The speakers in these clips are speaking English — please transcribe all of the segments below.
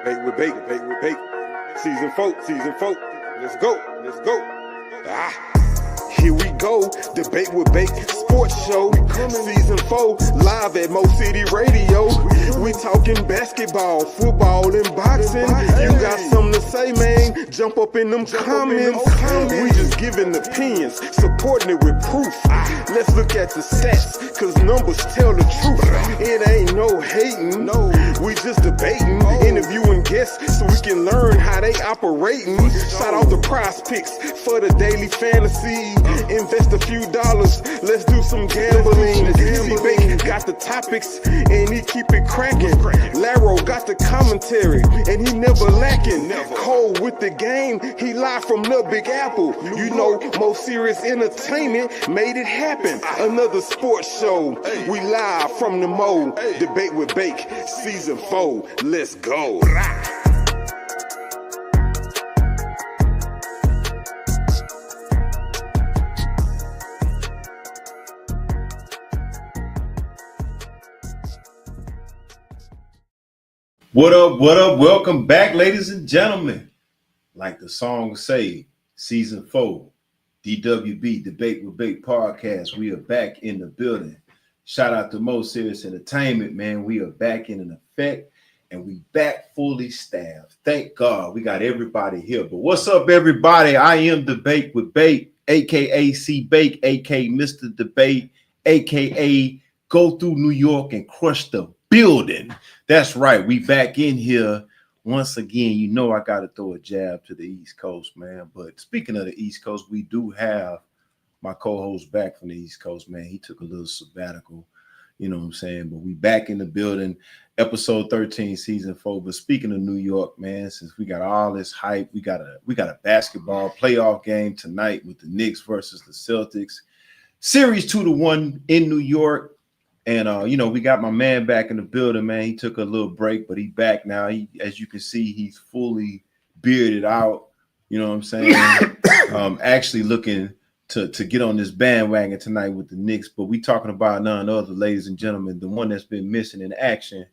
Debate with bake. Season 4. Let's go. Here we go, Debate with Bake Sports Show. Season 4, live at Mo City Radio. We talking basketball, football, and boxing. You got something to say, man? Jump up in them comments. We just giving opinions, supporting it with proof. Let's look at the stats, cause numbers tell the truth. It ain't no hating, we just debating, interviewing guests so we can learn how they operating. Shout out the prize picks for the daily fantasy. Invest a few dollars, let's do some gambling. C-Bake got the topics and he keep it cracking. Laro got the commentary and he never lacking. Cole with the game, he live from the Big Apple. You know, most serious entertainment made it happen. Another sports show, we live from the Mo. Debate with Bake, season 4, let's go. What up? Welcome back, ladies and gentlemen. Like the song say, season 4, DWB, Debate with Bake podcast. We are back in the building. Shout out to Mo Serious Entertainment, man. We are back in effect and we back fully staffed. Thank God we got everybody here. But what's up, everybody? I am Debate with Bake, aka C-Bake, aka Mr. Debate, aka go through New York and crush the building. That's right. We back in here once again. You know I got to throw a jab to the East Coast, man. But speaking of the East Coast, we do have my co-host back from the East Coast, man. He took a little sabbatical, you know what I'm saying? But we back in the building, episode 13, season 4. But speaking of New York, man, since we got all this hype, we got a basketball playoff game tonight with the Knicks versus the Celtics. Series 2-1 in New York. And, we got my man back in the building, man. He took a little break, but he's back now. As you can see, he's fully bearded out. You know what I'm saying? Actually looking to get on this bandwagon tonight with the Knicks. But we talking about none other, ladies and gentlemen, the one that's been missing in action,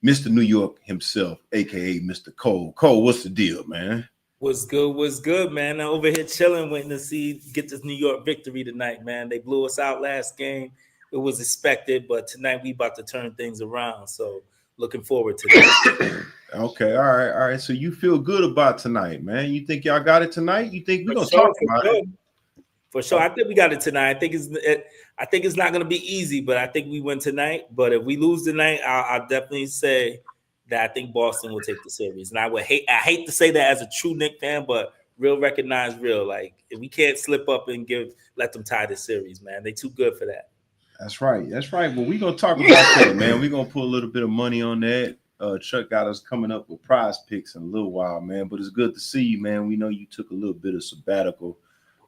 Mr. New York himself, a.k.a. Mr. Cole. Cole, what's the deal, man? What's good, man? I'm over here chilling, waiting to get this New York victory tonight, man. They blew us out last game. It was expected, but tonight we about to turn things around. So looking forward to that. Okay, all right. So you feel good about tonight, man? You think y'all got it tonight? You think we're gonna talk about it? For sure, I think we got it tonight. I think it's not gonna be easy, but I think we win tonight. But if we lose tonight, I'll definitely say that I think Boston will take the series. And I hate to say that as a true Knicks fan, but real recognize real. Like if we can't slip up and let them tie the series, man. They too good for that. That's right. Well, we're going to talk about that, man. We're going to put a little bit of money on that. Chuck got us coming up with prize picks in a little while, man. But it's good to see you, man. We know you took a little bit of sabbatical.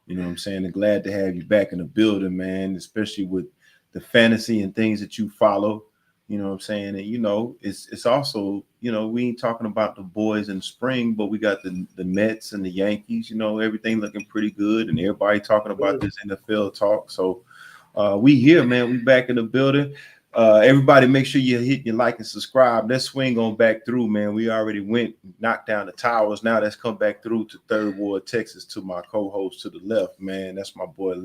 You know what I'm saying? And glad to have you back in the building, man, especially with the fantasy and things that you follow. You know what I'm saying? And, it's also, we ain't talking about the boys in spring, but we got the Mets and the Yankees, everything looking pretty good. And everybody talking about this NFL talk. So, we here, man. We back in the building. Everybody make sure you hit your like and subscribe. Let's swing on back through, man. We already knocked down the towers. Now let's come back through to Third Ward, Texas, to my co-host to the left, man. That's my boy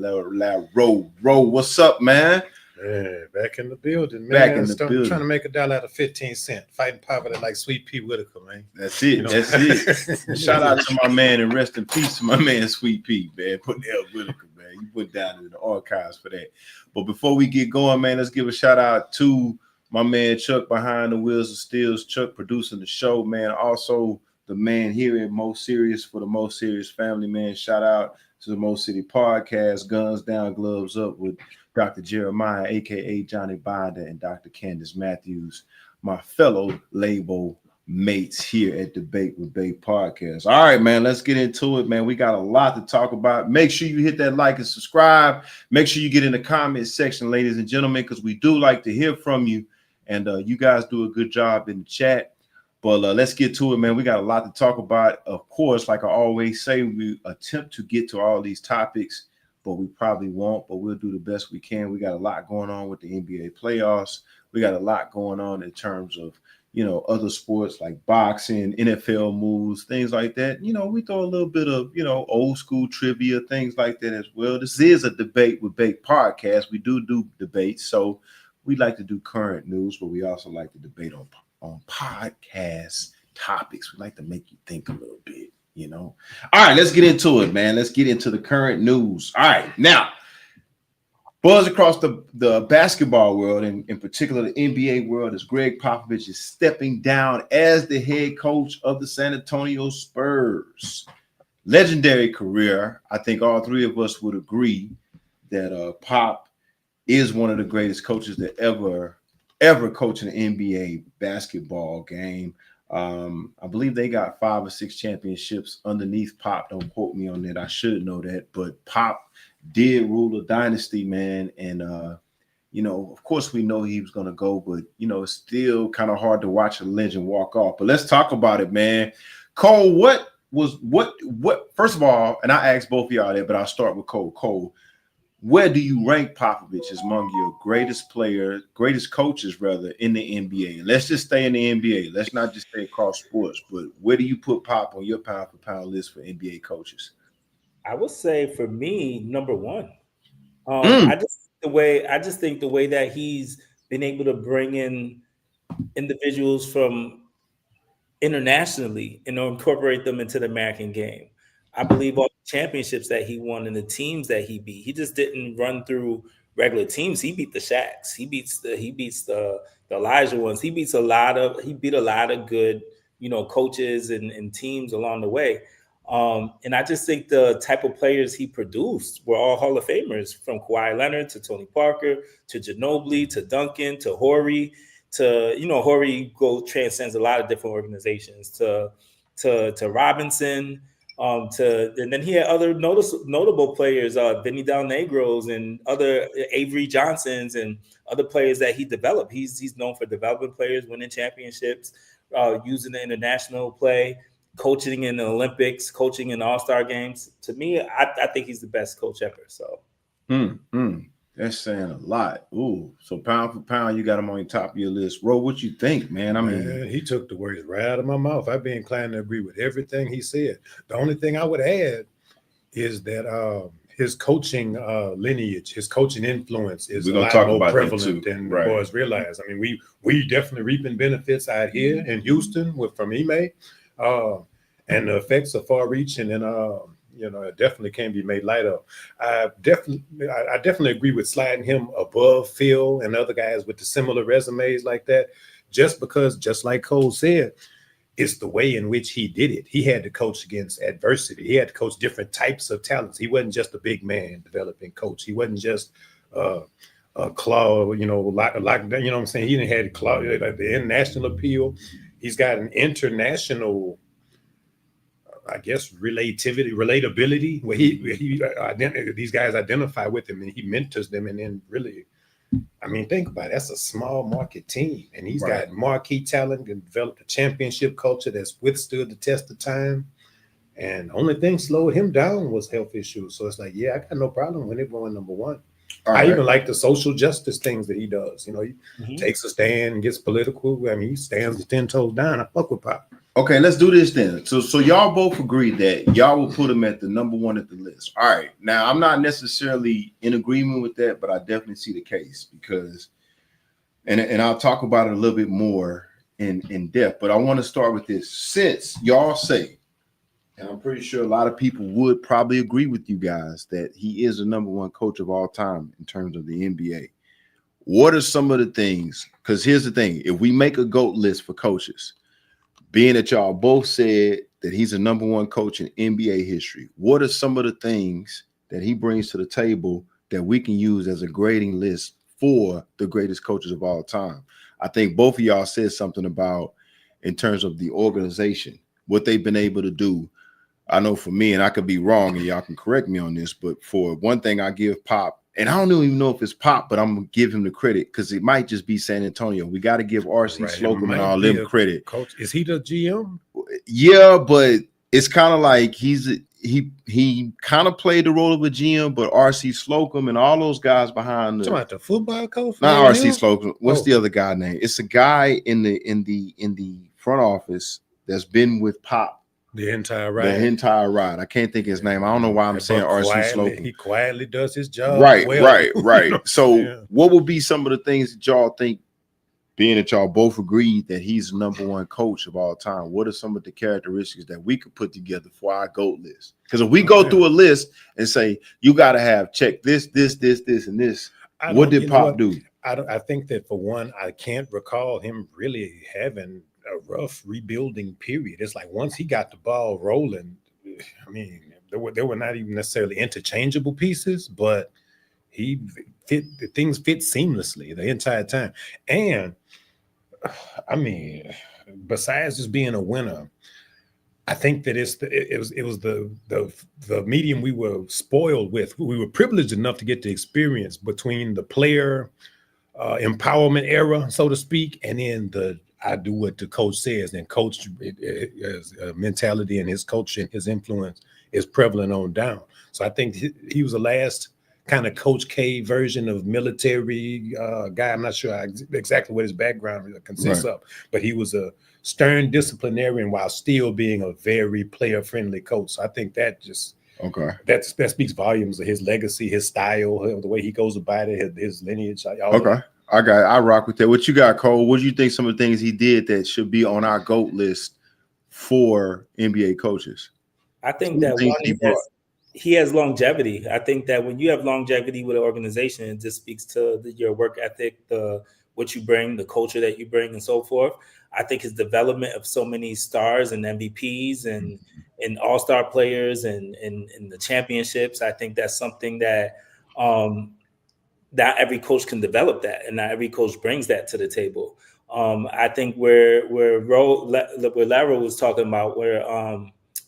Ro. What's up, man? Yeah, back in the building, man. Back in the building. Trying to make a dollar out of 15 cents. Fighting poverty like Sweet Pea Whitaker, man. That's it. That's it. Shout out to my man and rest in peace to my man Sweet Pea, man. Put the L Whitaker, man. You put down in the archives for that. But before we get going, man, let's give a shout out to my man Chuck behind the wheels of steels. Chuck producing the show, man. Also the man here at Mo Serious for the Mo Serious family, man. Shout out to the Mo City podcast, Guns Down, Gloves Up with Dr. Jeremiah, a.k.a. Johnny Binder, and Dr. Candace Matthews, my fellow label mates here at Debate with Bake podcast. All right, man, let's get into it, man. We got a lot to talk about. Make sure you hit that like and subscribe. Make sure you get in the comment section, ladies and gentlemen, because we do like to hear from you. And you guys do a good job in the chat. But let's get to it, man. We got a lot to talk about. Of course, like I always say, we attempt to get to all these topics, but we probably won't, but we'll do the best we can. We got a lot going on with the NBA playoffs. We got a lot going on in terms of, other sports like boxing, NFL moves, things like that. We throw a little bit of, old school trivia, things like that as well. This is a Debate with Bake podcast. We do debates. So we like to do current news, but we also like to debate on podcast topics. We like to make you think a little bit, All right, let's get into it, man. Let's get into the current news. All right, now, buzz across the basketball world, and in particular the NBA world, as Gregg Popovich is stepping down as the head coach of the San Antonio Spurs. Legendary career. I think all three of us would agree that Pop is one of the greatest coaches that ever coached an NBA basketball game. I believe they got 5 or 6 championships underneath Pop. Don't quote me on that. I should know that, but Pop did rule a dynasty, man. And, of course we know he was going to go, but, it's still kind of hard to watch a legend walk off. But let's talk about it, man. Cole, what first of all, and I asked both of y'all that, but I'll start with Cole. Cole, where do you rank Popovich as among your greatest coaches, rather, in the NBA? And let's just stay in the NBA. Let's not just stay across sports, but where do you put Pop on your pound for pound list for NBA coaches? I would say for me, number one. I just think the way that he's been able to bring in individuals from internationally and incorporate them into the American game. I believe all the championships that he won and the teams that he beat, he just didn't run through regular teams. He beat the Shaqs. He beats the Elijah ones. He beat a lot of good, coaches and teams along the way. And I just think the type of players he produced were all Hall of Famers, from Kawhi Leonard to Tony Parker to Ginobili to Duncan to Horry to, Horry transcends a lot of different organizations to Robinson. And then he had other notable players, Vinny Del Negros and other Avery Johnsons and other players that he developed. He's known for developing players, winning championships, using the international play, coaching in the Olympics, coaching in All-Star games. To me, I think he's the best coach ever. So, that's saying a lot. Ooh, so pound for pound, you got him on your top of your list. Ro, what you think, man? I mean, he took the words right out of my mouth. I'd be inclined to agree with everything he said. The only thing I would add is that his coaching lineage, his coaching influence is a lot more prevalent than boys realize. I mean, we definitely reaping benefits out here in Houston from Ime. And the effects are far-reaching, and it definitely can be made light of. I definitely agree with sliding him above Phil and other guys with the similar resumes like that, just because, just like Cole said, it's the way in which he did it. He had to coach against adversity. He had to coach different types of talents. He wasn't just a big man developing coach. He wasn't just a claw, like what I'm saying. He didn't have the international appeal. He's got an international, I guess, relatability, where these guys identify with him and he mentors them. And then really, I mean, think about it. That's a small market team. And he's got marquee talent and developed a championship culture that's withstood the test of time. And the only thing slowed him down was health issues. So it's like, I got no problem with it going number one. I even like the social justice things that he does. He takes a stand and gets political. I mean, he stands 10 toes down. I fuck with Pop. Okay, let's do this then. So y'all both agree that y'all will put him at the number one at the list. All right. Now, I'm not necessarily in agreement with that, but I definitely see the case because, and I'll talk about it a little bit more in depth, but I want to start with this. Since y'all say, and I'm pretty sure a lot of people would probably agree with you guys, that he is the number one coach of all time in terms of the NBA. What are some of the things? Because here's the thing. If we make a GOAT list for coaches, being that y'all both said that he's the number one coach in NBA history, what are some of the things that he brings to the table that we can use as a grading list for the greatest coaches of all time? I think both of y'all said something about, in terms of the organization, what they've been able to do. I know for me, and I could be wrong, and y'all can correct me on this, but for one thing, I give Pop, and I don't even know if it's Pop, but I'm going to give him the credit because it might just be San Antonio. We got to give R.C. Slocum and all them credit. Coach, is he the GM? Yeah, but it's kind of like he's he kind of played the role of a GM, but R.C. Slocum and all those guys behind Talking about the football coach? not R.C. Slocum. What's the other guy name? It's a guy in the front office that's been with Pop the entire ride. I can't think of his name. I don't know why I'm saying R.C. Slocum. He quietly does his job. Right. You know? So what would be some of the things that y'all think, being that y'all both agreed that he's the number one coach of all time? What are some of the characteristics that we could put together for our GOAT list? Because if we go through a list and say, you got to have check this, and this, what did Pop do? I think that, for one, I can't recall him really having a rough rebuilding period. It's like once he got the ball rolling, I mean, there were not even necessarily interchangeable pieces, but things fit seamlessly the entire time. And I mean, besides just being a winner, I think that it was the medium we were spoiled with. We were privileged enough to get the experience between the player empowerment era, so to speak, and then the I do what the coach says, and coach mentality and his coaching, his influence is prevalent on down. So I think he was the last kind of Coach K version of military guy. I'm not sure exactly what his background consists of, but he was a stern disciplinarian while still being a very player-friendly coach. So I think that just that speaks volumes of his legacy, his style, the way he goes about it, his lineage. I rock with that. What you got, Cole? What do you think some of the things he did that should be on our GOAT list for NBA coaches? I think that one, he has longevity. I think that when you have longevity with an organization, it just speaks to your work ethic, what you bring, the culture that you bring, and so forth. I think his development of so many stars and MVPs and all-star players and the championships, I think that's something that not every coach can develop that, and not every coach brings that to the table. I think where Lara was talking about, where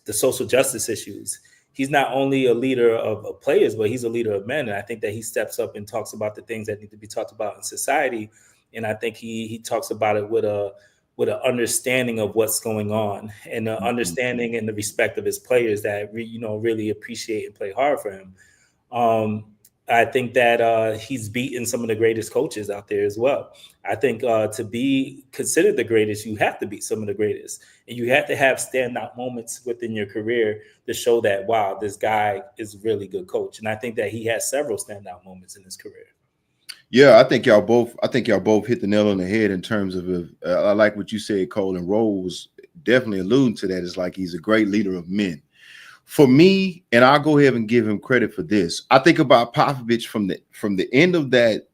the social justice issues, he's not only a leader of players, but he's a leader of men. And I think that he steps up and talks about the things that need to be talked about in society. And I think he talks about it with an understanding of what's going on, and an understanding and the respect of his players that really appreciate and play hard for him. I think that he's beaten some of the greatest coaches out there as well. I think to be considered the greatest, you have to beat some of the greatest. And you have to have standout moments within your career to show that, wow, this guy is a really good coach. And I think that he has several standout moments in his career. Yeah, I think y'all both hit the nail on the head in terms of I like what you said, Cole, and Roll was definitely alluding to that. It's like he's a great leader of men. For me, and I'll go ahead and give him credit for this, I think about Popovich from the end of that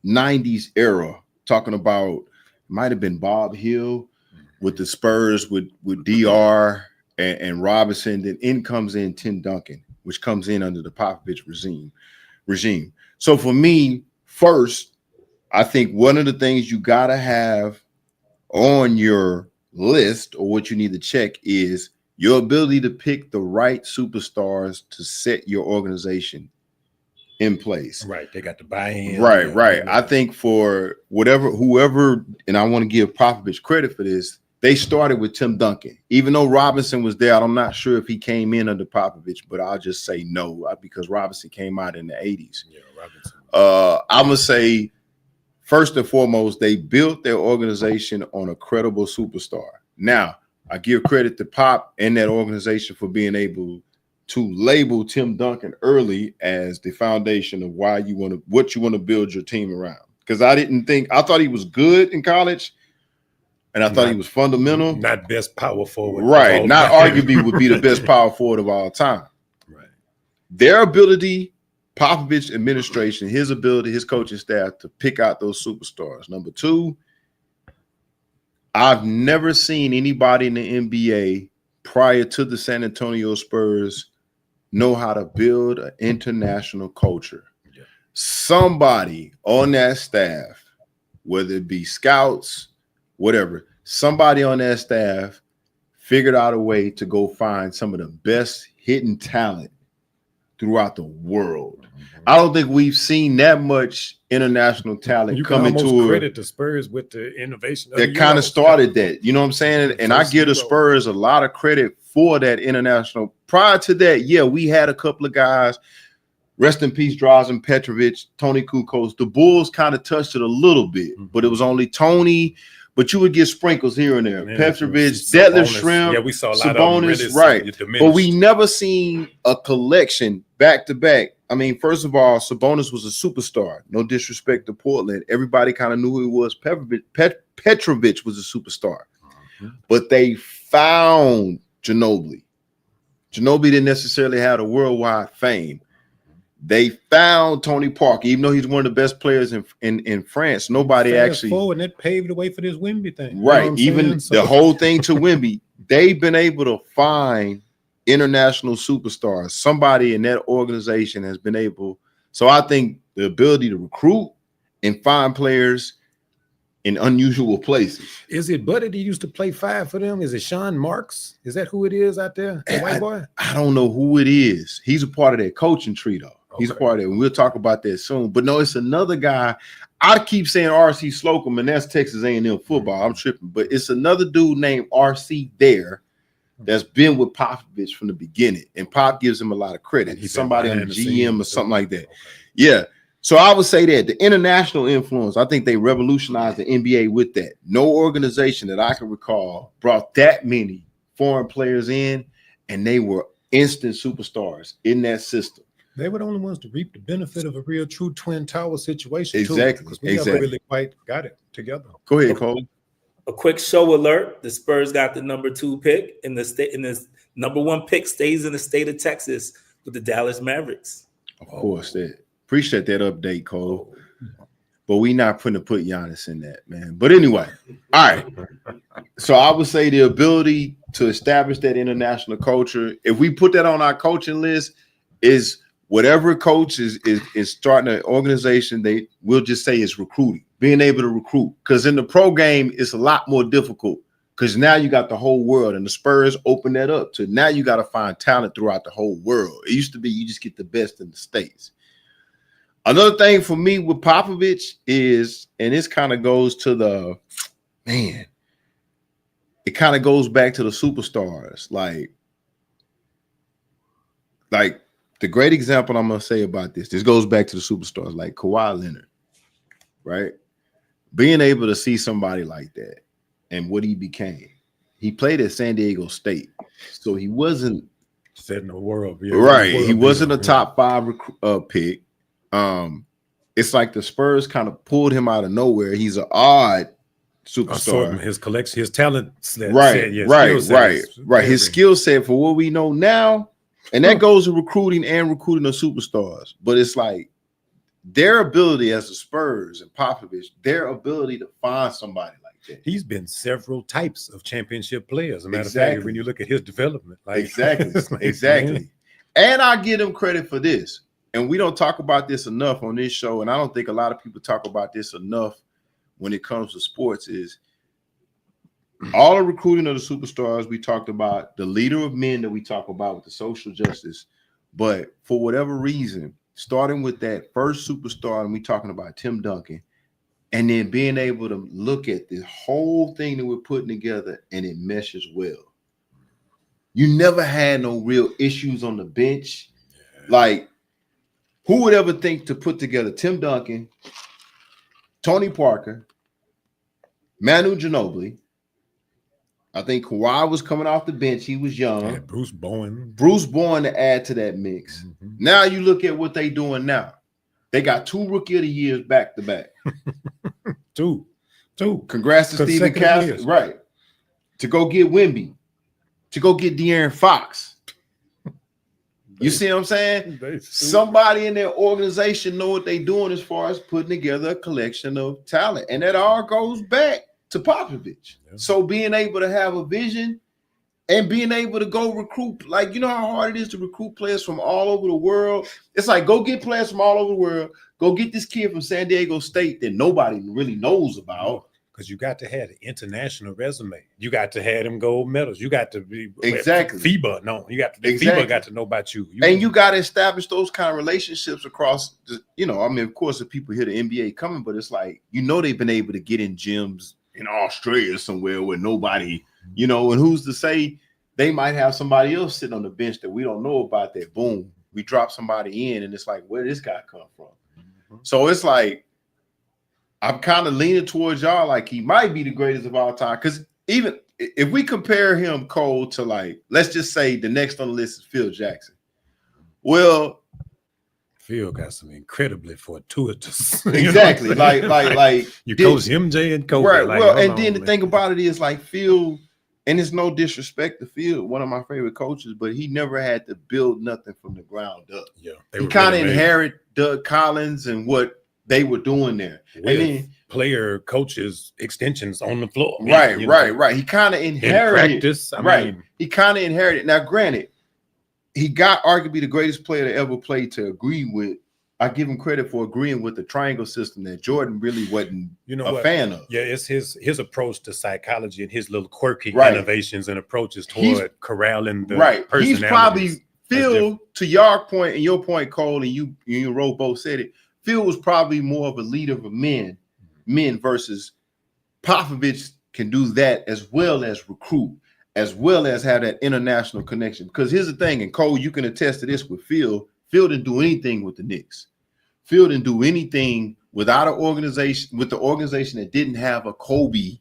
90s era, talking about, it might have been Bob Hill with the Spurs with DR and Robinson. Then in comes in Tim Duncan, which comes in under the Popovich regime. So for me, first, I think one of the things you got to have on your list, or what you need to check, is your ability to pick the right superstars to set your organization in place. Right. They got to buy in. Right. I think for whoever, and I want to give Popovich credit for this, they started with Tim Duncan. Even though Robinson was there, I'm not sure if he came in under Popovich, but I'll just say no, because Robinson came out in the 80s. Yeah, Robinson. I'm going to say, first and foremost, they built their organization on a credible superstar. Now, I give credit to Pop and that organization for being able to label Tim Duncan early as the foundation of what you want to build your team around. Because I thought he was good in college, and I thought he was fundamental. Not best power forward. Right. Not arguably would be the best power forward of all time. Right. Their ability, Popovich administration, his ability, his coaching staff to pick out those superstars. Number two, I've never seen anybody in the NBA prior to the San Antonio Spurs know how to build an international culture. Yeah. Somebody on that staff, whether it be scouts, whatever, somebody on that staff figured out a way to go find some of the best hidden talent throughout the world. I don't think we've seen that much international talent come into credit the Spurs with the innovation that kind of started that. You know what I'm saying? And I give the Spurs a lot of credit for that international. Prior to that, yeah, we had a couple of guys. Rest in peace, Drazen Petrovic, Tony Kukoc. The Bulls kind of touched it a little bit, but it was only Tony. But you would get sprinkles here and there. Petrovic, Detlef Schrempf, yeah, we saw a lot Sabonis, of them right? But we never seen a collection back to back. I mean, first of all, Sabonis was a superstar. No disrespect to Portland. Everybody kind of knew who he was. Petrovic was a superstar. But they found Ginobili. Ginobili didn't necessarily have a worldwide fame. They found Tony Parker, even though he's one of the best players in France. Nobody actually forward, and it paved the way for this Wemby thing. Right. Even the whole thing to Wemby, they've been able to find international superstars. Somebody in that organization has been able. So I think the ability to recruit and find players in unusual places. Is it Buddy that used to play 5 for them? Is it Sean Marks? Is that who it is out there? The white boy? I don't know who it is. He's a part of that coaching tree, though. He's a part of it. And we'll talk about that soon. But no, it's another guy. I keep saying R.C. Slocum, and that's Texas A&M football. I'm tripping. But it's another dude named R.C. there that's been with Popovich from the beginning. And Pop gives him a lot of credit. He's somebody on the GM or something like that. Yeah. So I would say that the international influence, I think they revolutionized the NBA with that. No organization that I can recall brought that many foreign players in, and they were instant superstars in that system. They were the only ones to reap the benefit of a real true twin tower situation. Exactly. Because we never really quite got it together. Go ahead, Cole. A quick show alert: the Spurs got the number 2 pick in the state. In this number 1 pick stays in the state of Texas with the Dallas Mavericks. Of course, that appreciate that update, Cole. But we not put Giannis in that, man. But anyway, all right. So I would say the ability to establish that international culture. If we put that on our coaching list, is whatever coach is starting an organization, they will just say it's recruiting, being able to recruit. Because in the pro game, it's a lot more difficult because now you got the whole world, and the Spurs open that up to now you got to find talent throughout the whole world. It used to be you just get the best in the States. Another thing for me with Popovich is, and this kind of goes to the, man, it kind of goes back to the superstars. Like the great example I'm going to say about this goes back to the superstars like Kawhi Leonard, right? Being able to see somebody like that and what he became. He played at San Diego State, so he wasn't setting the world. Right. He wasn't a top 5 pick. It's like the Spurs kind of pulled him out of nowhere. He's an odd superstar. His collection, his talent set. Right. His skill set for what we know now, and that goes to recruiting of superstars. But it's like their ability as the Spurs and Popovich, their ability to find somebody like that. He's been several types of championship players. As a matter of fact, when you look at his development, exactly. And I give him credit for this. And we don't talk about this enough on this show, and I don't think a lot of people talk about this enough when it comes to sports, is all the recruiting of the superstars we talked about, the leader of men that we talk about with the social justice, but for whatever reason, starting with that first superstar, and we talking about Tim Duncan, and then being able to look at this whole thing that we're putting together and it meshes well. You never had no real issues on the bench. Like, who would ever think to put together Tim Duncan, Tony Parker, Manu Ginobili? I think Kawhi was coming off the bench. He was young. Yeah, Bruce Bowen to add to that mix. Mm-hmm. Now you look at what they doing now. They got 2 Rookie of the Years back to back. Two. Congrats to Stephen Castle. Right. To go get Wemby. To go get De'Aaron Fox. You see what I'm saying? Somebody in their organization know what they're doing as far as putting together a collection of talent. And that all goes back to Popovich. Yeah. So being able to have a vision and being able to go recruit, like, you know how hard it is to recruit players from all over the world? It's like, go get players from all over the world. Go get this kid from San Diego State that nobody really knows about. Because you got to have an international resume. You got to have them gold medals. You got to be exactly FIBA. No, you got to exactly. FIBA got to know about you. You got to establish those kind of relationships across. I mean, of course, if people hear the NBA coming, but it's like they've been able to get in gyms in Australia somewhere where nobody, and who's to say they might have somebody else sitting on the bench that we don't know about. That boom, we drop somebody in, and it's like, where did this guy come from? Mm-hmm. So it's like, I'm kind of leaning towards y'all like he might be the greatest of all time. Because even if we compare him, Cole, to like, let's just say the next on the list is Phil Jackson. Well, Phil got some incredibly fortuitous. Exactly. like you coach MJ and Kobe. Right. Like, well, and then the thing about it is like Phil, and it's no disrespect to Phil, one of my favorite coaches, but he never had to build nothing from the ground up. Yeah. He kind of inherited Doug Collins and what they were doing there. With and then player coaches extensions on the floor. Right. He kind of inherited in practice. He kind of inherited. Now, granted, he got arguably the greatest player to ever play to agree with. I give him credit for agreeing with the triangle system that Jordan really wasn't a fan of. Yeah, it's his approach to psychology and his little quirky innovations and approaches toward corralling the personalities. He's probably Phil, to your point and your point, Cole, and you and Ro both said it. Phil was probably more of a leader of men versus Popovich can do that as well as recruit, as well as have that international connection. Because here's the thing, and Cole, you can attest to this with Phil. Phil didn't do anything with the Knicks. Phil didn't do anything without an organization, with the organization that didn't have a Kobe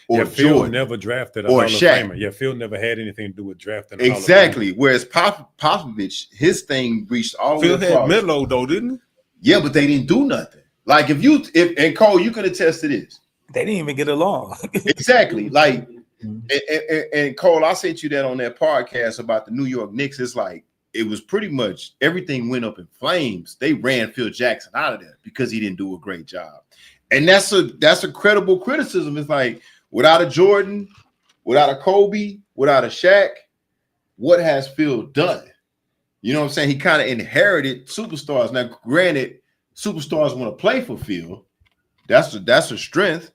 or Phil Jordan never drafted a or Hall of Shaq. Famer. Yeah, Phil never had anything to do with drafting. Exactly. Whereas Popovich, his thing reached all the way Phil had Melo though, didn't he? Yeah, but they didn't do nothing. Like and Cole, you can attest to this. They didn't even get along. Exactly. Like, and Cole, I sent you that on that podcast about the New York Knicks. It's like, it was pretty much everything went up in flames. They ran Phil Jackson out of there because he didn't do a great job. And that's a credible criticism. It's like, without a Jordan, without a Kobe, without a Shaq, what has Phil done? You know what I'm saying? He kind of inherited superstars. Now, granted, superstars want to play for Phil. That's a strength,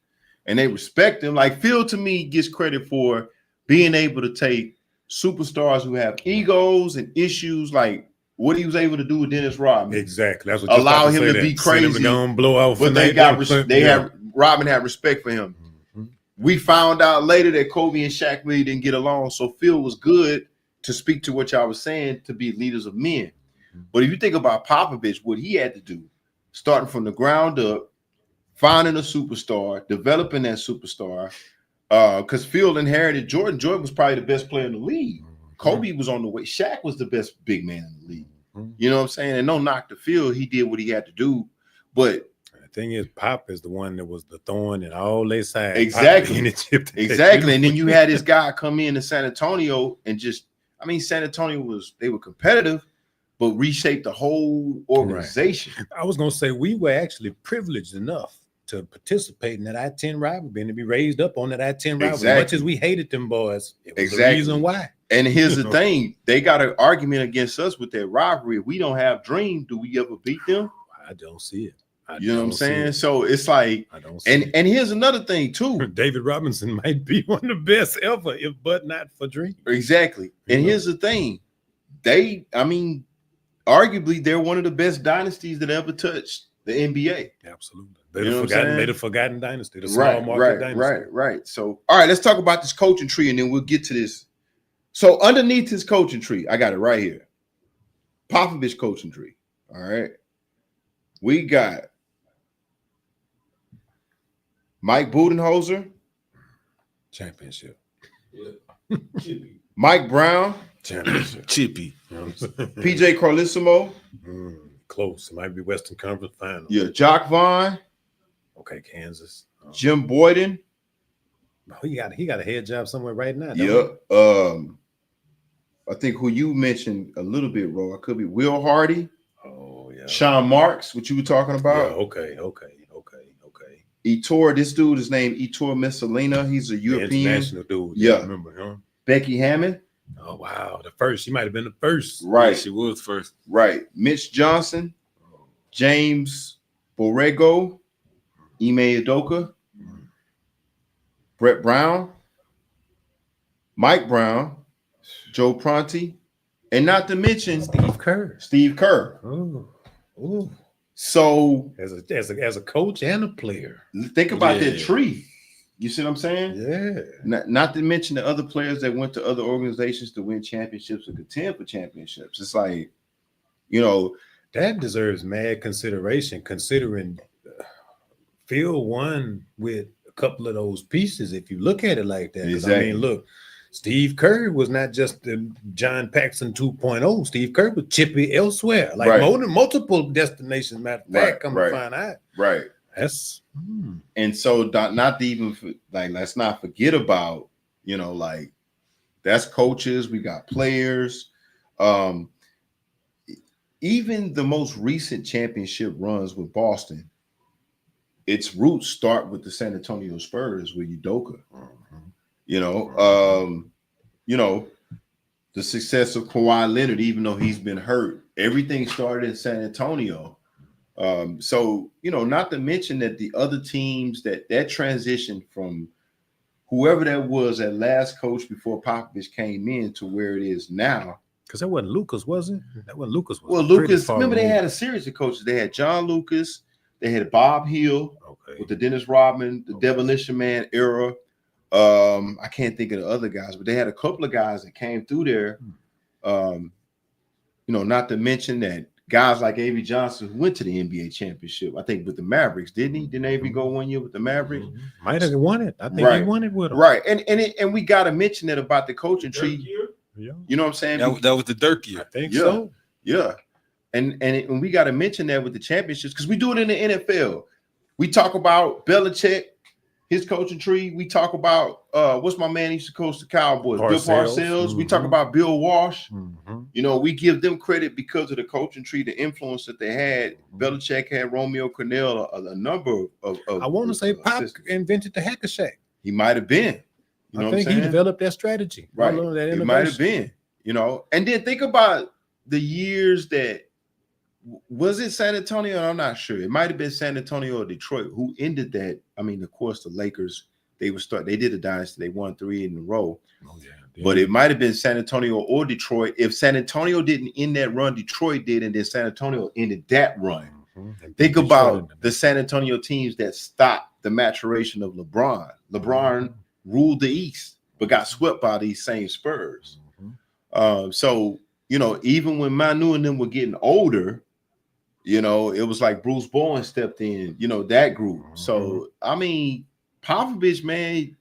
and they respect him. Like, Phil, to me, gets credit for being able to take superstars who have egos and issues, like what he was able to do with Dennis Rodman. Exactly. That's what allow him to be crazy. Blow off, but Rodman had respect for him. Mm-hmm. We found out later that Kobe and Shaq really didn't get along, so Phil was good to speak to what y'all was saying, to be leaders of men. Mm-hmm. But if you think about Popovich, what he had to do, starting from the ground up, finding a superstar, developing that superstar, because Phil inherited Jordan. Jordan was probably the best player in the league. Mm-hmm. Kobe was on the way. Shaq was the best big man in the league. Mm-hmm. You know what I'm saying? And no knock to Phil. He did what he had to do. But the thing is, Pop is the one that was the thorn in all their sides. Exactly. And then you had this guy come in to San Antonio and San Antonio they were competitive, but reshaped the whole organization. Right. I was going to say, we were actually privileged enough to participate in that I-10 rivalry and to be raised up on that I-10 rivalry. Exactly. As much as we hated them boys, it was the reason why. And here's the thing. They got an argument against us with that rivalry. If we don't have Dream, do we ever beat them? I don't see it. You know what I'm saying? So it's like, I don't see it. And here's another thing too. David Robinson might be one of the best ever, but not for Dream. Exactly. And here's the thing. Arguably, they're one of the best dynasties that ever touched the NBA. Absolutely. They're the forgotten dynasty, the small market dynasty. Right. So, all right, let's talk about this coaching tree, and then we'll get to this. So, underneath his coaching tree, I got it right here. Popovich coaching tree. All right. We got Mike Budenholzer. Championship. Yeah. Mike Brown. Championship. Chippy. PJ Carlissimo. Close. It might be Western Conference Final. Yeah. Jock Vaughn. Okay, Kansas. Jim Boyden. He got a head job somewhere right now. Yeah. I think who you mentioned a little bit, Ro. I could be Will Hardy. Oh, yeah. Sean Marks, what you were talking about. Yeah, okay. Ettore, this dude is named Ettore Messalina. He's a European. International dude. Yeah. I remember him. Becky Hammond. Oh, wow. The first. She might have been the first. Right. Yeah, she was first. Right. Mitch Johnson. James Borrego. Ime Udoka. Brett Brown, Mike Brown, Joe Prunty, and not to mention Steve Kerr. Ooh. So as a coach and a player, think about that tree. You see what I'm saying? Yeah. Not to mention the other players that went to other organizations to win championships or contend for championships. It's like, that deserves mad consideration, considering Phil won with a couple of those pieces. If you look at it like that, exactly. I mean, look, Steve Kerr was not just the John Paxson 2.0. Steve Kerr was chippy elsewhere, like multiple destinations. Matter of fact, come to find out, That's and so not to even like let's not forget about like that's coaches. We got players. Even the most recent championship runs with Boston, its roots start with the San Antonio Spurs with Udoka. The success of Kawhi Leonard, even though he's been hurt, everything started in San Antonio. So not to mention that the other teams that transition from whoever that was that last coach before Popovich came in to where it is now. Because that wasn't Lucas, was it? That wasn't Lucas. Well, Lucas, remember they had a series of coaches. They had John Lucas, they had Bob Hill with the Dennis Rodman, the Demolition Man era. I can't think of the other guys, but they had a couple of guys that came through there. Not to mention that guys like A.V. Johnson who went to the NBA championship, I think with the Mavericks, didn't he? Didn't A.V. go 1 year with the Mavericks? Might have won it. I think he won it with them. Right. And we got to mention that about the coaching tree. Yeah. You know what I'm saying? That was the Dirk year. I think so. Yeah. And we got to mention that with the championships because we do it in the NFL. We talk about Belichick, his coaching tree. We talk about what's my man used to coach the Cowboys, Bill Parcells. We talk about Bill Walsh. We give them credit because of the coaching tree, the influence that they had. Belichick had Romeo Cornell, a number of I want to say Pop invented the Hack-a-Shack. He might have been. I think he developed that strategy. Right. It might have been. And then think about the years that was it San Antonio? I'm not sure. It might have been San Antonio or Detroit who ended that. I mean, of course, the Lakers, they did a dynasty. They won 3 in a row. But it might have been San Antonio or Detroit. If San Antonio didn't end that run, Detroit did, and then San Antonio ended that run. Think about the San Antonio teams that stopped the maturation of LeBron. LeBron ruled the East, but got swept by these same Spurs. So, even when Manu and them were getting older, it was like Bruce Bowen stepped in, that group. So, I mean, Popovich, man,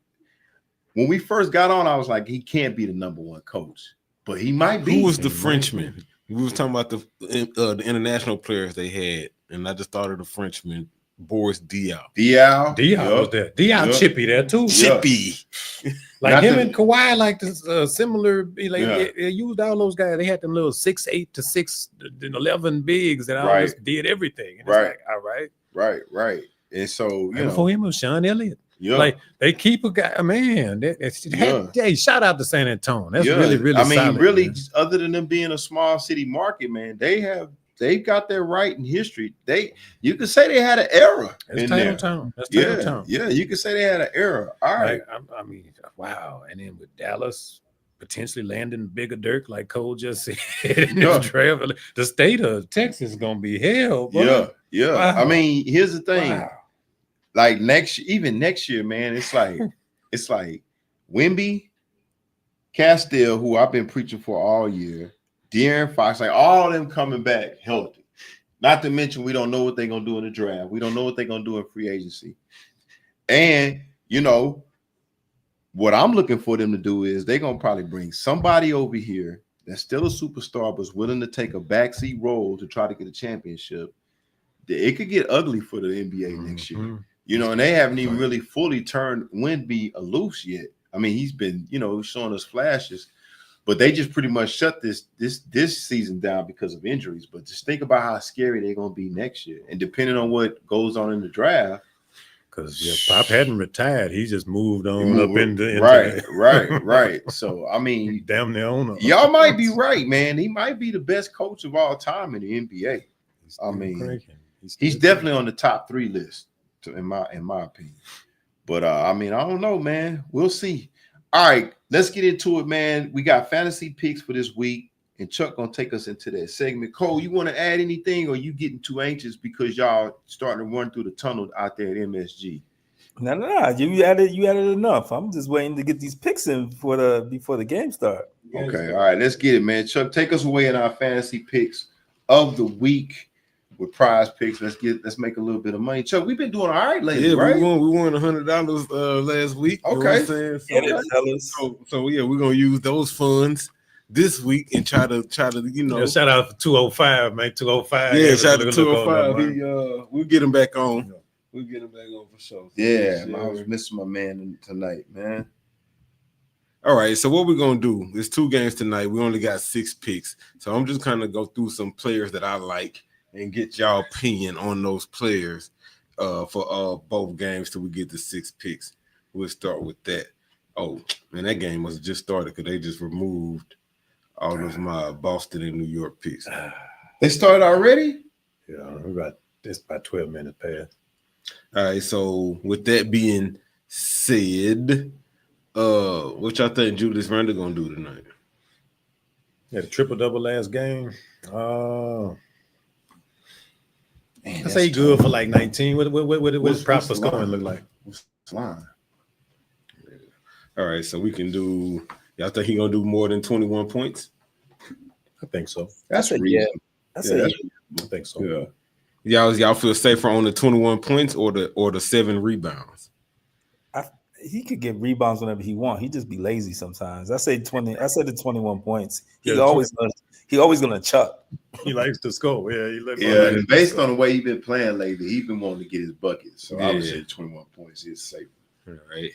when we first got on, I was like, he can't be the number one coach, but he might be. Who was the Frenchman? We was talking about the international players they had, and I just thought of the Frenchman, Boris Diaw. Diaw was there. Diaw chippy there too. Chippy. Like him and Kawhi, like this similar. Like they used all those guys. They had them little 6'8" to 6'11" bigs that all just did everything. And it's like, right. And so before him was Sean Elliott. Yeah. Like they keep a guy, man. Hey, shout out to San Antonio. That's really. I mean, solid, really, man. other than them being a small city market, man, they've got their right in history. You could say they had an era. That's Title Town. That's Title Town. Yeah, you could say they had an era. All right. I mean, wow. And then with Dallas potentially landing bigger Dirk, like Cole just said in this draft, the state of Texas is gonna be hell. Bro. Yeah. Wow. I mean, here's the thing. Wow. Like next year, man, it's like Wemby, Castile, who I've been preaching for all year, De'Aaron Fox, like all of them coming back healthy. Not to mention, we don't know what they're gonna do in the draft. We don't know what they're gonna do in free agency. And what I'm looking for them to do is they're gonna probably bring somebody over here that's still a superstar, but's willing to take a backseat role to try to get a championship. It could get ugly for the NBA next year. And they haven't even really fully turned Wemby loose yet. I mean, he's been, showing us flashes, but they just pretty much shut this season down because of injuries. But just think about how scary they're going to be next year. And depending on what goes on in the draft. Because Pop hadn't retired. He just moved on up into right. So, I mean. Damn the owner. Y'all might be right, man. He might be the best coach of all time in the NBA. I mean, he's definitely on the top 3 list. In my opinion, But I mean, I don't know, man. We'll see. All right, let's get into it, man. We got fantasy picks for this week, and Chuck gonna take us into that segment. Cole, you want to add anything, or you getting too anxious because y'all starting to run through the tunnel out there at MSG? No. You added enough. I'm just waiting to get these picks in before the game start. Okay, all right, let's get it, man. Chuck, take us away in our fantasy picks of the week with prize picks. Let's make a little bit of money. Chuck, we've been doing all right lately, right? We won $100 last week. Okay. You know what I'm saying? So yeah, we're gonna use those funds this week and try to shout out for 205, man. 205. Yeah, shout out to 205. We'll get him back on. We'll get him back on for sure. Yeah, I was missing my man tonight, man. All right, so what we're gonna do is 2 games tonight. We only got 6 picks, so I'm just kind of go through some players that I like and get y'all opinion on those players for both games till we get the 6 picks. We'll start with that. Oh, man, that game must have just started because they just removed all of my Boston and New York picks. They started already? Yeah, it's about 12 minutes past. All right, so with that being said, what y'all think Julius Randle gonna do tonight? Yeah, the triple-double last game. Man, I say good for like 19. What's proper scoring look like? Line? All right, so we can do. Y'all think he gonna do more than 21 points? I think so. That's reasonable. I think so. Yeah. Y'all feel safer on the 21 points or the 7 rebounds? He could get rebounds whenever he wants. He just be lazy sometimes. I said the 21 points. He always gonna chuck. He likes to score. Yeah. And based on the way he's been playing lately, he's been wanting to get his buckets. So I would say 21 points is safe. All right,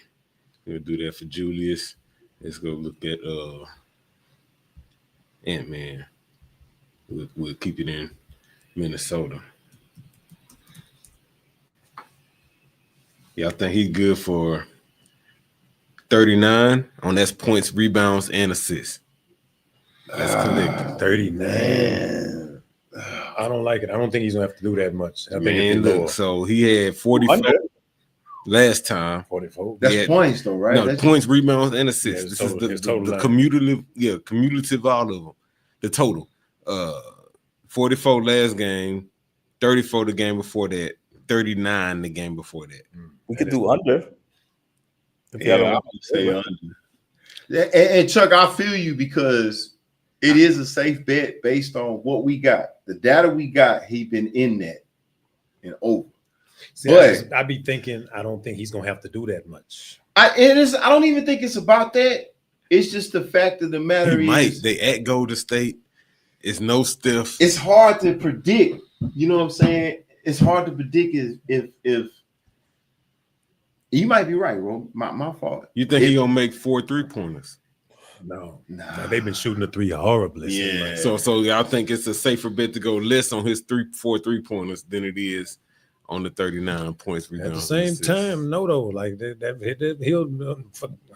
we'll do that for Julius. Let's go look at Ant-Man. We'll keep it in Minnesota. Yeah, I think he's good for 39 on that's points, rebounds, and assists. That's collected. 39. I don't like it. I don't think he's gonna have to do that much. I think look, so he had 44 last time. 44. That's points though, right? No, that's points, rebounds, and assists. Yeah, this is total the cumulative all of them. The total. 44 last game, 34 the game before that, 39 the game before that. We could do under. Yeah, I would say under. And Chuck, I feel you because it is a safe bet based on what we got. The data we got, he been in that and over. See, but I be thinking I don't think he's gonna have to do that much. I don't even think it's about that. It's just the fact of the matter They at Golden State. It's no stiff. It's hard to predict. You know what I'm saying? It's hard to predict if you might be right, bro. My fault. You think he gonna make 4 3-pointers? No, they've been shooting the 3 horribly. Yeah. So y'all think it's a safer bet to go less on his 4 3-pointers than it is on the 39 points. At the same time, no though, like he'll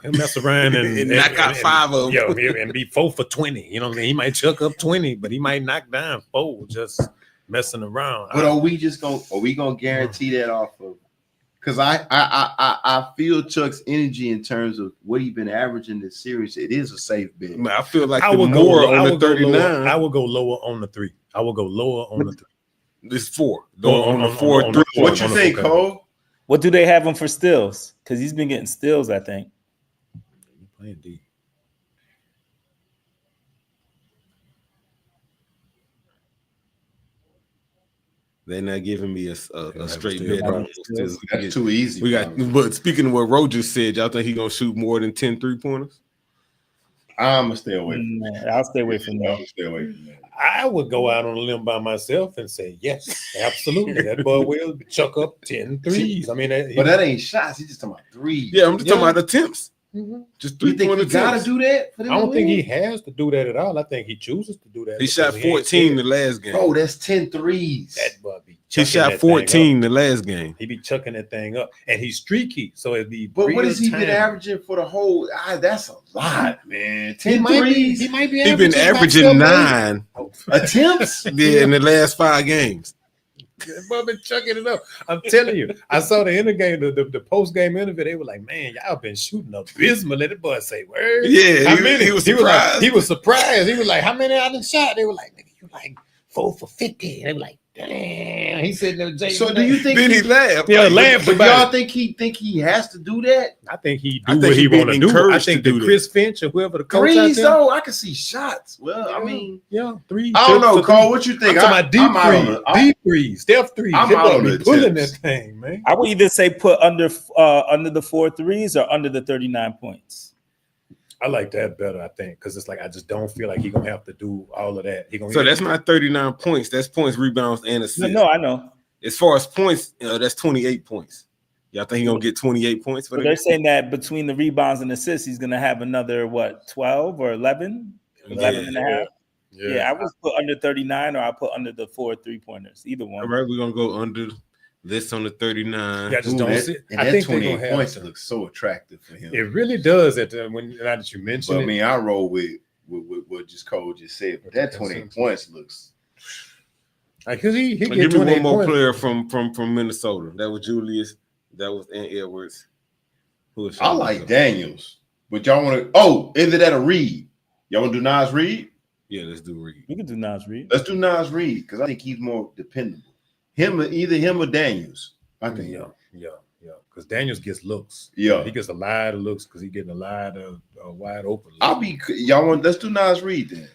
mess around and knock out 5 of them. And be 4 for 20. You know what I mean? He might chuck up 20, but he might knock down 4 just messing around. But are we gonna guarantee that off of? Because I feel Chuck's energy in terms of what he's been averaging this series. It is a safe bet. I feel like I will go 39. I will go lower on the 3. I will go lower on the 3. It's 4. On the 4 3. What you think, Cole? What do they have him for steals? Because he's been getting steals, I think. Playing D. They're not giving me a straight bet. That's too easy. But speaking of what Ro just said, y'all think he gonna shoot more than 10 3-pointers? I'm gonna stay away from that. I'll stay away from that. I'll stay away from that. I would go out on a limb by myself and say, yes, absolutely. That boy will chuck up 10 threes. I mean, but that ain't shots. He's just talking about 3s. Yeah, I'm just talking about attempts. Mm-hmm. Just 3 pointer. You gotta do that. I don't think he has to do that at all. I think he chooses to do that. He shot 14 the last game. Oh, that's 10 threes. That boy be he shot 14 the last game. He be chucking that thing up, and he's streaky. So it'd be. But what has he been averaging for the whole? That's a lot, man. 10 threes. He might be. He's been averaging 9 attempts. Yeah, in the last 5 games. Boy been chucking it up. I'm telling you. I saw the inner game, the post game interview. They were like, "Man, y'all been shooting abysmal." Let the boy say, "Word." Yeah, How many? He was surprised. He was surprised. He was like, "How many I done shot?" They were like, "Nigga, you like 4 for 50." They were like, "Damn." He said, "No, Jay." So do you think Then he laughed? Yeah, Like, laughed. But about y'all think he has to do that? I think he I do think what he he been want to do. I encouraged think to that do Chris Finch or whoever the coach out Threes there. though, I can see shots. Well, I mean, yeah, 3. I don't know, So Cole. What you think? I'm talking about deep I'm out on threes, the- deep threes, Steph threes. I'm They out boy on be the pulling that attempts. thing, man. I would either say put under the 4 threes or under the 39 points. I like that better, I think, because it's like I just don't feel like he's gonna have to do all of that. So that's not 39 points. That's points, rebounds, and assists. No, I know. As far as points, that's 28 points. Y'all think he's gonna get 28 points for But they're saying that between the rebounds and assists, he's gonna have another 12 or 11? 11 and a half. Yeah, I would put under 39 or I put under the 4 3-pointers. Either one. All right, we're gonna go under this on the 39. Yeah, I just don't see. And I that think they're 28 gonna have points to. looks so attractive for him. It really does. Now that you mention But I it, mean, I roll with what Cole just said. But that 28 points looks. because he Give get me one 28 more points. player from Minnesota. That was Julius. That was Ant Edwards. Who is I like Daniels, but y'all want to? Oh, either that or Reed. Y'all want to do Nas Reed? Yeah, let's do Reed. We can do Nas Reed. Let's do Nas Reed because I think he's more dependable. Either him or Daniels. I think. Yeah. Because Daniels gets looks. Yeah. He gets a lot of looks because he getting a lot of wide open. Looks. Let's do Nas Reed then.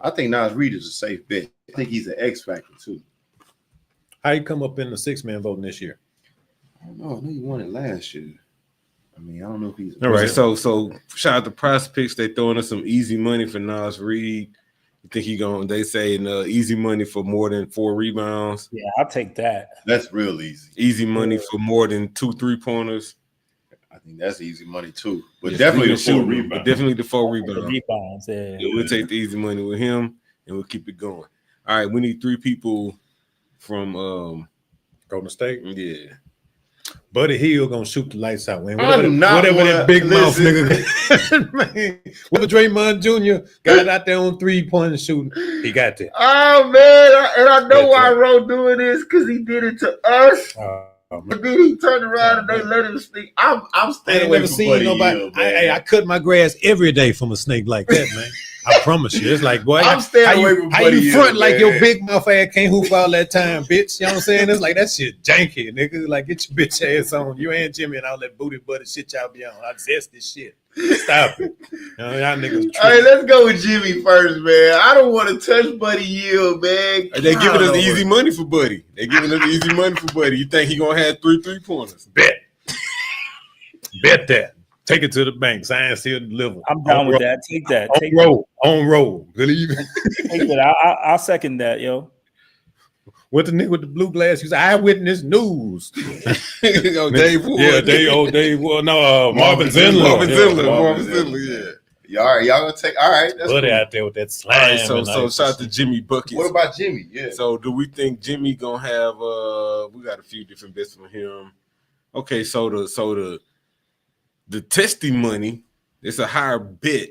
I think Nas Reed is a safe bet. I think he's an X factor too. How you come up in the 6-man voting this year? I don't know. I know he won it last year. I mean, I don't know if he's All right, so shout out to Prize Picks. They throwing us some easy money for Nas Reed. You think he going? They saying easy money for more than 4 rebounds. Yeah, I'll take that. That's real easy. Easy money for more than 2 3-pointers. I think that's easy money too. But Yes, definitely the we can 4 shoot, rebounds. but definitely the 4 The rebounds. rebounds, yeah. Yeah, we'll take the easy money with him, and we'll keep it going. All right, we need 3 people from Golden State. yeah. Buddy Hield gonna shoot the lights out, man. I do not Whatever that want- big mouth listen. nigga. Man, whatever Draymond Jr. got it out there on 3-point shooting, he got that. Oh man, and I know why That's Ro doing this because he did it to us. Man. But then he turned around and they let him speak. I'm I staying ain't away never from seen Buddy nobody. Hield, man. I cut my grass every day from a snake like that, man. I promise you. It's like, boy, I'm staying how away you, from how Buddy you front Hield, like man. your big mouth ass can't hoop all that time, bitch. You know what I'm saying? It's like that shit janky, nigga. Like, get your bitch ass on. You and Jimmy and all that booty butter shit y'all be on. I zest this shit. Stop it. Y'all niggas. All right, let's go with Jimmy first, man. I don't want to touch Buddy Hield, man. They giving us God, easy money for Buddy. They giving us easy money for Buddy. You think he gonna have 3 3-pointers? Bet that. Take it to the bank. Sign, seal, deliver. I'm down with that. Take that. Take On roll. Believe it. that. I'll second that, yo. What the nigga with the blue glass? He's eyewitness news. Dave Wood. Yeah, Dave Wood. No, Marvin Zindler. Marvin Yeah, Zindler, yeah. Y'all gonna take? All right, that's Buddy cool. out there with that All slime. right, so shout out to Jimmy Buckets. What about Jimmy? Yeah. So do we think Jimmy gonna have we got a few different bets from him. Okay, so the testing money, it's a higher bet.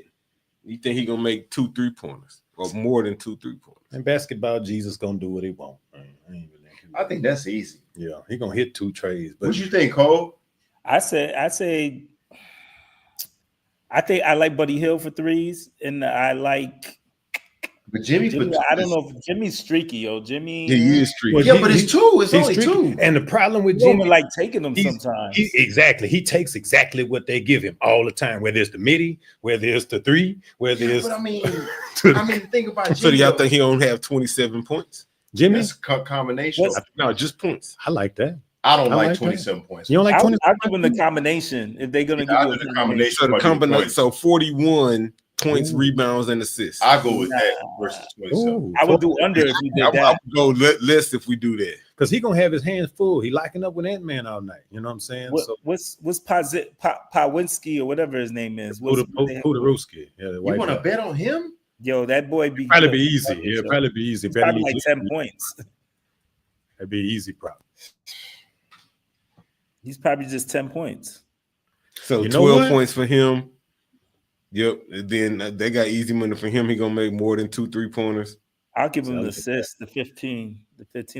You think he gonna make 2 3-pointers or more than 2 3-pointers? And basketball, Jesus gonna do what he want. I think that's easy. Yeah, he gonna hit 2 trays. But What you think, Cole? I think I like Buddy Hield for 3s, and I like But Jimmy, I don't know if Jimmy's streaky, yo. Jimmy, He is streaky. Well, Yeah, but it's 2. It's he's only tricky. 2. And the problem with Jimmy Jimmy, like taking them he's- sometimes. exactly, he takes exactly what they give him all the time. Whether it's the midi, whether it's the 3, whether it's But I mean, think about Jimmy. So do y'all think he don't have 27 points? Jimmy. That's a combination. No, just points. I like that. I don't I like like that. 27 points. You don't like 20? I'll give them the combination if they're gonna I'll give do you the a combination. So the Buddy combination, points. so 41 points, Ooh. rebounds, and assists. I go with that versus 27. Ooh, I would do under if you I did that. would go less if we do that. because he gonna have his hands full. He locking up with Ant-Man all night. You know what I'm saying? So What's Pawinski or whatever his name is? Pudarowski. Yeah, the You white want to guy. bet on him? Yo, that boy be Probably be easy. Yeah, probably be easy. Better probably use like 10 points. That'd be easy, probably. He's probably just 10 points. So You know 12 what? points for him. Yep. And then they got easy money for him. He gonna make more than 2 3-pointers. I'll give him the assist, the 15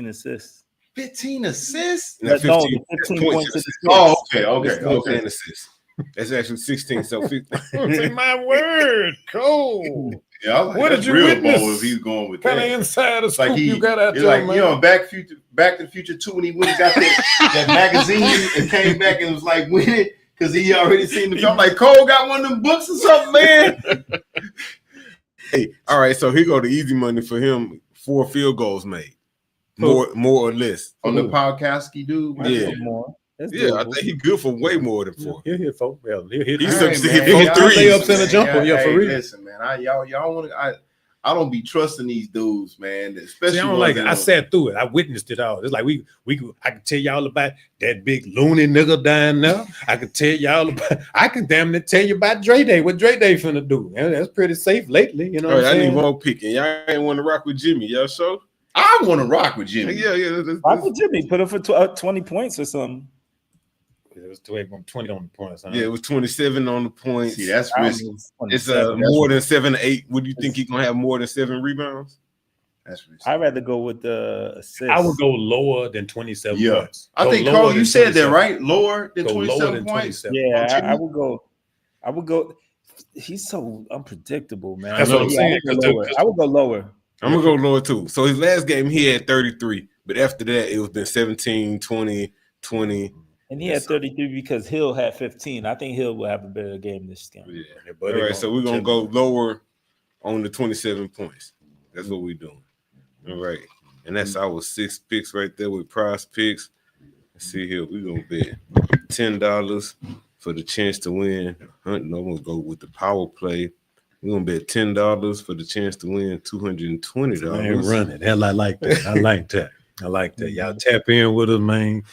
assists. 15 assists? No, 15 points in the Oh, okay. and assists. That's actually 16. So 15. Say my word, Cole. Yeah, I was like, What that's did you real witness? bold if he's going with Kind of that. inside the scoop Like you got out it's there, like, man. you know, Back to the Future 2 when he went and got that magazine and came back and was like winning because he already seen the film. Like, Cole got one of them books or something, man. Hey, all right. So here go the easy money for him. 4 field goals made, more or less. On the Podcaski dude. Yeah. More. That's Yeah, I doable. think he's good for way more than 4. He'll hit 4. Well, he'll hit He's All right, hit man. 4 threes. layups and a jumper. Yeah, for real. Listen, man. Y'all want to. I don't be trusting these dudes, man. Especially See, I don't like it. I sat through it. I witnessed it all. It's like I can tell y'all about that big loony nigga down there. I can tell y'all about. I can damn near tell you about Dre Day. What Dre Day finna do? Yeah, that's pretty safe lately. You know what I'm I saying? need one pick, and y'all ain't want to rock with Jimmy. Y'all sure? I want to rock with Jimmy. Yeah. Rock with Jimmy. Put him for 20 points or something. It was 20 on the points. Huh? Yeah, it was 27 on the points. See, that's risky. It's more than 7 or 8. Would you think he's gonna have more than 7 rebounds? That's risky. I'd rather go with the assist. I would go lower than 27 points. I think Cole, you said that right. Lower than 27 points. 27. Yeah, I would go. He's so unpredictable, man. That's what I'm saying. I would go lower. I'm gonna go lower too. So his last game he had 33, but after that it was been 17, 20, 20. And he had 33 because Hill had 15. I think Hill will have a better game this game. Yeah. All right, so we're gonna go lower on the 27 points. That's what we're doing. All right. And that's our 6 picks right there with prize picks. Let's see here. We're gonna bet $10 for the chance to win. No, I'm gonna go with the power play. We're gonna bet $10 for the chance to win $220. Man, run it. Hell, I like that. I like that. Y'all tap in with us, man.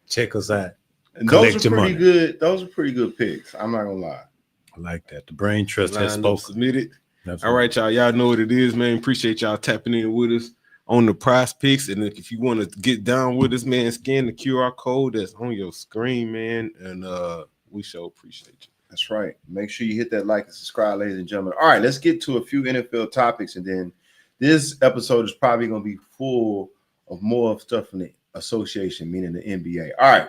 Check us out. And those are pretty good. Those are pretty good picks. I'm not gonna lie. I like that. The brain trust has spoken. Submitted. All right, y'all. Y'all know what it is, man. Appreciate y'all tapping in with us on the prize picks. And if you want to get down with us, man, scan the QR code that's on your screen, man. And we sure appreciate you. That's right. Make sure you hit that like and subscribe, ladies and gentlemen. All right, let's get to a few NFL topics, and then this episode is probably going to be full of more stuff from the association, meaning the NBA. All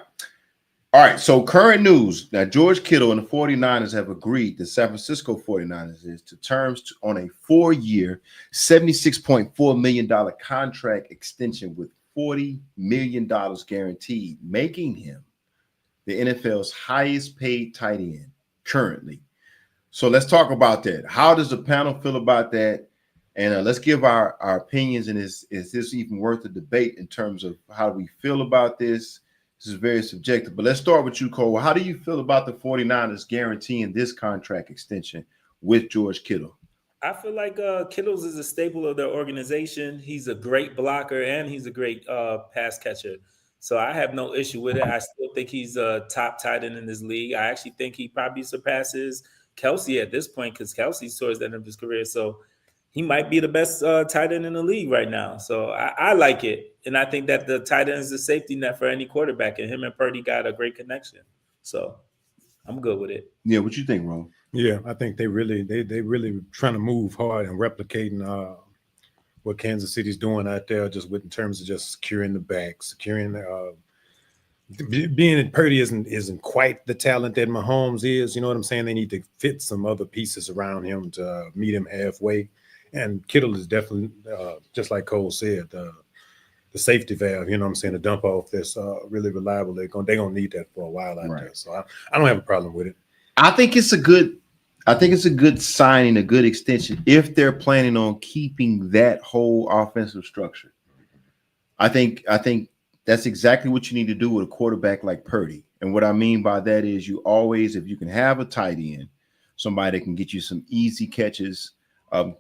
right. So current news. Now, George Kittle and the 49ers have agreed, the San Francisco 49ers is, to terms on a 4-year, $76.4 million contract extension with $40 million guaranteed, making him the NFL's highest paid tight end currently. So let's talk about that. How does the panel feel about that? And let's give our opinions. And is this even worth a debate in terms of how we feel about this? This is very subjective. But let's start with you, Cole. How do you feel about the 49ers guaranteeing this contract extension with George Kittle? I feel like Kittle's is a staple of their organization. He's a great blocker and he's a great pass catcher. So I have no issue with it. I still think he's a top tight end in this league. I actually think he probably surpasses Kelsey at this point because Kelsey's towards the end of his career. So he might be the best tight end in the league right now. So I like it. And I think that the tight end is a safety net for any quarterback. And him and Purdy got a great connection. So I'm good with it. Yeah, what you think, Ron? Yeah, I think they really trying to move hard and replicating what Kansas City's doing out there, just in terms of just securing the back, being Purdy isn't quite the talent that Mahomes is. You know what I'm saying? They need to fit some other pieces around him to meet him halfway. And Kittle is definitely, just like Cole said, the safety valve. You know what I'm saying? The dump off that's really reliable. They're gonna need that for a while out there. So I don't have a problem with it. I think it's a good signing, a good extension if they're planning on keeping that whole offensive structure. I think that's exactly what you need to do with a quarterback like Purdy. And what I mean by that is you always, if you can have a tight end, somebody that can get you some easy catches.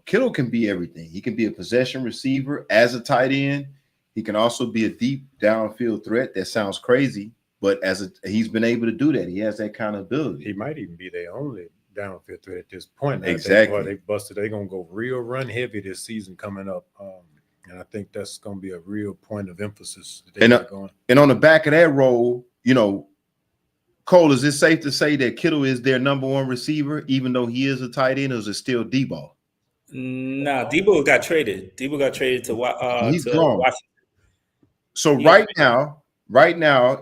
Kittle can be everything. He can be a possession receiver as a tight end. He can also be a deep downfield threat. That sounds crazy, but he's been able to do that. He has that kind of ability. He might even be their only downfield threat at this point. Exactly. They busted. They're gonna go real run heavy this season coming up, and I think that's gonna be a real point of emphasis. And on the back of that role, Cole, is it safe to say that Kittle is their number one receiver, even though he is a tight end, or is it still Debo? Nah, Debo got traded. Debo got traded to he's gone. Washington. So right now,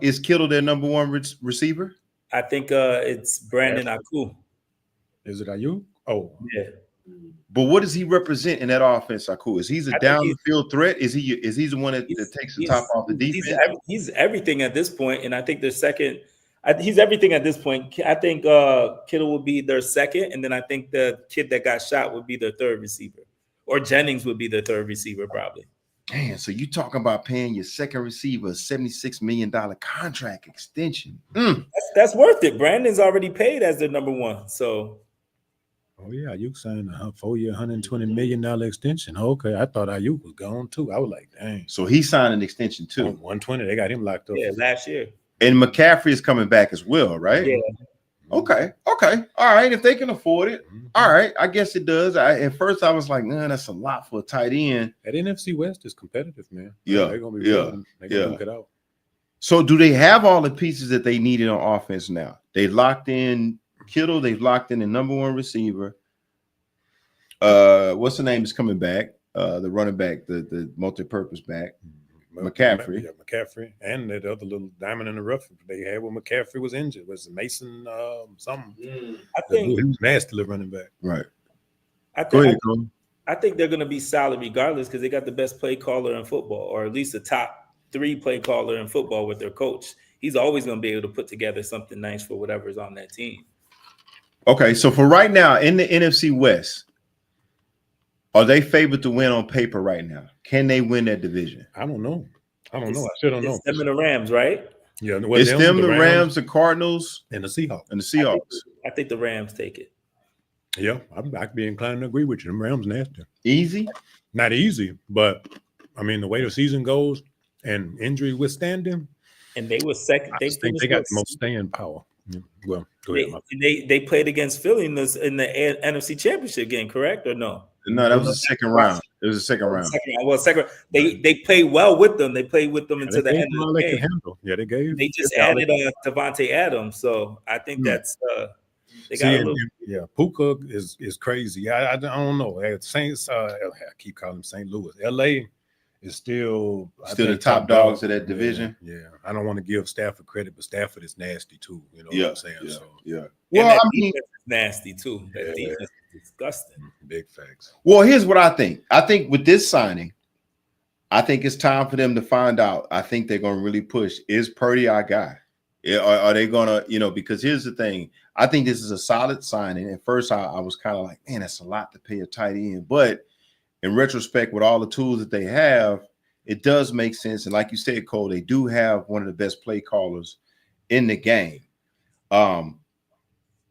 is Kittle their number one receiver? I think it's Brandon Aku. Is it Ayuk? Oh, Yeah. But what does he represent in that offense, Aku? Is he a down the field threat? Is he the one that takes the top off the defense? He's everything at this point, and I think they're second. He's everything at this point. I think Kittle would be their second, and then I think the kid that got shot would be their third receiver, or Jennings would be their third receiver probably. Man, so you talking about paying your second receiver a $76 million contract extension? That's worth it. Brandon's already paid as their number one, so. Oh yeah, Ayuk signed a 4-year, $120 million extension. Okay, I thought Ayuk was gone too. I was like, dang. So he signed an extension too. 120, they got him locked up. Yeah, last year. And McCaffrey is coming back as well, right? Yeah. Okay. All right. If they can afford it, all right. I guess it does. At first, I was like, man, that's a lot for a tight end. That NFC West is competitive, man. Yeah, they're gonna be they're gonna look it out. So, do they have all the pieces that they needed on offense now? They locked in Kittle. They've locked in the number one receiver. What's the name is coming back? The running back, the multi-purpose back. McCaffrey. Yeah, McCaffrey. And that other little diamond in the rough they had when McCaffrey was injured. Was it Mason something? I think he was nasty little running back. Right. Go ahead, Cole. I think they're going to be solid regardless because they got the best play caller in football, or at least the top 3 play caller in football with their coach. He's always going to be able to put together something nice for whatever's on that team. Okay, so for right now in the NFC West, are they favored to win on paper right now? Can they win that division? I don't know. I still don't know. It's them and the Rams, right? Yeah, it's them, the Rams, the Cardinals, and the Seahawks. I think the Rams take it. Yeah, I'd be inclined to agree with you. The Rams nasty. Easy? Not easy, but I mean the way the season goes and injury withstanding. And they were second. They got the most staying power. Well, go ahead. They played against Philly in the NFC Championship game, correct or no? No, that was the second round. It was the second round. Second. They played well with them. They played with them until the end of the game. Yeah, they gave. They just added Devontae Adams, so I think that's they got a little. Yeah, Puka is crazy. I don't know. Saints. I keep calling them St. Louis. LA is still the top dogs of that division. Yeah, I don't want to give Stafford credit, but Stafford is nasty too. You know what I'm saying? Yeah. Well, I mean, defense is nasty too. That defense is disgusting. Big facts. Well, here's what I think. I think with this signing, I think it's time for them to find out. I think they're going to really push. Is Purdy our guy? Are they going to, because here's the thing. I think this is a solid signing. At first, I was kind of like, man, that's a lot to pay a tight end. But in retrospect, with all the tools that they have, it does make sense. And like you said, Cole, they do have one of the best play callers in the game.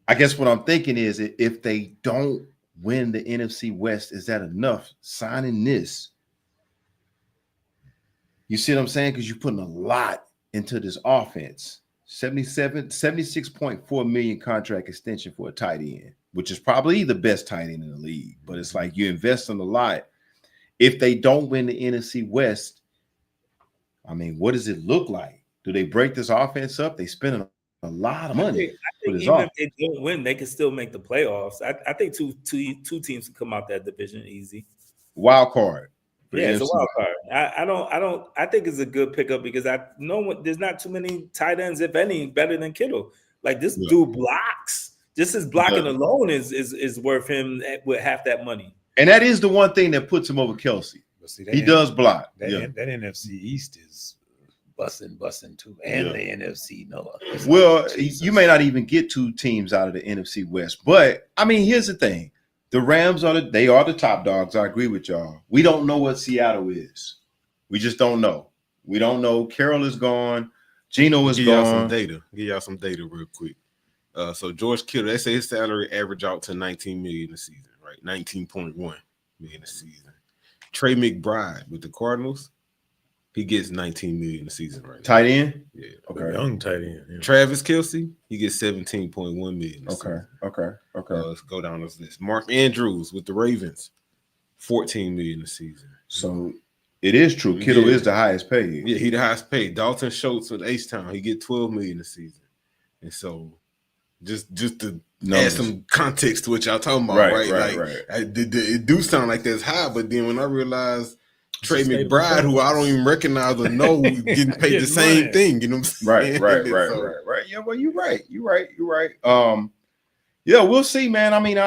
I guess what I'm thinking is if they don't win the NFC West, is that enough signing this? You see what I'm saying? Because you're putting a lot into this offense. 76.4 million contract extension for a tight end, which is probably the best tight end in the league. But it's like you invest in a lot. If they don't win the NFC West, I mean, what does it look like? Do they break this offense up? They spending a lot of money. I think even if they don't win, they can still make the playoffs. I think two teams can come out that division easy. Wild card. Yeah, it's a wild card. I think it's a good pickup because I know there's not too many tight ends, if any, better than Kittle. Like this dude blocks. Just his blocking alone is worth him with half that money. And that is the one thing that puts him over Kelsey. He does block. That NFC East is busting too, and the NFC North. Well, you may not even get 2 teams out of the NFC West, but I mean, here's the thing: the Rams are the top dogs. I agree with y'all. We don't know what Seattle is. We just don't know. We don't know. Carroll is gone. Geno is gone. Give y'all some data real quick. So George Kittle, they say his salary average out to $19 million a season, right? $19.1 million a season. Trey McBride with the Cardinals, he gets $19 million a season right now. Tight end? Yeah. Okay. Young tight end. Yeah. Travis Kelce, he gets $17.1 million a season. Okay. Let's go down this list. Mark Andrews with the Ravens, $14 million a season. So it is true. Kittle is the highest paid. Yeah, he the highest paid. Dalton Schultz with H-Town, he get $12 million a season. And so just to add some context to what y'all talking about, right? Right. It do sound like that's high, but then when I realized Trey McBride, who I don't even recognize or know, getting paid the same thing. You know what I'm saying? Right. Yeah, well, you're right. Yeah, we'll see, man. I mean,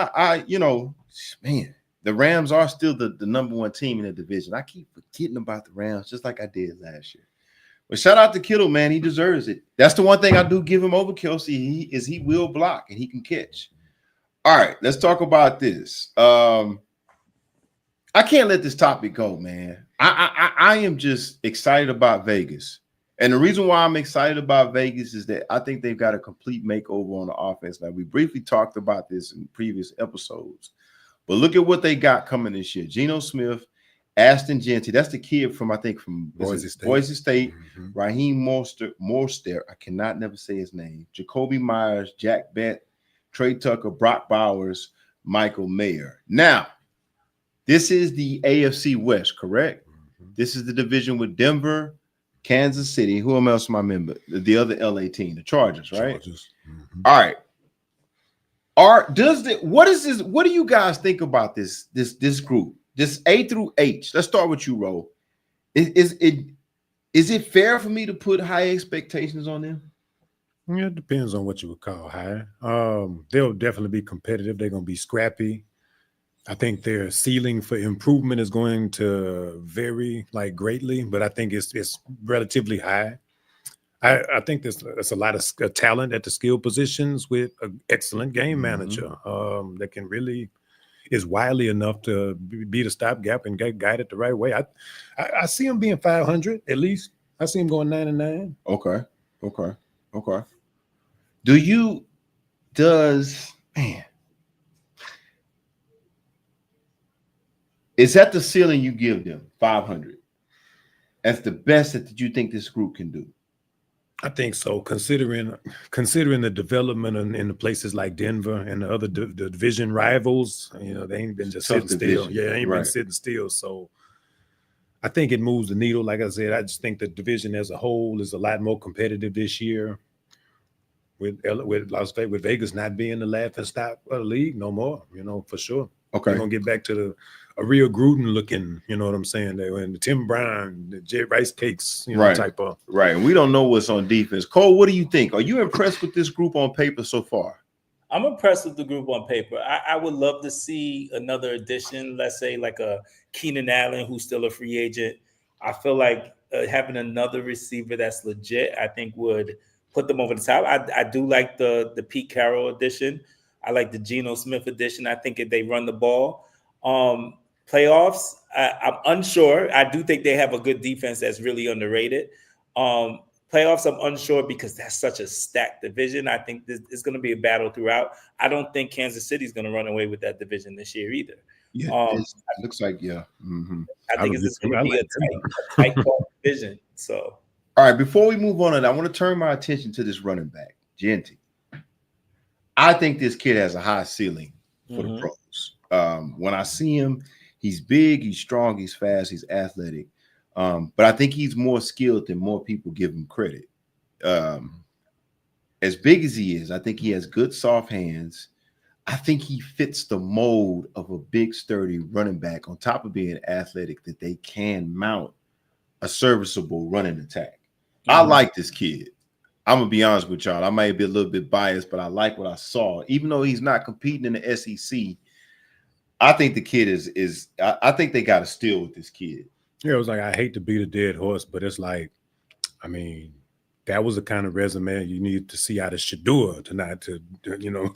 man, the Rams are still the number one team in the division. I keep forgetting about the Rams, just like I did last year. But shout out to Kittle, man. He deserves it. That's the one thing I do give him over Kelsey. He will block and he can catch. All right, let's talk about this. I can't let this topic go, man. I am just excited about Vegas. And the reason why I'm excited about Vegas is that I think they've got a complete makeover on the offense. Now, we briefly talked about this in previous episodes, but look at what they got coming this year. Geno Smith, Ashton Jeanty, that's the kid from Boise State. Mm-hmm. Raheem Mostert, I cannot never say his name. Jacoby Myers, Jack Bett, Trey Tucker, Brock Bowers, Michael Mayer. Now, this is the AFC West, correct? Mm-hmm. This is the division with Denver, Kansas City. Who else am I remember? The other LA team, the Chargers, right? Mm-hmm. All right. What do you guys think about this group? This A through H. Let's start with you, Ro. Is it fair for me to put high expectations on them? Yeah, it depends on what you would call high. They'll definitely be competitive. They're going to be scrappy. I think their ceiling for improvement is going to vary greatly, but I think it's relatively high. I think there's a lot of talent at the skill positions with an excellent game manager that can really is wily enough to be the stopgap and guide it the right way. I see him being 500 at least. I see him going 9-9. Okay. Is that the ceiling you give them? 500. That's the best that you think this group can do. I think so, considering the development in the places like Denver and the other the division rivals, they ain't been just sitting still. Yeah, they ain't been sitting still. So I think it moves the needle. Like I said, I just think the division as a whole is a lot more competitive this year. With Vegas not being the laughing stock of the league no more, for sure. Okay, we're gonna get back to a real Gruden looking, you know what I'm saying? And the Tim Brown, the Jay Rice Cakes, type of. Right. And we don't know what's on defense. Cole, what do you think? Are you impressed with this group on paper so far? I'm impressed with the group on paper. I would love to see another addition, let's say like a Keenan Allen, who's still a free agent. I feel like having another receiver that's legit, I think would put them over the top. I do like the Pete Carroll addition. I like the Geno Smith addition. I think if they run the ball. Playoffs, I'm unsure. I do think they have a good defense that's really underrated. Playoffs, I'm unsure because that's such a stacked division. I think it's going to be a battle throughout. I don't think Kansas City is going to run away with that division this year either. Yeah, it looks like, yeah. Mm-hmm. I think it's going to be a tight division. So, all right, before we move on, I want to turn my attention to this running back, Jeanty. I think this kid has a high ceiling for the pros. When I see him, he's big, he's strong, he's fast, he's athletic. But I think he's more skilled than more people give him credit. As big as he is, I think he has good soft hands. I think he fits the mold of a big, sturdy running back on top of being athletic that they can mount a serviceable running attack. I like this kid. I'm going to be honest with y'all. I might be a little bit biased, but I like what I saw. Even though he's not competing in the SEC, I think the kid is I think they got to steal with this kid. Yeah, it was like, I hate to beat a dead horse, but it's like, I mean, that was the kind of resume you need to see out of Shador tonight to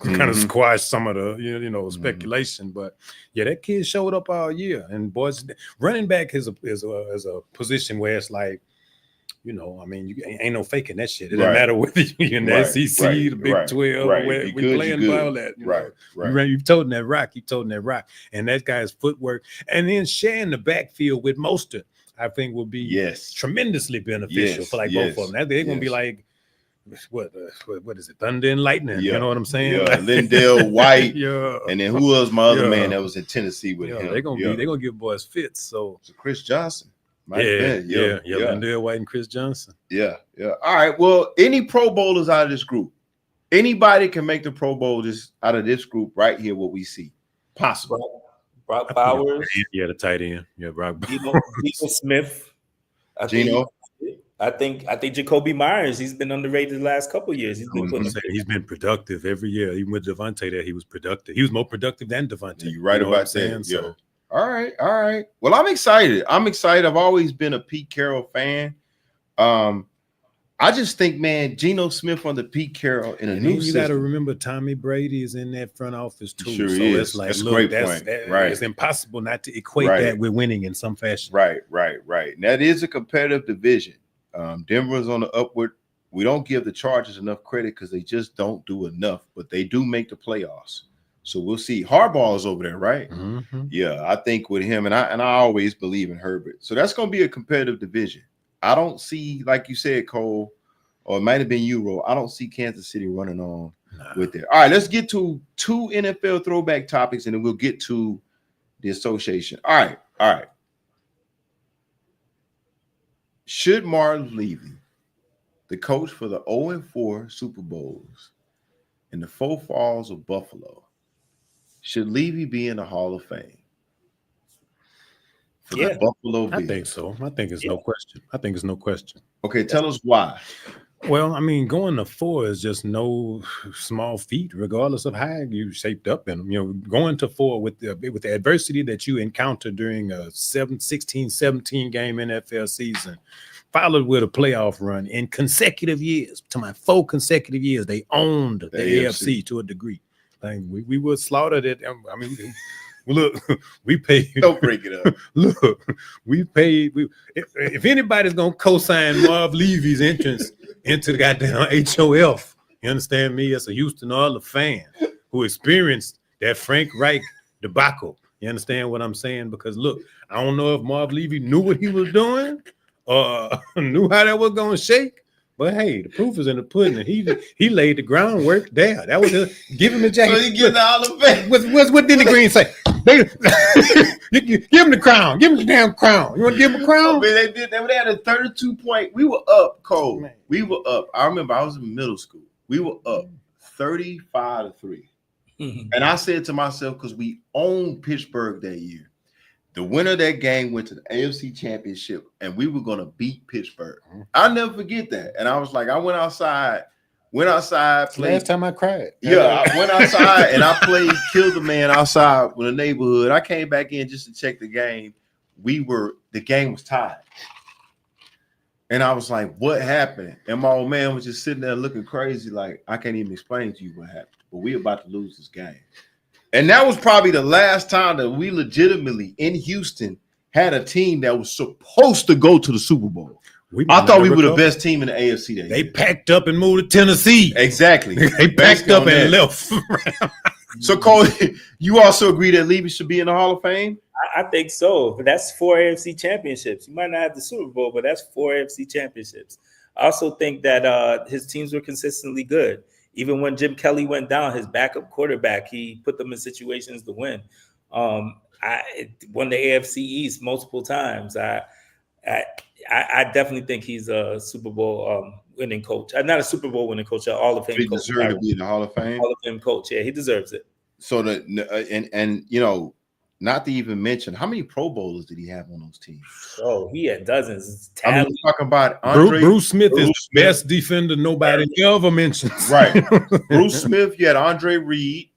kind of squash some of the, speculation. But yeah, that kid showed up all year. And boys, running back is a position where it's like, I mean, you ain't no faking that shit. It doesn't matter whether you're in the SEC, the Big 12, where we're playing ball at. You've told that rock. And that guy's footwork. And then sharing the backfield with Mostert, I think will be tremendously beneficial for both of them. They're going to be like, what is it, Thunder and Lightning? You know what I'm saying? Yeah, Lindell White. And then who was my other man that was in Tennessee with him? They're gonna give boys fits. So Chris Johnson. Lindell White and Chris Johnson. Yeah. All right. Well, any Pro Bowlers out of this group? Anybody can make the Pro Bowl just out of this group right here, what we see. Possible. Brock Bowers. Yeah, the tight end. Yeah, Brock Geno Smith. Geno. I think Jacoby Myers. He's been underrated the last couple of years. He's been productive every year. Even with Devontae there, he was productive. He was more productive than Devontae. You're right about that. Yeah. All right. Well, I'm excited. I've always been a Pete Carroll fan. I just think, man, Geno Smith under Pete Carroll in a new system. You got to remember, Tommy Brady is in that front office too. Sure so is. It's like, that's a great point. Right. It's impossible not to equate that with winning in some fashion. Right. And that is a competitive division. Denver's on the upward. We don't give the Chargers enough credit because they just don't do enough, but they do make the playoffs. So we'll see. Harbaugh is over there, right? Mm-hmm. Yeah, I think with him, and I always believe in Herbert. So that's going to be a competitive division. I don't see, like you said, Cole, or it might have been you, Ro. I don't see Kansas City running on with it. All right, let's get to 2 NFL throwback topics, and then we'll get to the association. All right. Should Marv Levy, the coach for the 0-4 Super Bowls and the 4 Falls of Buffalo, should Levy be in the Hall of Fame? For the Buffalo Bills? I think so. I think it's no question. Okay, tell us why. Well, I mean, going to 4 is just no small feat, regardless of how you shaped up in them. You know, going to 4 with the adversity that you encounter during a 16-17 game NFL season, followed with a playoff run in consecutive years. To my 4 consecutive years, they owned the AFC to a degree. Like we were slaughtered at. I mean. Look, we paid. Don't break it up. Look, we paid. If anybody's gonna co-sign Marv Levy's entrance into the goddamn HOF, you understand me? As a Houston Oilers fan who experienced that Frank Reich debacle. You understand what I'm saying? Because look, I don't know if Marv Levy knew what he was doing or knew how that was gonna shake. But hey, the proof is in the pudding. He laid the groundwork there. That was just give him the jacket. So he getting all of it. What did the Green say? Give him the crown. Give him the damn crown. You want to give him a crown? Oh, man, they did. They had a 32-point. We were up, Cole. Man. We were up. I remember I was in middle school. We were up 35-3. Mm-hmm. And I said to myself, because we owned Pittsburgh that year, the winner of that game went to the AFC Championship, and we were going to beat Pittsburgh. I'll never forget that. And I was like, I went outside. Played. Last time I cried. Yeah, I went outside and I played Kill the Man outside with a neighborhood. I came back in just to check the game. The game was tied. And I was like, what happened? And my old man was just sitting there looking crazy, like, I can't even explain to you what happened. But we about to lose this game. And that was probably the last time that we legitimately in Houston had a team that was supposed to go to the Super Bowl. I thought we were the best team in the AFC that year. They packed up and moved to Tennessee. Exactly. They packed up and left. So, Cole, you also agree that Levy should be in the Hall of Fame? I think so. That's 4 AFC championships. You might not have the Super Bowl, but that's 4 AFC championships. I also think that his teams were consistently good. Even when Jim Kelly went down, his backup quarterback, he put them in situations to win. I won the AFC East multiple times. I definitely think he's a Super Bowl winning coach. Not a Super Bowl winning coach, an Hall of Fame coach. He deserves to be in the Hall of Fame. Hall of Fame coach, yeah, he deserves it. So and you know, not to even mention how many Pro Bowlers did he have on those teams? Oh, he had dozens. I mean, we're talking about Bruce Smith is the best defender nobody ever mentions. Right. Bruce Smith, you had Andre Reed,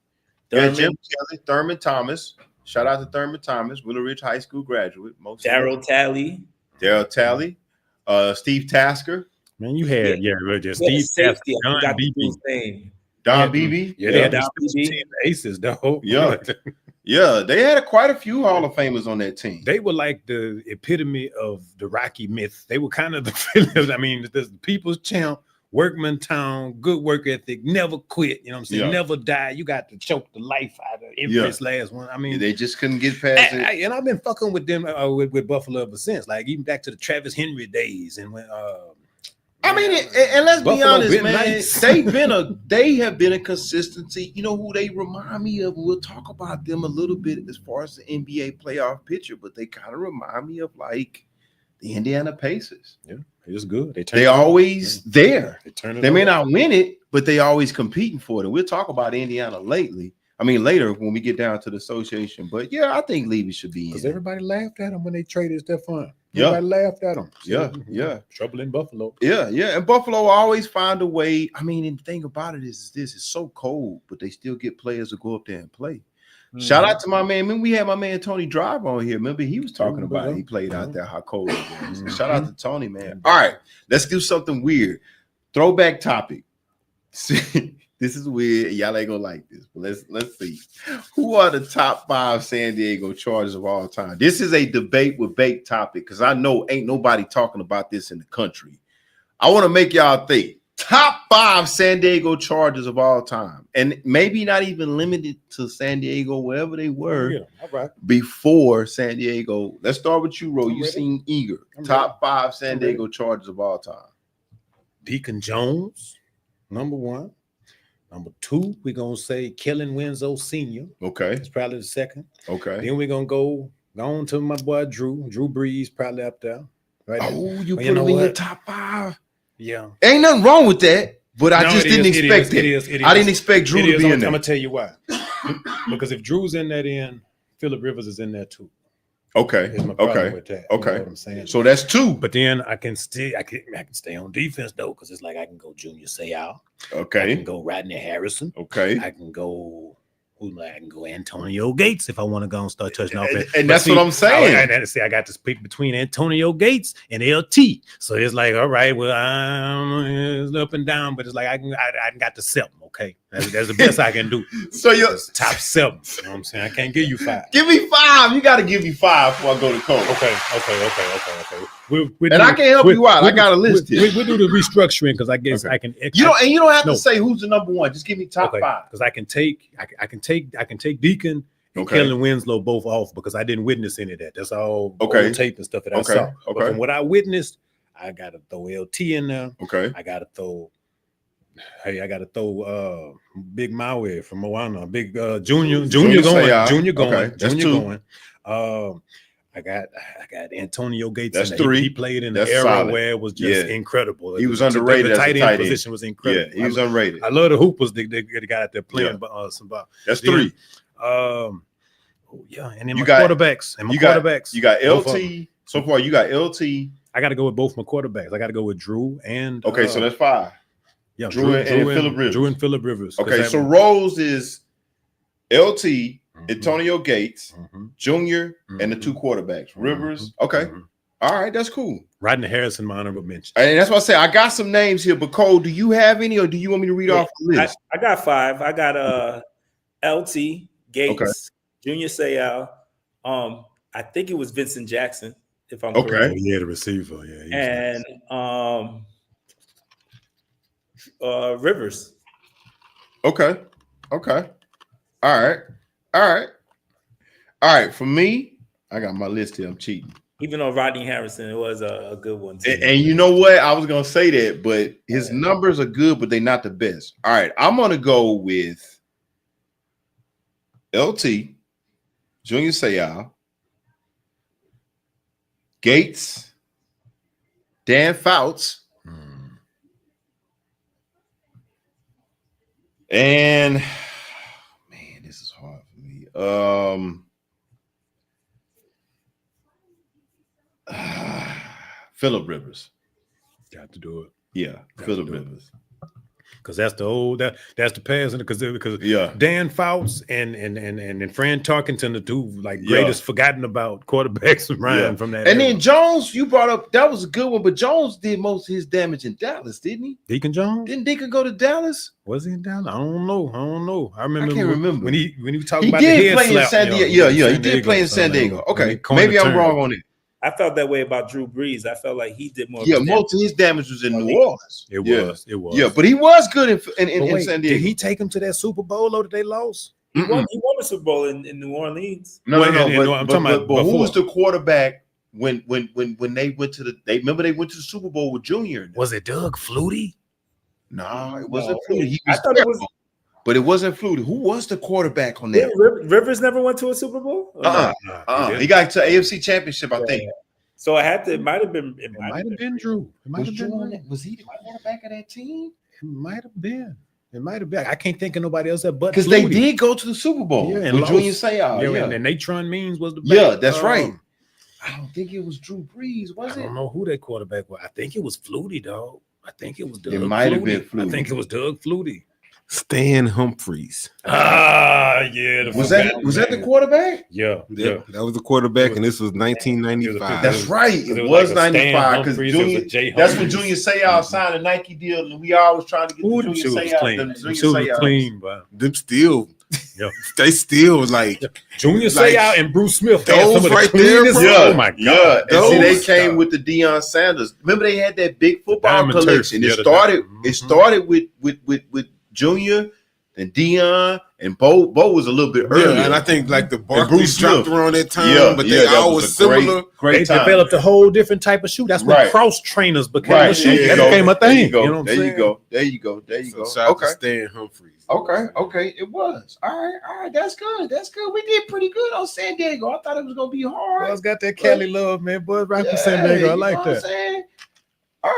you had Jim Kelly, Thurman Thomas. Shout out to Thurman Thomas, Willow Ridge High School graduate. Daryl Talley, Steve Tasker. Man, you had Steve safety. Tasker, Don Beebe. Yeah, they had Don Beebe. Aces, though. Yeah. Yeah, they had quite a few Hall of Famers on that team. They were like the epitome of the Rocky myth. They were kind of the people's champ, workman town, good work ethic, never quit. You know what I'm saying? Never die. You got to choke the life out of every last one. I mean, they just couldn't get past it. And I've been fucking with them with Buffalo ever since. Like even back to the Travis Henry days, and when I mean, and let's be honest, man. Nice. They have been a consistency. You know who they remind me of? We'll talk about them a little bit as far as the NBA playoff picture, but they kind of remind me of like the Indiana Pacers. Yeah, they're just good. They always there. They may not win it, but they always competing for it. And we'll talk about Indiana lately. I mean, later when we get down to the association. But yeah, I think Levy should be in. Because everybody laughed at him when they traded Stephon. Yeah. Everybody laughed at him. So, Yeah. Trouble in Buffalo. Yeah. And Buffalo always find a way. I mean, and the thing about it is this: it's so cold, but they still get players to go up there and play. Shout out to my man. Remember, we had my man Tony Drive on here. Remember, he was talking about it. He played out there, how cold it was. Shout out to Tony, man. All right, let's do something weird. Throwback topic. See, this is weird. Y'all ain't gonna like this, but let's see. Who are the top 5 San Diego Chargers of all time? This is a debate with bake topic because I know ain't nobody talking about this in the country. I want to make y'all think. Top 5 San Diego Chargers of all time, and maybe not even limited to San Diego, wherever they were before San Diego. Let's start with you, Ro. You seem eager. Top 5 San Diego Chargers of all time. Deacon Jones, number 1. Number 2, we're gonna say Kellen Winslow Sr. Okay, it's probably the second. Okay, then we're gonna go on to my boy Drew Brees, probably up there. Right? Oh, you put him in your top 5. Yeah, ain't nothing wrong with that, but I just didn't expect it. I didn't expect Drew to be in there. I'm gonna tell you why. Because if Drew's in that end, Phillip Rivers is in there too. Okay. Is my problem with that. Okay. You know what I'm saying? So that's 2. But then I can stay on defense though, because it's like I can go Junior Seau. Okay. I can go Rodney Harrison. Okay. I can go. I can go Antonio Gates if I want to go and start touching offense. And that's what I'm saying. I got to pick between Antonio Gates and LT. So it's like, all right, well, it's up and down, but it's like I got the 7. Okay, that's the best I can do. So you're top 7. You know what I'm saying? I can't give you 5. Give me 5. You got to give me 5 before I go to coach. Okay. I can help you out. I got a list here. We'll do the restructuring because I guess I can. You don't have to say who's the number 1. Just give me top 5. Because I can take Deacon and Kellen Winslow both off because I didn't witness any of that. That's all old tape and stuff that I saw. But from what I witnessed, I got to throw LT in there. Okay. I got to throw Big Maui from Moana, Big Junior going. I got Antonio Gates. That's 3. He played in the era solid. where it was just incredible. He was underrated. The tight end position was incredible. Yeah, he was underrated. I love the hoop was the guy out there playing. Some ball. That's 3. And then my quarterbacks. You got LT. So far, you got LT. I got to go with both my quarterbacks. I got to go with Drew and. Okay, so that's 5. Yeah, Drew and Phillip Rivers. Drew and Phillip Rivers. Okay, so Rose is LT, Antonio Gates, Junior, and the 2 quarterbacks. Rivers. Okay. All right, that's cool. Rodney Harrison, my honorable mention. And that's why I say I got some names here, but Cole, do you have any or do you want me to read off the list? I got 5. I got LT, Gates, Junior Seau. I think it was Vincent Jackson, if I'm correct. Yeah, the receiver. Yeah. And Rivers. Okay. All right. For me, I got my list here. I'm cheating. Even though Rodney Harrison, it was a good one too. And you know what? I was gonna say that, but his numbers are good, but they're not the best. All right, I'm gonna go with LT, Junior Seau, Gates, Dan Fouts. And man, this is hard for me. Phillip Rivers. Got to do it. Yeah, Phillip Rivers. Because that's the that's the past, because Dan Fouts and Fran Tarkenton, the 2 greatest forgotten about quarterbacks of Ryan from that. And then Jones, you brought up, that was a good one, but Jones did most of his damage in Dallas, didn't he? Deacon Jones? Didn't Deacon go to Dallas? Was he in Dallas? I don't know. I can't remember when he talked he about did the head play slap, in San Diego. He did play in San Diego. Okay, maybe I'm wrong on it. I felt that way about Drew Brees. I felt like he did more. Yeah, most of his damage was in New Orleans. It was. Yeah, but he was good in San Diego. Did he take him to that Super Bowl or did they lose? He won a Super Bowl in New Orleans. No. I'm talking about who was the quarterback when they went to remember they went to the Super Bowl with Junior? Was it Doug Flutie? No, it wasn't Flutie. I thought it was. But it wasn't Flutie. Who was the quarterback on that? Rivers never went to a Super Bowl? He got to AFC Championship, I think. So it might have been. It might have been Drew. Was he the quarterback of that team? It might have been. It might have been. I can't think of nobody else that but because they did go to the Super Bowl. Yeah, and with Junior Seau. Yeah, and Natron Means was the back. Yeah, that's right. I don't think it was Drew Brees, was it? I don't know who that quarterback was. I think it was Flutie, dog. I think it was Doug. It might have been Flutie. I think it was Doug Flutie. Stan Humphries. Yeah. Was that the quarterback? Yeah. That was the quarterback, and this was 1995. That's right. It was 95 because that's when Junior Seau signed a Nike deal, and we always trying to get the Junior Seau. Clean, bro. Them still, they still like Junior Seau and Bruce Smith. Those right there, bro. Oh my god. Yeah, and see, they came with the Deion Sanders. Remember, they had that big football collection. It started with Junior and Deion and Bo was a little bit earlier. Yeah, and I think like the Barclays dropped around that time, but they all was similar. Great they developed a whole different type of shoe. That's when cross trainers became a shoe. That became a thing. You know what I'm saying? There you go. So shout out to Stan Humphries. Okay, it was. All right, that's good. We did pretty good on San Diego. I thought it was gonna be hard. Buzz got that Cali love, man. Buzz right from San Diego. I like that. All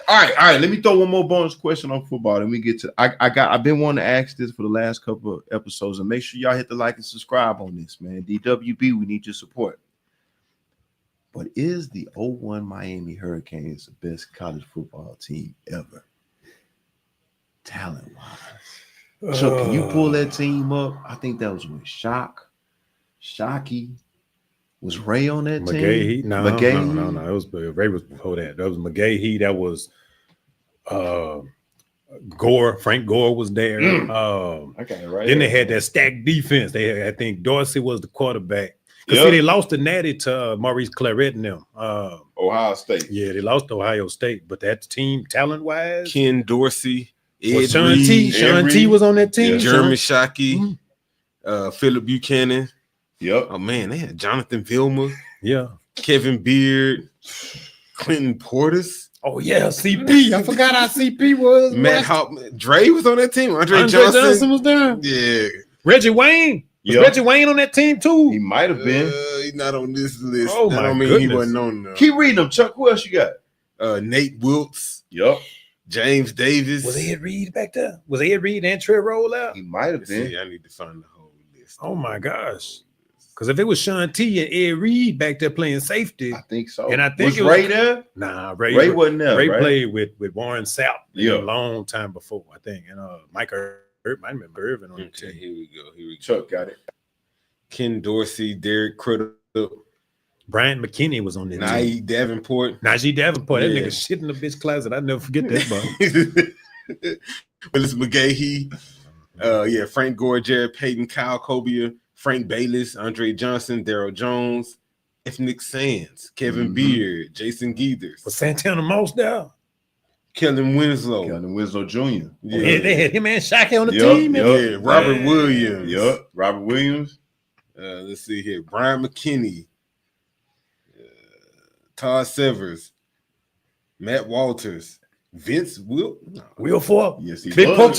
right. Let me throw one more bonus question on football. Then we get to. I've been wanting to ask this for the last couple of episodes, and make sure y'all hit the like and subscribe on this, man. DWB, we need your support. But is the 01 Miami Hurricanes the best college football team ever, talent-wise? Chuck, can you pull that team up? I think that was with Shockey. Was Ray on that team? No. It was Ray was before that. That was McGahee. That was Gore. Frank Gore was there. Okay, right. Then they had that stacked defense. I think Dorsey was the quarterback. Because see, they lost the Natty to Maurice Claret and them. Ohio State. Yeah, they lost to Ohio State. But that team, talent-wise, Ken Dorsey, Sean T was on that team. Jeremy Shockey, Philip Buchanan. Yep. Oh man, they had Jonathan Vilma. Yeah. Kevin Beard, Clinton Portis. Oh yeah, CP. I forgot how CP was. Matt Hoffman. Dre was on that team. Andre Johnson was there. Yeah. Reggie Wayne. Was Reggie Wayne on that team too? He might have been. He's not on this list. Oh my goodness. He wasn't on there. Keep reading them, Chuck. Who else you got? Nate Wilkes. Yep. James Davis. Was Ed Reed back there? Was Ed Reed and Trey roll out? He might have been. I need to find the whole list. Oh my gosh. Because if it was Sean T and Ed Reed back there playing safety, I think so. And I think was Ray there? Nah, Ray wasn't there. Ray played with Warren Sapp a long time before, I think. And Mike Irvin, I remember Irvin on the team. Here we go. Chuck got it. Ken Dorsey, Derek Critter, Brian McKinney was on that team. Davenport. Najee Davenport. That nigga shit in the bitch closet. I never forget that, bro. Willis McGahee. Frank Gore, Jared Payton, Kyle Cobia, Frank Bayless, Andre Johnson, Daryl Jones, Ethnic Sands, Kevin Beard, Jason Geethers. Was Santana Moss down? Kellen Winslow. Jr. Yeah, they had him and Shaq on the team. Yeah, Robert Williams. Yep, Robert Williams. Let's see here. Brian McKinney. Todd Severs. Matt Walters. Vince Wilfork. Yes, he Big was.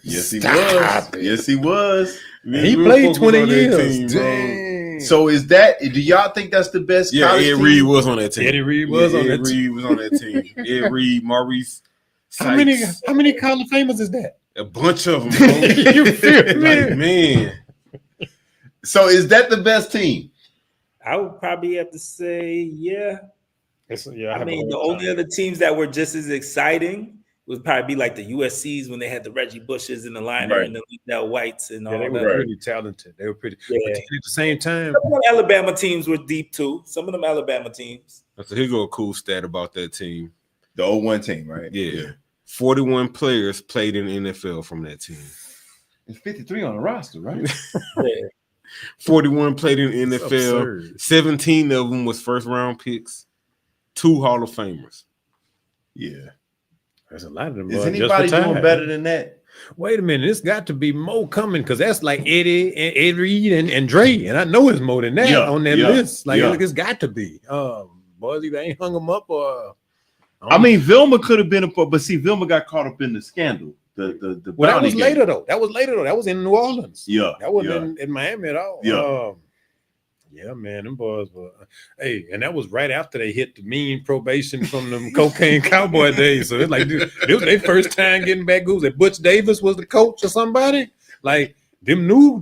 Yes, he was. Yes, he was. He played 20 years. Dang. So is that? Do y'all think that's the best? Yeah, Ed Reed was on that team. Eddie Reed was on that team. Ed Reed was on that team. Ed Reed, Maurice Sykes. How many Hall of Famers is that? A bunch of them. Bro. You feel me? Like, man. So is that the best team? I would probably have to say, yeah. I mean, the only other teams that were just as exciting would probably be like the USCs when they had the Reggie Bushes and the Liner and the Liddell Whites and all that. They were pretty talented. They were pretty. Yeah. But at the same time, some of the Alabama teams were deep too. Some of them Alabama teams. So here go a cool stat about that team. The 01 team, right? Yeah. 41 players played in the NFL from that team. It's 53 on the roster, right? Yeah. 41 played in the NFL. 17 of them was first round picks. 2 Hall of Famers. Yeah. There's a lot of them. Is anybody doing better than that? Wait a minute. It's got to be more coming because that's like Eddie and Ed Reed and Dre. And I know it's more than that on that list. Like it's got to be. Boys, either ain't hung them up or. I mean, Vilma could have been but see, Vilma got caught up in the scandal. The well, that was later though. That was in New Orleans. Yeah. That wasn't in Miami at all. Yeah. Yeah, man, them boys were. Hey, and that was right after they hit the mean probation from them cocaine cowboy days. So it's like this was their first time getting back goals. That Butch Davis was the coach or somebody. Like them new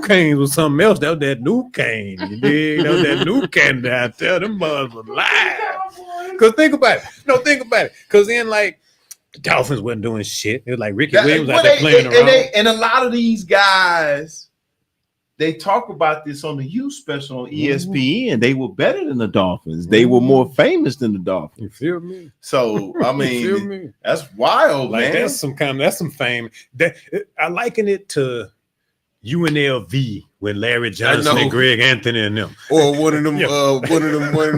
Canes was something else. That was that new Cane. You dig? That was that new Cane out there. Them boys were live. Cause think about it. No, think about it. Cause then like the Dolphins wasn't doing shit. It was like Ricky Williams out there playing around. And a lot of these guys. They talk about this on the youth special on ESPN. They were better than the Dolphins. They were more famous than the Dolphins. You feel me? So I mean, that's wild, like, man. That's some fame. That I liken it to UNLV when Larry Johnson and Greg Anthony and them, or one of them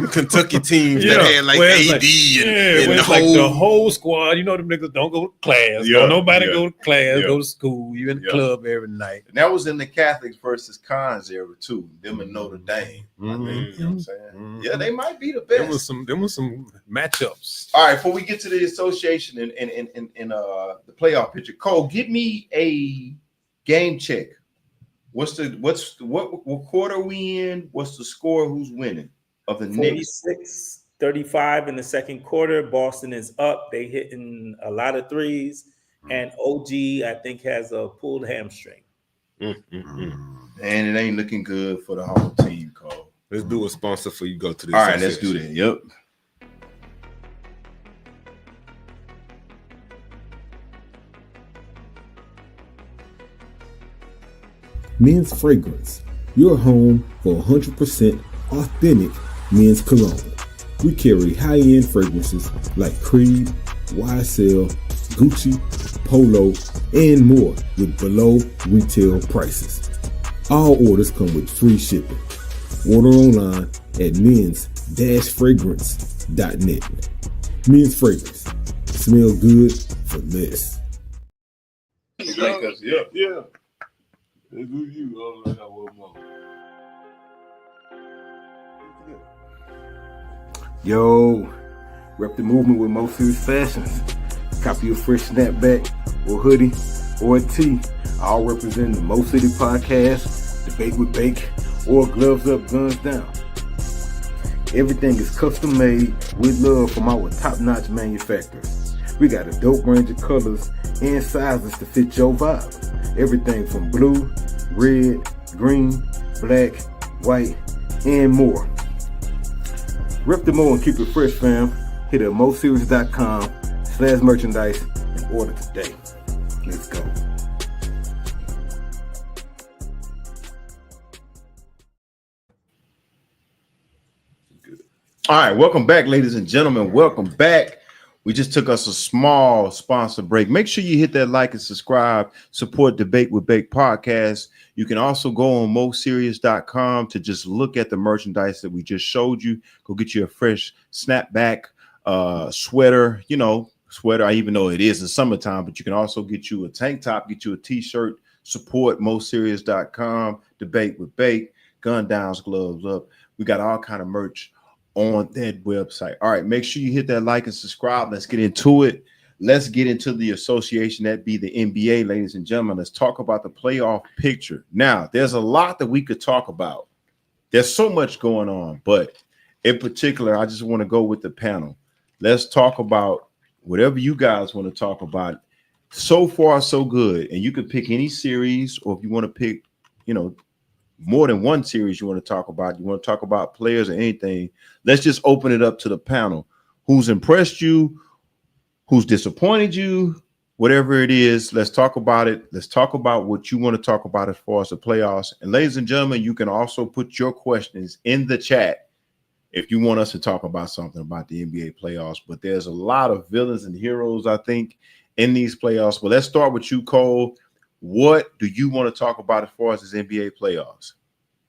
Kentucky teams that had like AD and the whole squad. You know, them niggas don't go to class. Don't nobody go to class. Go to school. You in the club every night. And that was in the Catholics versus Cons era too. Them and Notre Dame. I think, you know what I'm saying? Yeah, they might be the best. There was some matchups. All right, before we get to the association and the playoff picture, Cole, give me a game check. What quarter are we in? What's the score? Who's winning of the Knicks? 46-35 in the second quarter. Boston is up. They hitting a lot of threes. And OG, I think, has a pulled hamstring. And it ain't looking good for the whole team, Cole. Let's do a sponsor for you go to this. All right, let's do that. Yep. Men's Fragrance, your home for 100% authentic men's cologne. We carry high-end fragrances like Creed, YSL, Gucci, Polo, and more with below retail prices. All orders come with free shipping. Order online at men's-fragrance.net. Men's Fragrance. Smell good for less. Yeah. Let's do you. Oh, I got one more. Yo, rep the movement with Mo Serious Fashions. Copy a fresh snapback or hoodie or a tee. All representing the Mo City Podcast, Debate with Bake, or Gloves Up, Guns Down. Everything is custom made with love from our top-notch manufacturers. We got a dope range of colors and sizes to fit your vibe. Everything from blue, red, green, black, white, and more. Rep the Mo and keep it fresh, fam. Hit up moseries.com/merchandise and order today. Let's go. All right, welcome back, ladies and gentlemen. Welcome back. We just took us a small sponsor break. Make sure you hit that like and subscribe. Support Debate with Bake podcast. You can also go on moserious.com to just look at the merchandise that we just showed you. Go get you a fresh snapback sweater, sweater, even though it is the summertime, but you can also get you a tank top, get you a t-shirt. Support moserious.com, Debate with Bake, gun downs, gloves up. We got all kind of merch on that website. All right, make sure you hit that like and subscribe. Let's get into it. Let's get into the association, that be the NBA, ladies and gentlemen. Let's talk about the playoff picture. Now, there's a lot that we could talk about. There's so much going on, but in particular, I just want to go with the panel. Let's talk about whatever you guys want to talk about. So far, so good. And you can pick any series, or if you want to pick, more than one series you want to talk about. You want to talk about players or anything. Let's just open it up to the panel. Who's impressed you? Who's disappointed you? Whatever it is, let's talk about it. Let's talk about what you want to talk about as far as the playoffs. And ladies and gentlemen, you can also put your questions in the chat if you want us to talk about something about the NBA playoffs. But there's a lot of villains and heroes, I think, in these playoffs. But let's start with you, Cole. What do you want to talk about as far as this NBA playoffs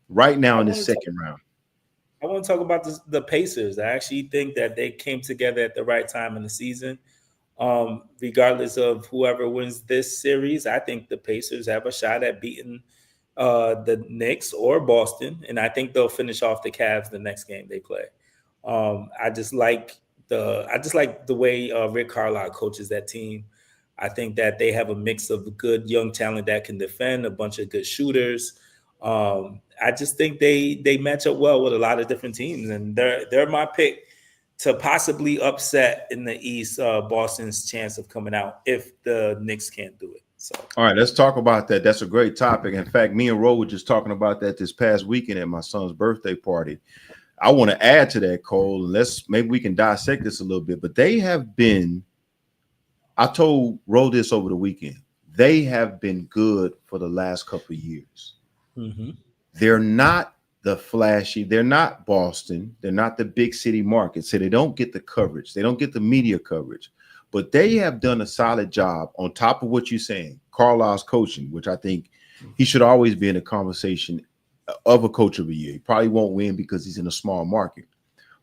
right now in this second round? I want to talk about the Pacers. I actually think that they came together at the right time in the season. Regardless of whoever wins this series, I think the Pacers have a shot at beating the Knicks or Boston, and I think they'll finish off the Cavs the next game they play. I just like the way Rick Carlisle coaches that team. I think that they have a mix of good young talent that can defend, a bunch of good shooters. I just think they match up well with a lot of different teams, and they're my pick to possibly upset in the East Boston's chance of coming out if the Knicks can't do it. So, all right, let's talk about that. That's a great topic. In fact, me and Ro were just talking about that this past weekend at my son's birthday party. I want to add to that, Cole, and maybe we can dissect this a little bit. But they have been, I told Ro this over the weekend, they have been good for the last couple of years. mm-hmm. They're not the flashy, they're not Boston, they're not the big city market, so they don't get the coverage, they don't get the media coverage. But they have done a solid job on top of what you're saying, Carlisle's coaching, which I think he should always be in a conversation of a coach of the year. He probably won't win because he's in a small market.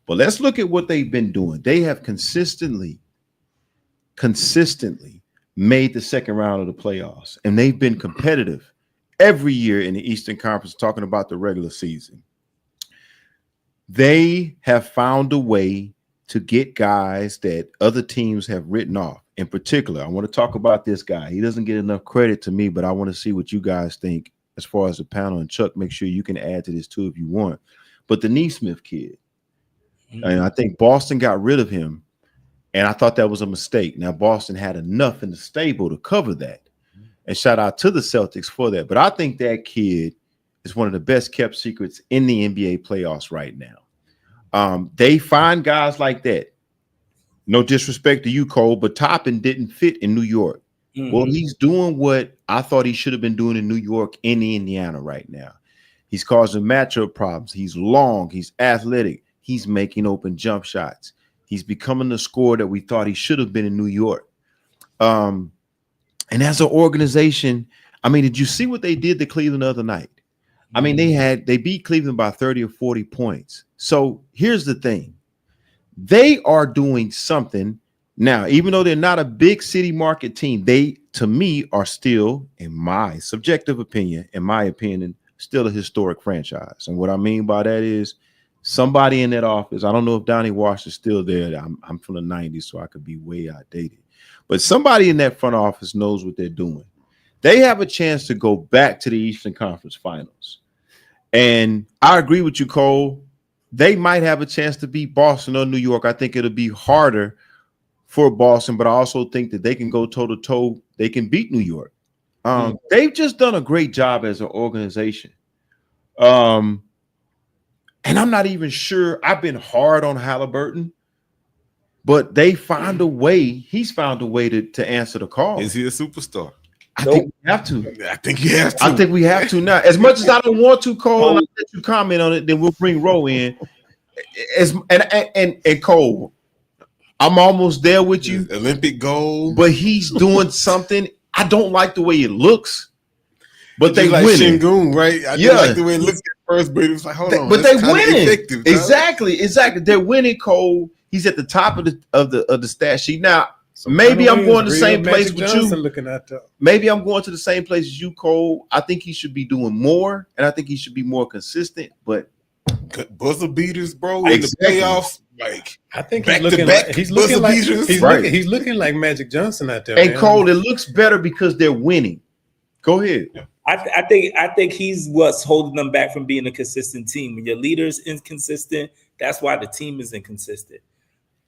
But let's look at what they've been doing. They have consistently made the second round of the playoffs, and they've been competitive every year in the Eastern Conference, talking about the regular season. They have found a way to get guys that other teams have written off. In particular, I want to talk about this guy. He doesn't get enough credit to me, but I want to see what you guys think as far as the panel, and Chuck, make sure you can add to this too if you want. But the Nesmith kid, and I think Boston got rid of him, and I thought that was a mistake. Now, Boston had enough in the stable to cover that, and shout out to the Celtics for that. But I think that kid is one of the best kept secrets in the NBA playoffs right now. They find guys like that. No disrespect to you, Cole, but Toppin didn't fit in New York. Mm-hmm. Well, he's doing what I thought he should have been doing in New York and Indiana right now. He's causing matchup problems. He's long. He's athletic. He's making open jump shots. He's becoming the scorer that we thought he should have been in New York. And as an organization, I mean, did you see what they did to Cleveland the other night? I mean, they beat Cleveland by 30 or 40 points. So here's the thing. They are doing something now, even though they're not a big city market team, they, to me, are still, in my subjective opinion, still a historic franchise. And what I mean by that is somebody in that office, I don't know if Donnie Wash is still there. I'm from the 90s, so I could be way outdated. But somebody in that front office knows what they're doing. They have a chance to go back to the Eastern Conference Finals. And I agree with you, Cole. They might have a chance to beat Boston or New York. I think it'll be harder for Boston, but I also think that they can go toe-to-toe. They can beat New York. They've just done a great job as an organization. And I'm not even sure. I've been hard on Halliburton, but they find a way. He's found a way to answer the call. Is he a superstar? I think we have to. I think you have to. I think we have to now. As much as I don't want to, Cole, and I'll let you comment on it, then we'll bring Ro in. And Cole, I'm almost there with you. Olympic gold. But he's doing something. I don't like the way it looks. But they like winning. Shingun, right? I didn't like the way it looked at first, but it was like, hold on. But they winning. Exactly. They're winning, Cole. He's at the top of the stat sheet. Now, so maybe I'm going to the same place with you. Maybe I'm going to the same place as you, Cole. I think he should be doing more, and I think he should be more consistent. But buzzer beaters, bro, in the playoffs, like I think he's looking like Magic Johnson out there. And Cole, it looks better because they're winning. Go ahead. I think he's what's holding them back from being a consistent team. When your leader's inconsistent, that's why the team is inconsistent.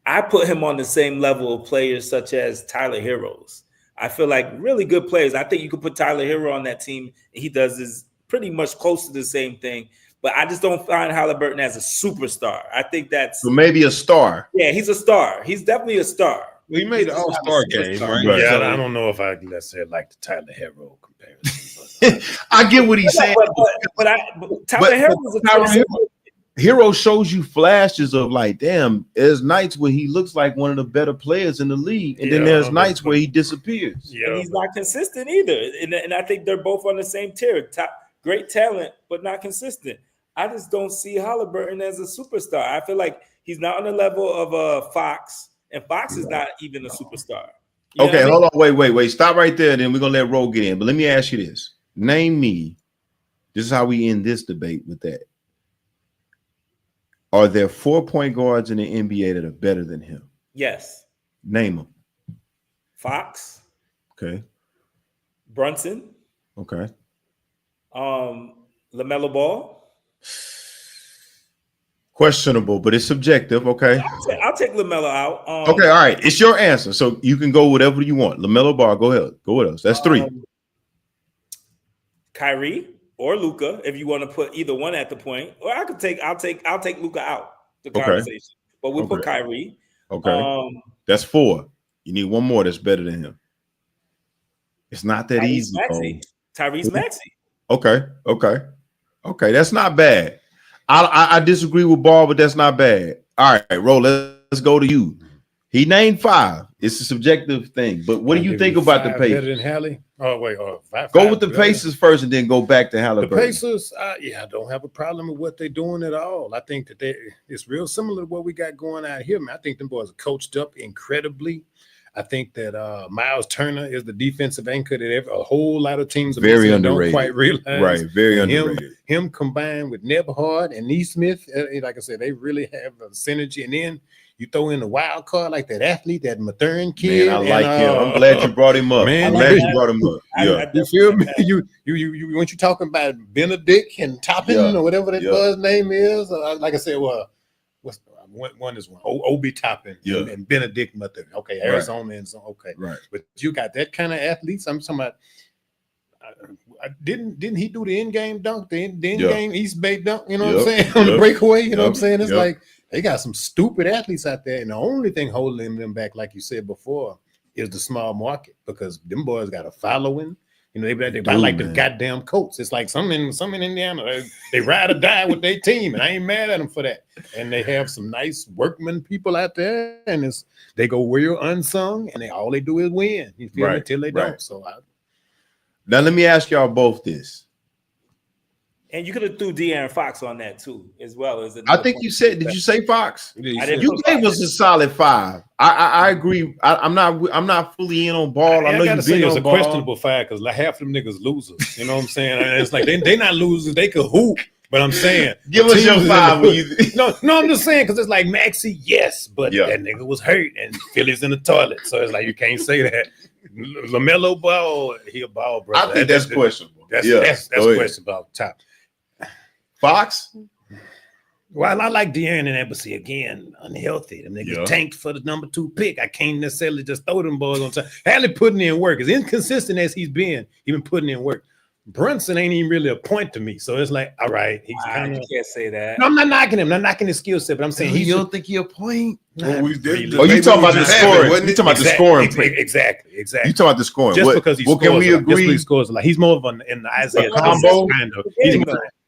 I put him on the same level of players such as Tyler Heroes. I feel like really good players. I think you could put Tyler Hero on that team. And he does is pretty much close to the same thing. But I just don't find Halliburton as a superstar. I think that's maybe a star. Yeah, he's a star. He's definitely a star. Well, he made the All-Star game, right? Yeah, I don't know if I necessarily like the Tyler Hero comparison. I get what he's saying. But Tyler Hero is a Tyler Hero shows you flashes of like, damn, there's nights where he looks like one of the better players in the league. And then there's nights where he disappears. Yeah. And he's not consistent either. And I think they're both on the same tier. Great talent, but not consistent. I just don't see Halliburton as a superstar. I feel like he's not on the level of Fox, and Fox is not even a superstar. Okay, hold on. Wait. Stop right there. Then we're going to let Ro get in. But let me ask you this. Name me. This is how we end this debate with that. Are there 4-point guards in the NBA that are better than him? Yes. Name them. Fox. Okay. Brunson. Okay. LaMelo Ball. Questionable, but it's subjective. Okay. I'll take LaMelo out. Okay, all right. It's your answer, so you can go whatever you want. LaMelo Ball, go ahead. Go with us. That's 3. Kyrie or Luka, if you want to put either one at the point, or I'll take Luka out the conversation. But we'll put Kyrie. Okay. That's 4. You need one more that's better than him. It's not that easy. Tyrese Maxey. Okay. That's not bad. I disagree with Ball, but that's not bad. All right, Ro, let's go to you. He named 5. It's a subjective thing, but what do you think about the Pacers? Better than Hallie? Oh wait, go with the Pacers first, and then go back to Halliburton. The Pacers, I don't have a problem with what they're doing at all. I think that it's real similar to what we got going out here, man. I think them boys are coached up incredibly. I think that Miles Turner is the defensive anchor that a whole lot of teams very underrated. Don't quite realize. Right, very underrated. Him combined with Nebhard and Neesmith, like I said, they really have a synergy. And then you throw in the wild card like that athlete, that Mathern kid. Man, I like him. I'm glad you brought him up. Man, I'm glad you brought him up. Yeah. You feel me? You weren't you talking about Benedict and Toppin or whatever that boy's name is? Like I said, one is Obi Toppin and Benedict Mather. Okay, Arizona and so right. But you got that kind of athletes. I'm talking about. Didn't he do the in-game dunk, the in-game East Bay dunk? You know what I'm saying on the breakaway. You know what I'm saying? It's like they got some stupid athletes out there, and the only thing holding them back, like you said before, is the small market because them boys got a following. You know, they buy like the goddamn coats. It's like some in Indiana. They ride or die with their team, and I ain't mad at them for that. And they have some nice workman people out there, and they go real unsung, and all they do is win. You feel me? Until they don't. So now let me ask y'all both this. And you could have threw De'Aaron Fox on that too, as well as. I think you said. Did you say Fox? You gave us a solid 5. I agree. I'm not fully in on Ball. I know you been on a Ball. Questionable 5 because like half of them niggas losers. You know what I'm saying? And it's like they not losers. They could hoop. But I'm saying, give us your 5. No, I'm just saying because it's like Maxey, yes, but that nigga was hurt and Philly's in the toilet, so it's like you can't say that. LaMelo Ball, he a ball, bro. I think that's questionable. That's questionable off the top. Fox? Well, I like De'Aaron and Embassy again, unhealthy. Them niggas tanked for the number 2 pick. I can't necessarily just throw them boys on time. Hallie putting in work. As inconsistent as he's been putting in work. Brunson ain't even really a point to me. So it's like, all right, he's kind of. You can't say that. No, I'm not knocking him. I'm not knocking his skill set, but I'm saying you don't think he a point? You talking about the scoring? You talking about the scoring? Exactly. You talking about the scoring? Just because he scores, can we agree? He scores a lot. He's more of an Isaiah combo kind of.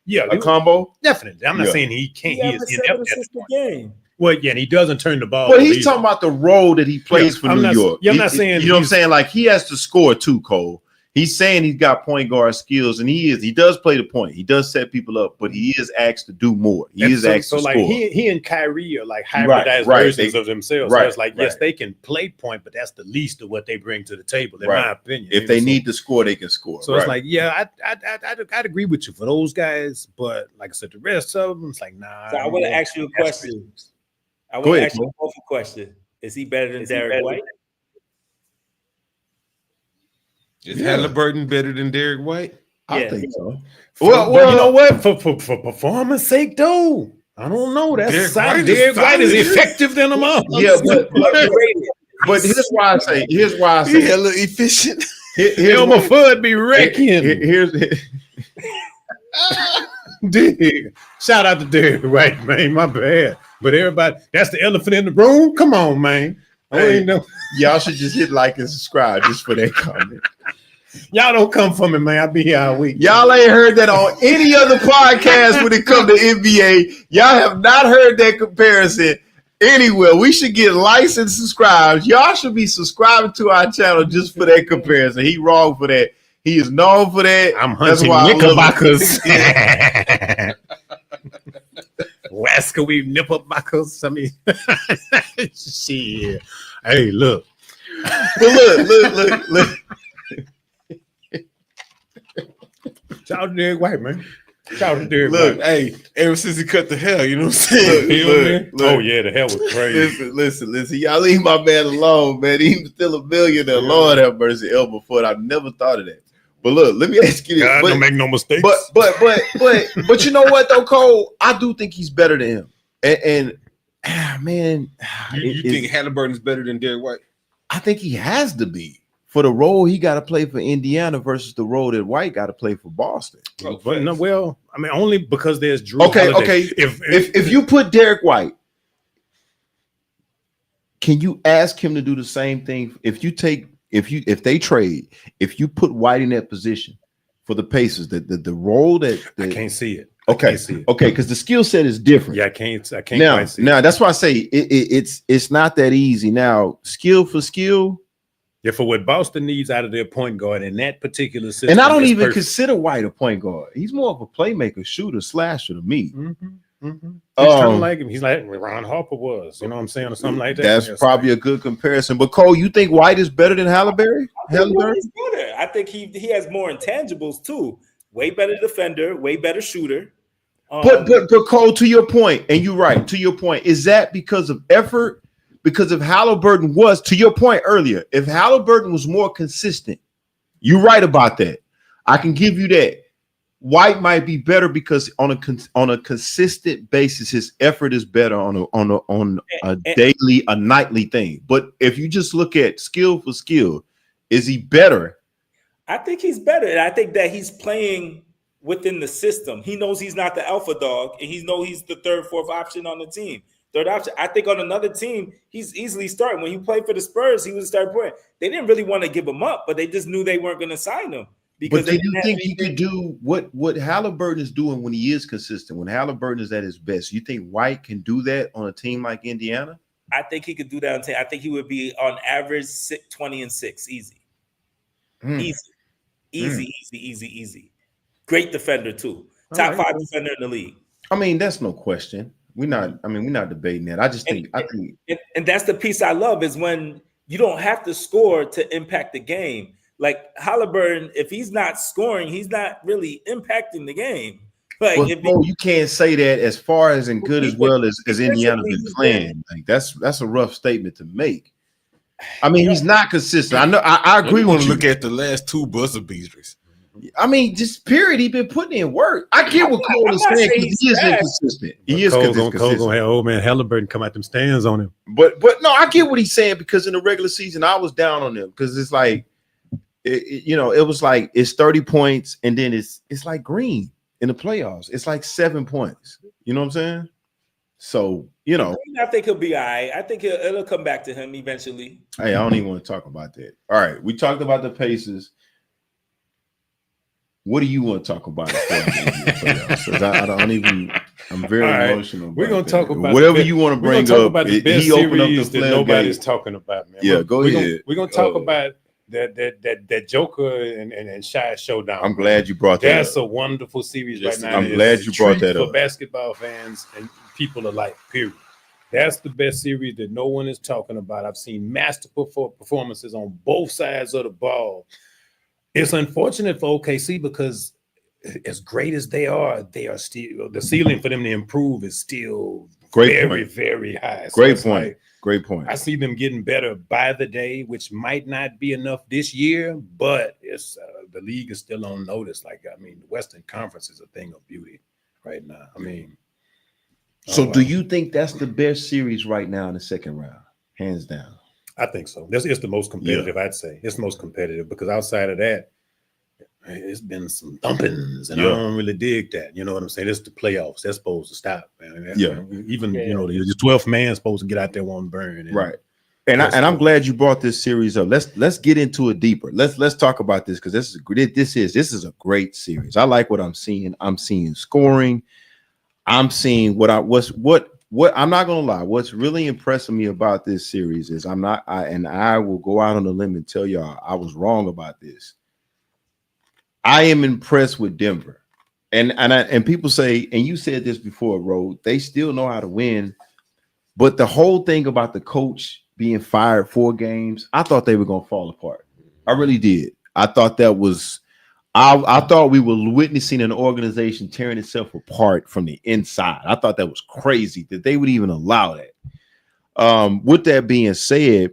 A combo. Definitely. I'm not saying he can't. He is inept at the game. Well, yeah, and he doesn't turn the ball. But he's talking about the role that he plays for New York. I'm not saying. You know what I'm saying? Like he has to score too, Cole. He's saying he's got point guard skills, and he does play the point. He does set people up, but he is asked to do more. He is asked to like score. He and Kyrie are like hybridized versions of themselves. So it's like, yes, they can play point, but that's the least of what they bring to the table, in my opinion. If they need to score, they can score. So it's like, I'd agree with you for those guys, but like I said, the rest of them, it's like, nah. So I want to ask you a question. I want to ask you a question. Is he better than Derek White? Is Halliburton better than Derek White? I think so. Well, you know what? For performance sake, though, I don't know. That's Derek White is effective than them all. Yeah, but here's why I say. He's hella efficient. Elmer Fudd be wrecking. Here's Dig. Shout out to Derek White, man. My bad. But everybody, that's the elephant in the room. Come on, man. Y'all should just hit like and subscribe just for that comment. Y'all don't come for me, man. I be here all week. Y'all ain't heard that on any other podcast when it comes to NBA. Y'all have not heard that comparison anywhere. We should get likes and subscribes. Y'all should be subscribing to our channel just for that comparison. He wrong for that. He is known for that. I'm hunting knickerbockers. Wascowee knickerbockers. I mean, shit. Hey, look. But look. Shout out to Derek White, man. Shout out to Derek White. Hey, ever since he cut the hair, you know what I'm saying? Look. Oh, yeah, the hair was crazy. Listen. Y'all leave my man alone, man. He's still a millionaire. Lord have mercy, Elmer Fudd. I never thought of that. But look, let me ask you this. Don't make no mistakes. But you know what though, Cole? I do think he's better than him. Man, You think Halliburton is better than Derek White? I think he has to be. For the role he got to play for Indiana versus the role that White got to play for Boston. But no, well, I mean, only because there's Drew. Okay. Holiday. If you put Derek White, can you ask him to do the same thing? If they trade, if you put White in that position for the Pacers, the role that I can't see it. Okay, because the skill set is different. Yeah, I can't now, quite see now it. that's why I say it's not that easy. Now, skill for skill. Yeah, for what Boston needs out of their point guard in that particular system. And I don't even consider White a point guard. He's more of a playmaker, shooter, slasher to me. He's kind of like him. He's like Ron Harper was, you know what I'm saying, or something like that. That's probably a good comparison. But Cole, you think White is better than Halliburton? I think he has more intangibles too. Way better defender, way better shooter. But Cole, to your point, and you're right, to your point, is that because of effort? Because if Halliburton was, to your point earlier, if Halliburton was more consistent, you're right about that. I can give you that. White might be better because on a consistent basis, his effort is better on a daily, a nightly thing. But if you just look at skill for skill, is he better? I think he's better. And I think that he's playing within the system. He knows he's not the alpha dog, and he knows he's the third, fourth option on the team. Third option. I think on another team, he's easily starting. When he played for the Spurs, he was starting point. They didn't really want to give him up, but they just knew they weren't going to sign him. But do you think he could do what Halliburton is doing when he is consistent, when Halliburton is at his best? You think White can do that on a team like Indiana? I think he could do that. I think he would be on average 20-6, easy. Easy. Great defender too. Top 5 defender in the league. I mean, that's no question. We're not debating that. I think and that's the piece I love is when you don't have to score to impact the game. Like Halliburton, if he's not scoring, he's not really impacting the game. Like you can't say that as far as and good as well as Indiana's been playing. Like that's a rough statement to make. I mean, he's not consistent. I know. I agree with you. Look at the last 2 buzzer beaters. I mean, just period. He's been putting in work. I get what Cole is saying because he is inconsistent. He is consistent. Cole gonna have old man Halliburton come out them stands on him. But no, I get what he's saying because in the regular season I was down on him because it's like, it was like it's 30 points and then it's like Green in the playoffs. It's like 7 points. You know what I'm saying? So I think he'll be all right. I think it'll come back to him eventually. Hey, I don't even want to talk about that. All right, we talked about the Pacers. What do you want to talk about? I'm very emotional. We're gonna talk about whatever you want to bring up. About the best series that nobody's talking about, man. Yeah, go ahead. We're gonna talk about that Joker and Shy showdown. I'm glad you brought that. That's a wonderful series right now. I'm glad you brought that up for basketball fans and people alike. Period. That's the best series that no one is talking about. I've seen masterful performances on both sides of the ball. It's unfortunate for OKC because as great as they are still the ceiling for them to improve is still very high. Great point. I see them getting better by the day, which might not be enough this year, but it's the league is still on notice. The Western Conference is a thing of beauty right now. So do you think that's the best series right now in the second round, hands down? I think so. It's the most competitive, I'd say. It's the most competitive because outside of that, it's been some thumpings, and I don't really dig that. You know what I'm saying? It's the playoffs. They're supposed to stop, man. The 12th man's supposed to get out there and burn. Right. And I'm glad you brought this series up. Let's get into it deeper. Let's talk about this because this is a great series. I like what I'm seeing. I'm seeing scoring. I'm seeing what I'm not gonna lie. What's really impressing me about this series is I will go out on a limb and tell y'all I was wrong about this. I am impressed with Denver, and people say, and you said this before, Ro, they still know how to win, but the whole thing about the coach being fired 4 games, I thought they were gonna fall apart. I really did. I thought that was. I thought we were witnessing an organization tearing itself apart from the inside. I thought that was crazy that they would even allow that. With that being said,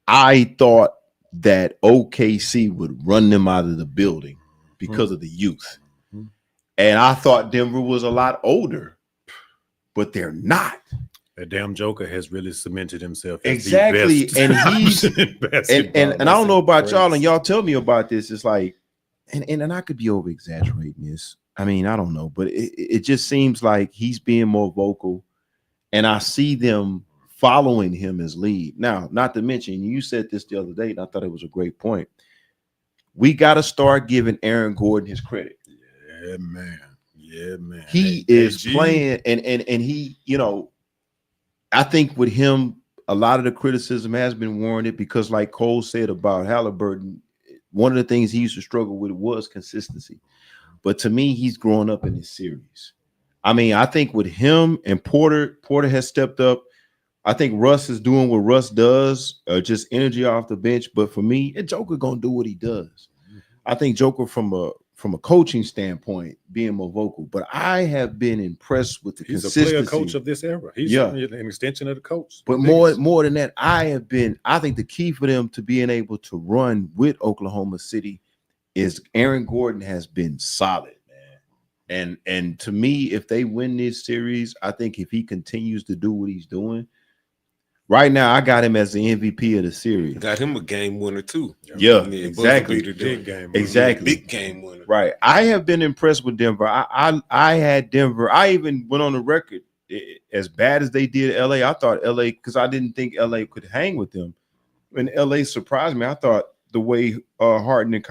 I thought that OKC would run them out of the building because of the youth. And I thought Denver was a lot older. but they're not. That damn Joker has really cemented himself. Exactly. And he's and I don't know about y'all, and y'all tell me about this. It's like, and I could be over exaggerating this. I mean, I don't know, but it just seems like he's being more vocal, and I see them following him as lead. Now, not to mention, you said this the other day, and I thought it was a great point. We got to start giving Aaron Gordon his credit. Yeah, man. Yeah, man. He is playing, and he, I think with him, a lot of the criticism has been warranted because, like Cole said about Halliburton, one of the things he used to struggle with was consistency. But to me, he's growing up in this series. I mean, I think with him and Porter has stepped up. I think Russ is doing what Russ does, just energy off the bench. But for me, Joker gonna do what he does. I think Joker from a coaching standpoint, being more vocal. But I have been impressed with the consistency. He's a player coach of this era. He's an extension of the coach. But more than that, I think the key for them to being able to run with Oklahoma City is Aaron Gordon has been solid, man. And to me, if they win this series, I think if he continues to do what he's doing, right now, I got him as the MVP of the series. Got him a game winner too. Yeah, exactly. Big game, exactly. Big game winner. Right. I have been impressed with Denver. I had Denver. I even went on the record as bad as they did LA. I thought LA, because I didn't think LA could hang with them. When LA surprised me, I thought the way Harden and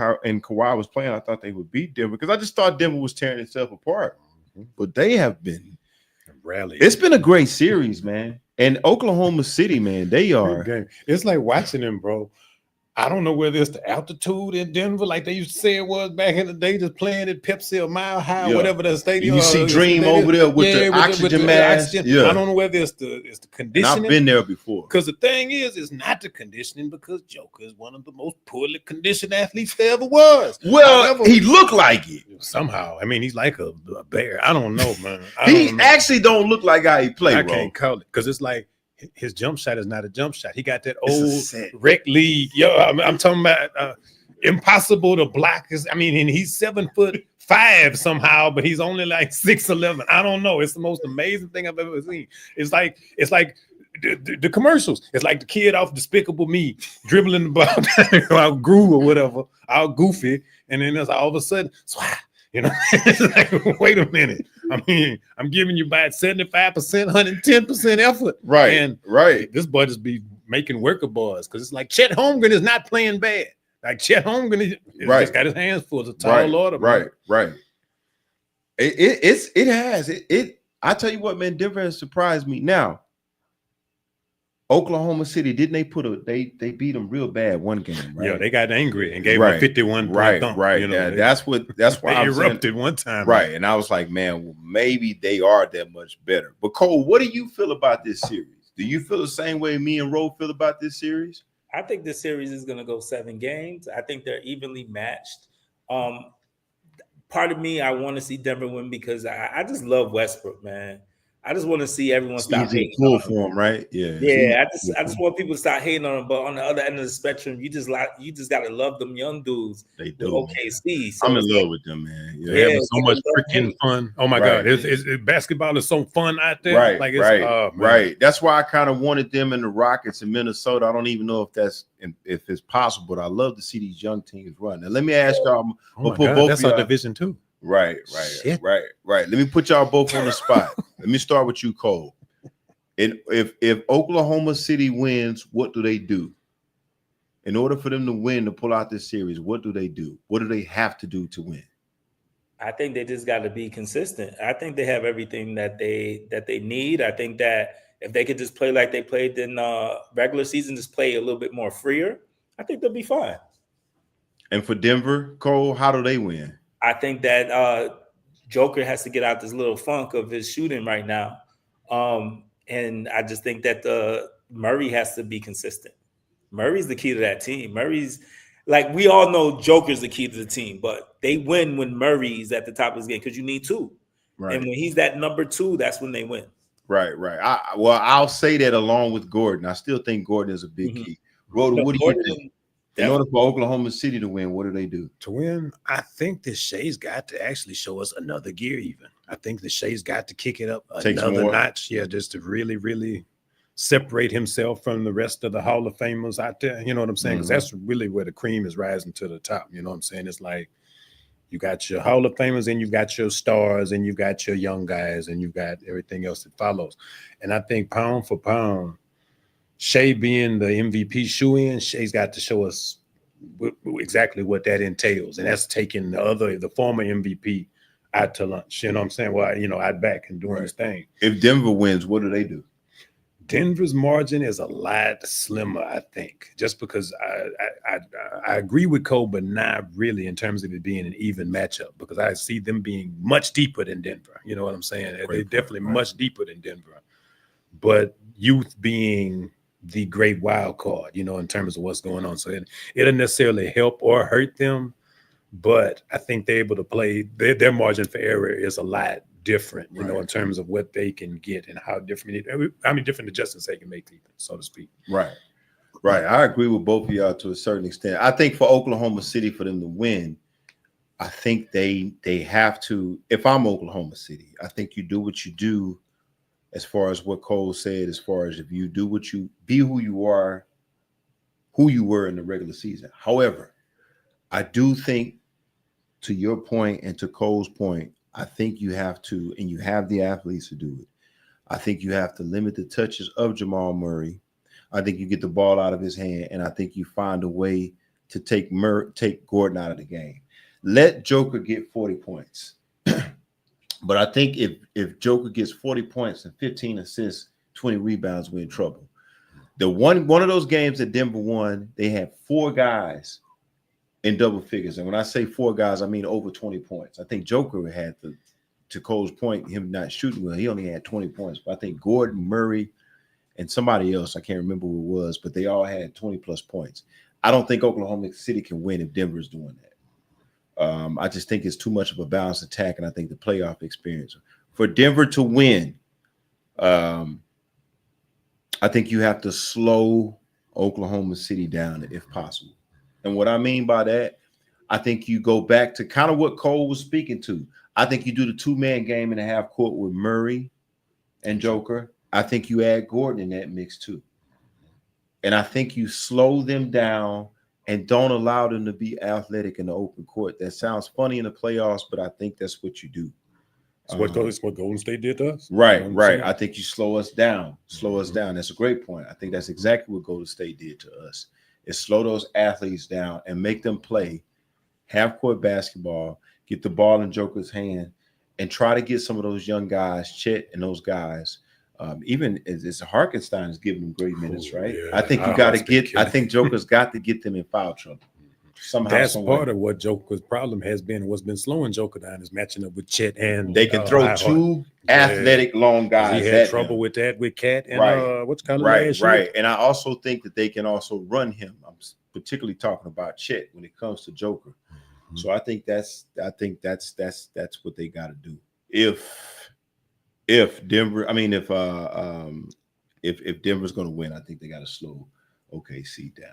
Kawhi was playing, I thought they would beat Denver because I just thought Denver was tearing itself apart. But they have been rallying. It's been a great series, man. And Oklahoma City, man, they are. It's like watching them, bro. I don't know whether it's the altitude in Denver, like they used to say it was back in the day, just playing at Pepsi or Mile High, whatever the stadium. You see Dream over there with the oxygen mask. Yeah. I don't know whether it's the conditioning. And I've been there before. Because the thing is, it's not the conditioning because Joker is one of the most poorly conditioned athletes there ever was. Well, he looked like it. Somehow. I mean, he's like a bear. I don't know, man. Actually don't look like how he played, bro. I can't call it because it's like, his jump shot is not a jump shot. He got that old rec league. Yo, I'm talking about impossible to block. And he's 7'5" somehow, but he's only like 6'11". I don't know. It's the most amazing thing I've ever seen. It's like the commercials. It's like the kid off Despicable Me dribbling the ball out Gru or whatever, out Goofy, and then there's all of a sudden, swat. It's like, wait a minute. I mean, I'm giving you about 75%, 110% effort. Right. And this boy just be making worker bars because it's like Chet Holmgren is not playing bad. Like Chet Holmgren just got his hands full. It's a tall order. Right. It has. I tell you what, man, Denver has surprised me. Now, Oklahoma City, didn't they they beat them real bad one game, right? Yeah, they got angry and gave them 51 point thump. Right. That's why they erupted one time. Right. And I was like, man, well, maybe they are that much better. But Cole, what do you feel about this series? Do you feel the same way me and Ro feel about this series? I think this series is going to go 7 games. I think they're evenly matched. Part of me, I want to see Denver win because I just love Westbrook, man. I just want to see everyone stop hating on him. For him, right? Yeah. Yeah. I just want people to stop hating on him. But on the other end of the spectrum, you just gotta love them young dudes. They do. OKC. So I'm in love with them, man. Yeah, having so much freaking fun. Oh my God, it's basketball is so fun out there. Right. That's why I kind of wanted them in the Rockets in Minnesota. I don't even know if it's possible, but I love to see these young teams run. Now let me ask y'all. That's our division too. Right. Let me put y'all both on the spot. Let me start with you, Cole. And if Oklahoma City wins, what do they do? In order for them to win, to pull out this series, what do they do? What do they have to do to win? I think they just got to be consistent. I think they have everything that they need. I think that if they could just play like they played in regular season, just play a little bit more freer, I think they'll be fine. And for Denver, Cole, how do they win? I think that Joker has to get out this little funk of his shooting right now. And I just think that Murray has to be consistent. Murray's the key to that team. Murray's like, we all know Joker's the key to the team, but they win when Murray's at the top of his game because you need 2. Right. And when he's that number 2, that's when they win. Right. I'll say that along with Gordon. I still think Gordon is a big key. Rhoda, what do you think? In order for Oklahoma City to win, what do they do? To win, I think that Shea's got to actually show us another gear even. I think the Shai's got to kick it up another notch. Yeah, just to really, really separate himself from the rest of the Hall of Famers out there. You know what I'm saying? Because that's really where the cream is rising to the top. You know what I'm saying? It's like you got your Hall of Famers and you've got your stars and you've got your young guys and you've got everything else that follows. And I think pound for pound, Shai being the MVP shoe-in, Shai's got to show us exactly what that entails. And that's taking the former MVP out to lunch. You know what I'm saying? Well, out back and doing his thing. If Denver wins, what do they do? Denver's margin is a lot slimmer, I think, just because I agree with Cole, but not really in terms of it being an even matchup, because I see them being much deeper than Denver. You know what I'm saying? They're definitely much deeper than Denver. But youth being the great wild card, in terms of what's going on. So it doesn't necessarily help or hurt them, but I think they're able to play. Their margin for error is a lot different, in terms of what they can get and how many different adjustments they can make, so to speak. Right. I agree with both of y'all to a certain extent. I think for Oklahoma City, for them to win, I think they have to. If I'm Oklahoma City, I think you do what you do. As far as what Cole said, as far as if you do what you be who you are, who you were in the regular season. However, I do think, to your point and to Cole's point, I think you have to, and you have the athletes to do it. I think you have to limit the touches of Jamal Murray. I think you get the ball out of his hand, and I think you find a way to take Gordon out of the game. Let Joker get 40 points. But I think if Joker gets 40 points and 15 assists, 20 rebounds, we're in trouble. The one of those games that Denver won, they had 4 guys in double figures. And when I say 4 guys, I mean over 20 points. I think Joker had, to Cole's point, him not shooting well, he only had 20 points. But I think Gordon, Murray, and somebody else, I can't remember who it was, but they all had 20-plus points. I don't think Oklahoma City can win if Denver's doing that. I just think it's too much of a balanced attack, and I think the playoff experience. For Denver to win, I think you have to slow Oklahoma City down if possible. And what I mean by that, I think you go back to kind of what Cole was speaking to. I think you do the 2-man game in the half court with Murray and Joker. I think you add Gordon in that mix too. And I think you slow them down and don't allow them to be athletic in the open court. That sounds funny in the playoffs, but I think that's what you do. It's what Golden State did to us. Right. I think you slow us down. That's a great point. I think that's exactly what Golden State did to us. Is slow those athletes down and make them play half-court basketball, get the ball in Joker's hand, and try to get some of those young guys, Chet and those guys. Even as Harkenstein is giving them great minutes, right? Yeah, I think you got to get. I think Joker's got to get them in foul trouble somehow. That's part of what Joker's problem has been. What's been slowing Joker down is matching up with Chet, and they can throw 2 athletic long guys. He had trouble with that with Cat and what's kind of right. And I also think that they can also run him. I'm particularly talking about Chet when it comes to Joker. Mm-hmm. So I think that's what they got to do. If Denver's going to win, I think they got to slow OKC down.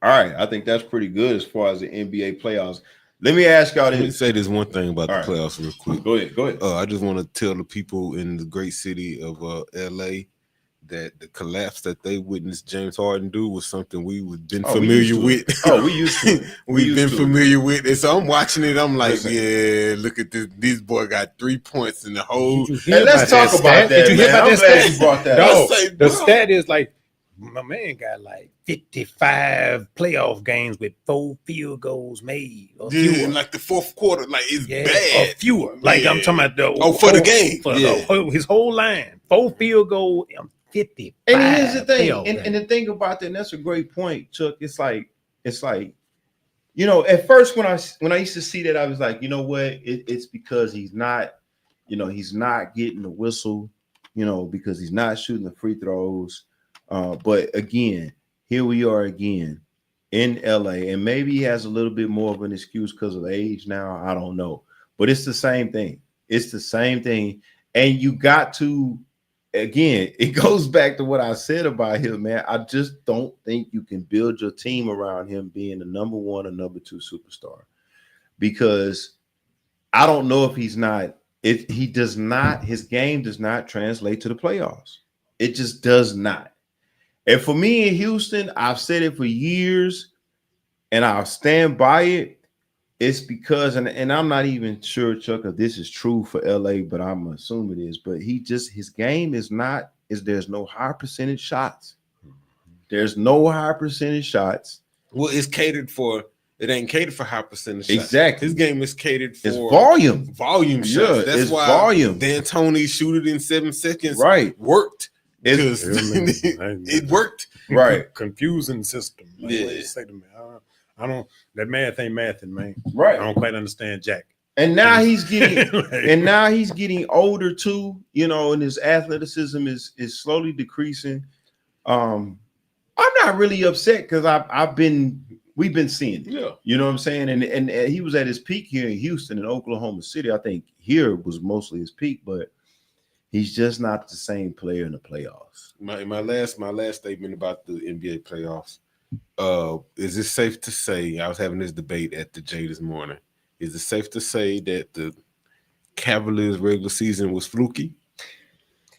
All right, I think that's pretty good as far as the NBA playoffs. Let me ask y'all. Let me say this one thing about the playoffs real quick. Go ahead. I just want to tell the people in the great city of LA that the collapse that they witnessed James Harden do was something we've been familiar with. We used to. We've been familiar with it. So I'm watching it. I'm like, yeah, look at this. This boy got 3 points in the whole. And let's talk about that. Did you hear about that stat? You brought that up. The stat is like, my man got like 55 playoff games with 4 field goals made. Or fewer. In like the fourth quarter, like it's bad. Or fewer. Like I'm talking about for the game. For his whole line. 4 field goals. 55. And here's the thing, and the thing about that, and that's a great point, Chuck. It's like, at first when I used to see that, I was like, you know what? It's because he's not getting the whistle, because he's not shooting the free throws. But again, here we are again in LA, and maybe he has a little bit more of an excuse because of age now. I don't know, but it's the same thing. And you got to. Again, it goes back to what I said about him, man. I just don't think you can build your team around him being the number 1 or number 2 superstar, because I don't know if he's not he does not. His game does not translate to the playoffs. It just does not. And for me in Houston, I've said it for years, and I'll stand by it. It's because, and I'm not even sure, Chuck, if this is true for LA, but I'm assuming it is. But his game is not. There's no high percentage shots. There's no high percentage shots. Well, it's catered for. It ain't catered for high percentage shots. Exactly. His game is catered for it's volume. Volume shots. Yeah, That's why volume. D'Antoni shoot it in 7 seconds. Right. Worked. Because it worked. Right. Confusing system. Like, yeah. what you say to me? I don't. That math ain't mathing, man. Right. I don't quite understand Jack. And now he's getting older too, you know, and his athleticism is slowly decreasing. I'm not really upset because we've been seeing it. Yeah. You know what I'm saying? And he was at his peak here in Houston and Oklahoma City. I think here was mostly his peak, but he's just not the same player in the playoffs. My last statement about the NBA playoffs. Is it safe to say, I was having this debate at the J this morning, is it safe to say that the Cavaliers regular season was fluky?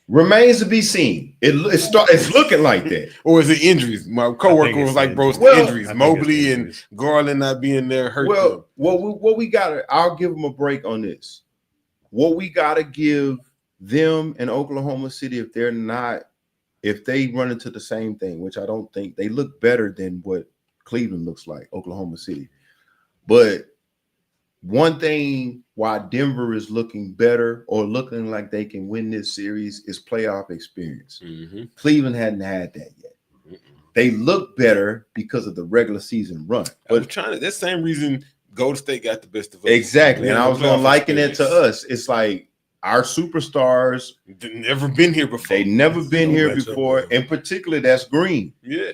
Remains to be seen. It's looking like that. Or is it injuries? My coworker was like, bro, it's injuries. Mobley and Garland not being there hurt them. What we got to, I'll give them a break on this. What we got to give them in Oklahoma City, if they run into the same thing, which I don't think, they look better than what Cleveland looks like, Oklahoma City. But one thing why Denver is looking better or looking like they can win this series is playoff experience. Mm-hmm. Cleveland hadn't had that yet. Mm-mm. They look better because of the regular season run. But that's the same reason Golden State got the best of us. Exactly. And I was going to liken it to us. It's like, our superstars never been here before. They never been here before. In particular, that's Green. Yeah.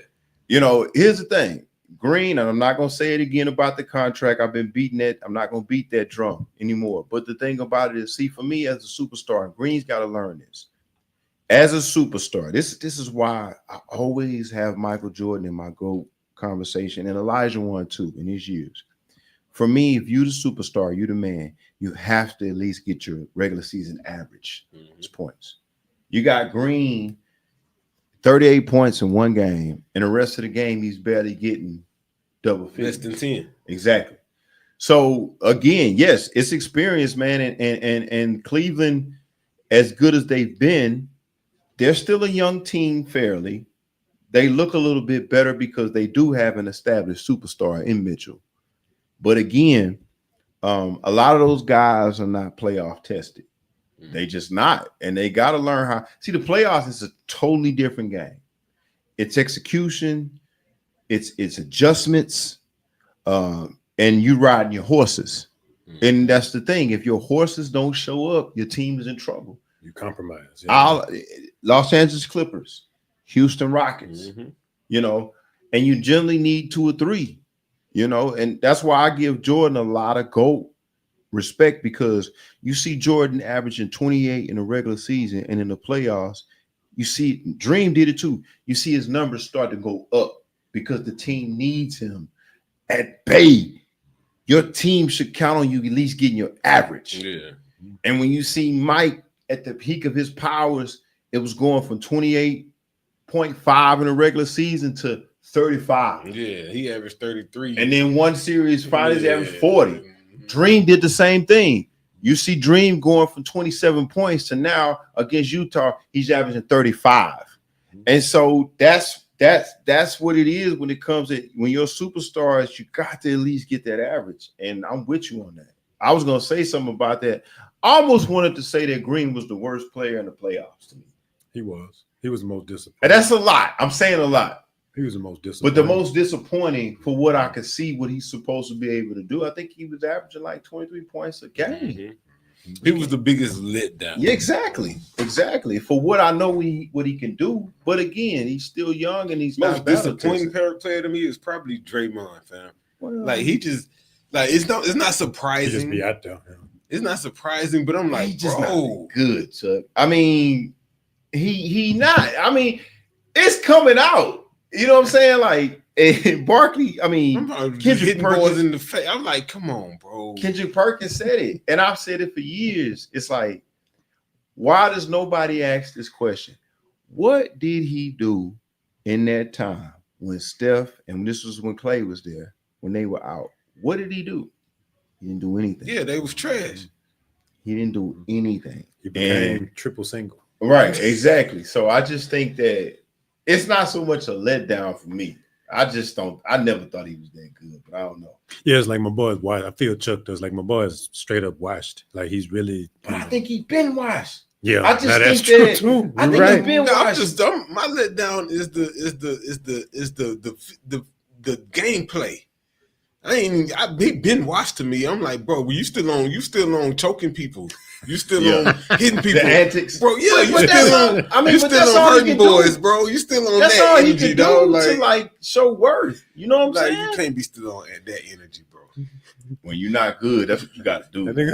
You know, here's the thing. Green, and I'm not going to say it again about the contract. I've been beating that. I'm not going to beat that drum anymore. But the thing about it is, see, for me as a superstar, Green's got to learn this. As a superstar, this is why I always have Michael Jordan in my GOAT conversation, and Elijah won too in his years. For me, if you're the superstar, you're the man, you have to at least get your regular season average points. You got Green, 38 points in one game, and the rest of the game, he's barely getting double figures. Less than 10. Exactly. So, again, yes, it's experience, man, and Cleveland, as good as they've been, they're still a young team fairly. They look a little bit better because they do have an established superstar in Mitchell. But again, a lot of those guys are not playoff tested. They just not. And they got to learn how. See, the playoffs is a totally different game. It's execution. It's adjustments. And you riding your horses. And that's the thing. If your horses don't show up, your team is in trouble. You compromise. Yeah. Los Angeles Clippers, Houston Rockets, you know, and you generally need 2 or 3. You know, and that's why I give Jordan a lot of GOAT respect, because you see Jordan averaging 28 in the regular season, and in the playoffs, you see Dream did it too. You see his numbers start to go up because the team needs him at bay. Your team should count on you at least getting your average. Yeah. And when you see Mike at the peak of his powers, it was going from 28.5 in the regular season to 35. Yeah, he averaged 33. And then one series finals averaged 40. Dream did the same thing. You see Dream going from 27 points to now against Utah, he's averaging 35. And so that's what it is when it comes to when you're superstars, you got to at least get that average. And I'm with you on that. I was going to say something about that. I almost wanted to say that Green was the worst player in the playoffs to me. He was. He was the most disappointing. And that's a lot. I'm saying a lot. He was the most disappointing. But the most disappointing for what I could see what he's supposed to be able to do, I think he was averaging like 23 points a game. He was the biggest letdown. Yeah, exactly. For what I know what he can do. But again, he's still young and he's most not disappointing player to me is probably Draymond, fam. Well, like he just like it's not surprising. He just be out there. It's not surprising, but I'm like, he's just not good, Chuck. I mean, he not. I mean, it's coming out. You know what I'm saying? Like, And Barkley, I mean, Kendrick hitting boys in the face. I'm like, come on, bro. Kendrick Perkins said it, and I've said it for years. It's like, why does nobody ask this question? What did he do in that time when Steph, and this was when Clay was there, when they were out? What did he do? He didn't do anything. Yeah, they was trash. He didn't do anything. He became triple single. Right, exactly. So I just think that it's not so much a letdown for me. I never thought he was that good, but I don't know. Yeah, it's like my boy's washed. I feel Chuck does. Like my boy's straight up washed. Like he's really. But I think he's been washed. Yeah, I just think that's true too. I think he's been washed. My letdown is the gameplay. He been washed to me. I'm like, bro, you still on choking people. You still on hitting people. The antics. Bro, yeah, you still on hurting boys, bro. You still on that's that all energy, he can dog. do to show worth. You know what I'm saying? You can't be still on that energy, bro. When you're not good, that's what you got to do. They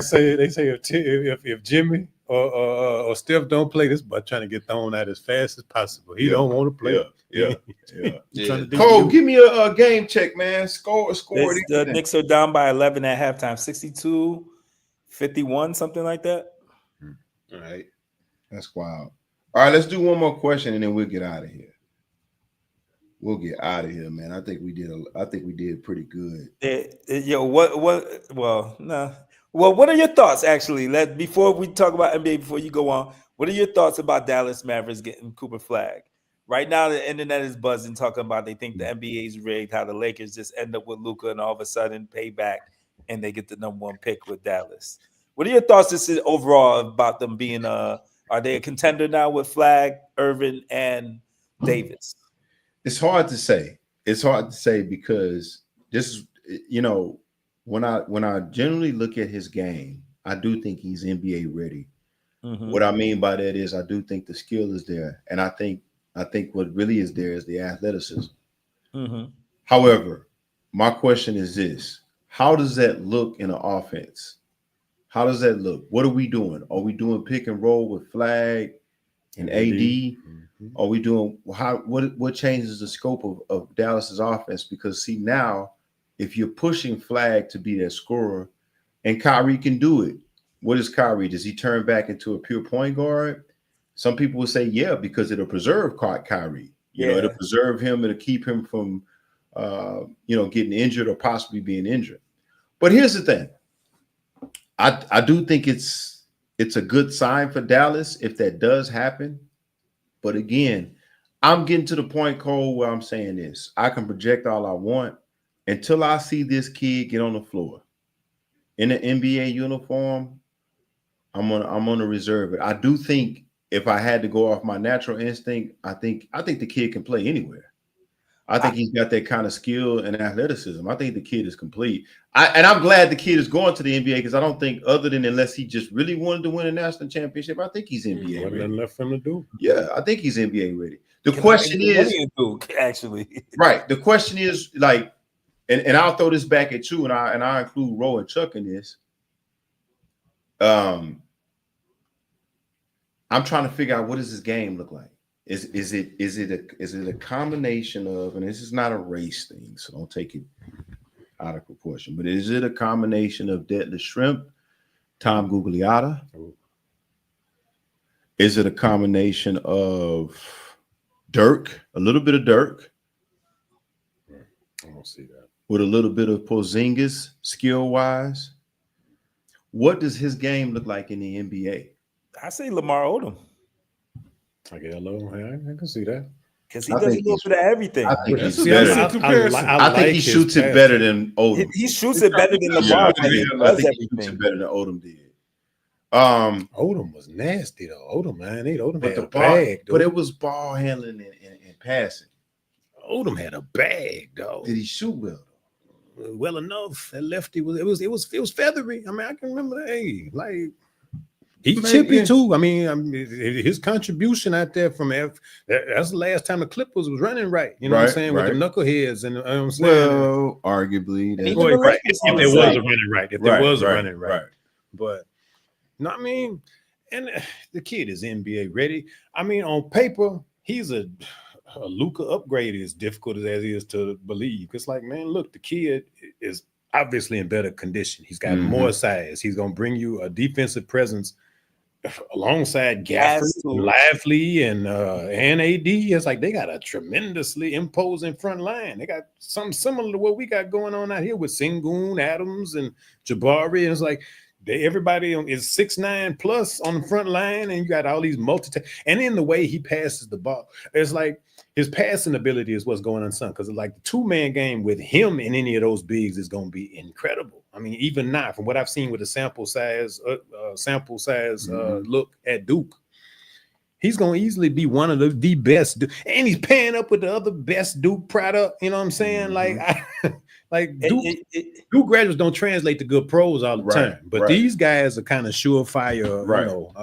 say if Jimmy or Steph don't play, this boy trying to get thrown out as fast as possible. He don't want to play. Yeah. Cole, give me a game check, man. Score. The Knicks are down by 11 at halftime, 62-51, something like that. All right. That's wild. All right, let's do one more question and then we'll get out of here. We'll get out of here, man. I think we did pretty good. What are your thoughts, actually? Before we talk about NBA, before you go on, what are your thoughts about Dallas Mavericks getting Cooper Flag? Right now, the internet is buzzing, talking about they think the NBA is rigged, how the Lakers just end up with Luka and all of a sudden pay back and they get the #1 pick with Dallas. What are your thoughts overall about them being are they a contender now with Flag, Irvin, and Davis? It's hard to say. It's hard to say because this is, when I generally look at his game, I do think he's NBA ready. Mm-hmm. What I mean by that is I do think the skill is there, and I think what really is there is the athleticism. Mm-hmm. However, my question is this: how does that look in an offense? How does that look? What are we doing? Are we doing pick and roll with Flag and AD? Mm-hmm. Are we doing what changes the scope of Dallas's offense? Because see, now if you're pushing Flag to be that scorer, and Kyrie can do it, what is Kyrie? Does he turn back into a pure point guard? Some people will say, yeah, because it'll preserve Kyrie. It'll preserve him. It'll keep him from, getting injured or possibly being injured. But here's the thing. I do think it's a good sign for Dallas if that does happen. But again, I'm getting to the point, Cole, where I'm saying this. I can project all I want until I see this kid get on the floor in an NBA uniform. I'm gonna reserve it. I do think if I had to go off my natural instinct, I think the kid can play anywhere. I think he's got that kind of skill and athleticism. I think the kid is complete. I'm glad the kid is going to the NBA because I don't think, other than unless he just really wanted to win a national championship, I think he's NBA ready. Nothing left for him to do. Yeah, I think he's NBA ready. The question is, actually, right? The question is and I'll throw this back at you, and I include Ro and Chuck in this. I'm trying to figure out what does this game look like. Is it a combination of, and this is not a race thing, so don't take it out of proportion, but is it a combination of Detlef Shrimp, Tom Gugliotta? Is it a combination of Dirk, a little bit of Dirk? I don't see that. With a little bit of Porzingis skill-wise? What does his game look like in the NBA? I say Lamar Odom. I can see that. Because he does a little bit of everything. I think he's better. I think he shoots it better than Odom. He shoots it better than Lamar. I think he shoots it better than Odom did. Odom was nasty though. Odom had a bag. But it was ball handling and passing. Odom had a bag, though. Did he shoot well? Well enough. That lefty it was feathery. I mean, I can remember that. Hey, like he chippy too. I mean, his contribution out there from that's the last time the Clippers was running right. You know what I'm saying? With the knuckleheads and you know what I'm saying? Well, arguably. If there was a running right. If there was a running right. But no, I mean, and the kid is NBA ready. I mean, on paper, he's a a Luka upgrade is difficult as it is to believe. It's like, man, look, the kid is obviously in better condition. He's got more size. He's going to bring you a defensive presence alongside Gafford, Lively, and AD. It's like they got a tremendously imposing front line. They got something similar to what we got going on out here with Sengun, Adams, and Jabari. And it's like everybody is 6'9" plus on the front line, and you got all these and in the way he passes the ball, it's like his passing ability is what's going on, son. Because like the 2-man game with him in any of those bigs is going to be incredible. I mean, even now, from what I've seen with the sample size look at Duke, he's going to easily be one of the best. And he's pairing up with the other best Duke product. You know what I'm saying? Like Duke graduates don't translate to good pros all the time, but these guys are kind of surefire. You know,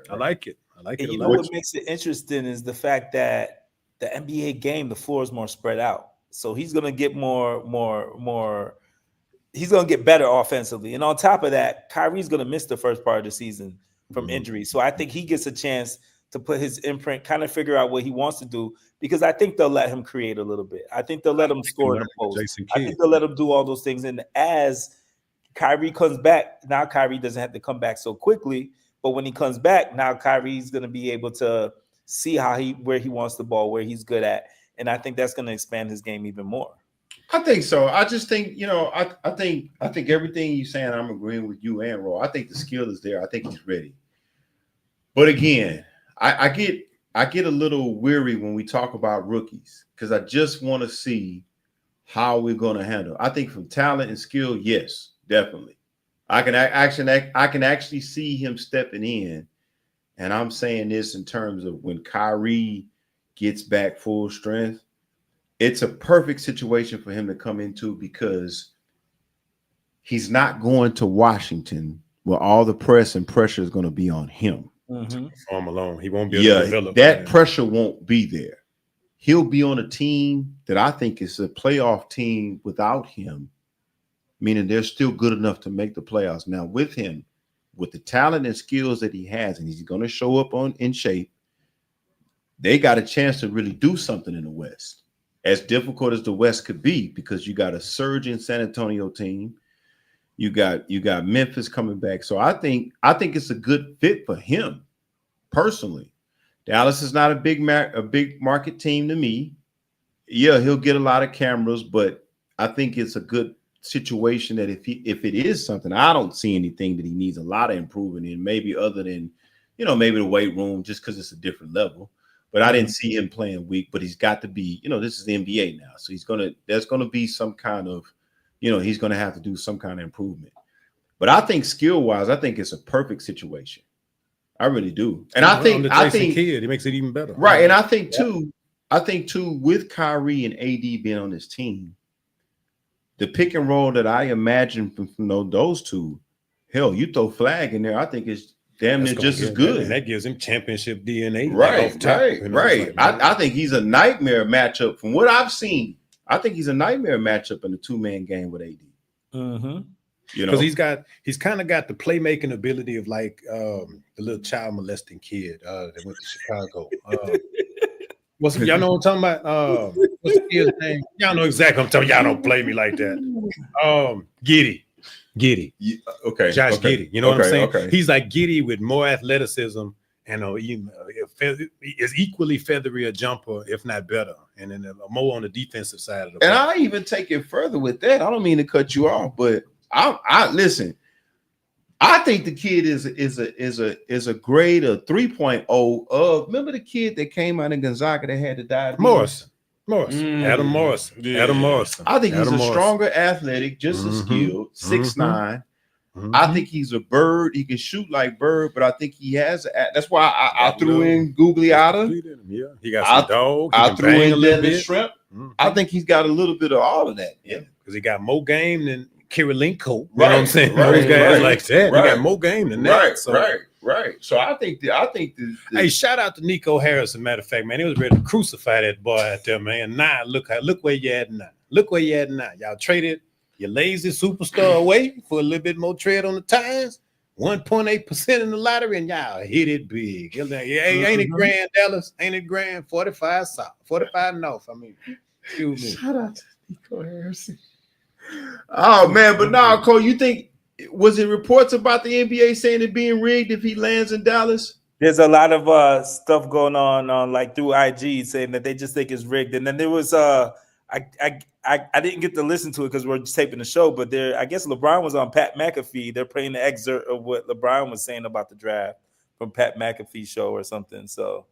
I like it. I like it. You know what makes it interesting is the fact that the NBA game, the floor is more spread out, so he's going to get more. He's going to get better offensively. And on top of that, Kyrie's going to miss the first part of the season from injury. So I think he gets a chance to put his imprint, kind of figure out what he wants to do, because I think they'll let him create a little bit. I think they'll let him score in the post. I think they'll let him do all those things. And as Kyrie comes back, now Kyrie doesn't have to come back so quickly. But when he comes back, now Kyrie's going to be able to see where he wants the ball, where he's good at. And I think that's going to expand his game even more. I think so. I just think, you know, I think everything you're saying, I'm agreeing with you and Ro. I think the skill is there. I think he's ready. But again, I get a little weary when we talk about rookies because I just want to see how we're going to handle. I think from talent and skill, yes, definitely. I can actually see him stepping in, and I'm saying this in terms of when Kyrie gets back full strength. It's a perfect situation for him to come into because he's not going to Washington where all the press and pressure is going to be on him. Perform alone. He won't be able to develop. That pressure won't be there. He'll be on a team that I think is a playoff team without him, meaning they're still good enough to make the playoffs. Now with him, with the talent and skills that he has, and he's going to show up in shape, they got a chance to really do something in the West. As difficult as the West could be, because you got a surging San Antonio team, you got Memphis coming back. So I think it's a good fit for him personally. Dallas is not a big market team to me. Yeah, he'll get a lot of cameras, but I think it's a good situation that if it is something, I don't see anything that he needs a lot of improvement in. Maybe other than, you know, maybe the weight room, just because it's a different level. But I didn't see him playing weak, but he's got to be, you know, this is the NBA now. So there's going to be some kind of, you know, he's going to have to do some kind of improvement. But I think skill-wise, I think it's a perfect situation. I really do. And I think kid, it makes it even better. Right. And I think too, with Kyrie and AD being on this team, the pick and roll that I imagine from those two, hell, you throw Flag in there, I think it's damn near just as good. And that gives him championship DNA. Right. I think he's a nightmare matchup from what I've seen. I think he's a nightmare matchup in the 2-man game with AD. You know, because he's kind of got the playmaking ability of like the little child molesting kid that went to Chicago. Y'all know what I'm talking about? What's the kid's name? Y'all know exactly what I'm talking about. Y'all don't play me like that. Giddy. Yeah, okay. Josh Giddey. You know what I'm saying? Okay. He's like Giddey with more athleticism and is equally feathery a jumper, if not better, and then more on the defensive side of the ball. And I even take it further with that. I don't mean to cut you off, but I listen. I think the kid is a grade of 3.0 of. Remember the kid that came out of Gonzaga that had to die? Morrison. Adam Morrison. Yeah. Adam Morrison. I think he's stronger athletic, just as skilled, 6'9". I think he's a Bird. He can shoot like Bird, but I think he has. That's why I threw in Googly Otter. Yeah, he got some dog. I threw in Deadly Shrimp. I think he's got a little bit of all of that. Yeah, because he got more game than Kirilenko. You know what I'm saying? Those guys like that. He got more game than that. Right. So I think hey, shout out to Nico Harrison. Matter of fact, man, he was ready to crucify that boy out there, man. Nah, look where you at now. Look where you at now. Y'all traded your lazy superstar away for a little bit more tread on the tires. 1.8% in the lottery, and y'all hit it big. Ain't it grand, Dallas? Ain't it grand? 45 south, 45 north. I mean, excuse me. Shout out to Nico Harrison. Oh man, but now, Cole, you think was it reports about the NBA saying it being rigged if he lands in Dallas? There's a lot of stuff going on like through IG saying that they just think it's rigged. And then there was I didn't get to listen to it because we're just taping the show, but I guess LeBron was on Pat McAfee. They're playing the excerpt of what LeBron was saying about the draft from Pat McAfee's show or something. So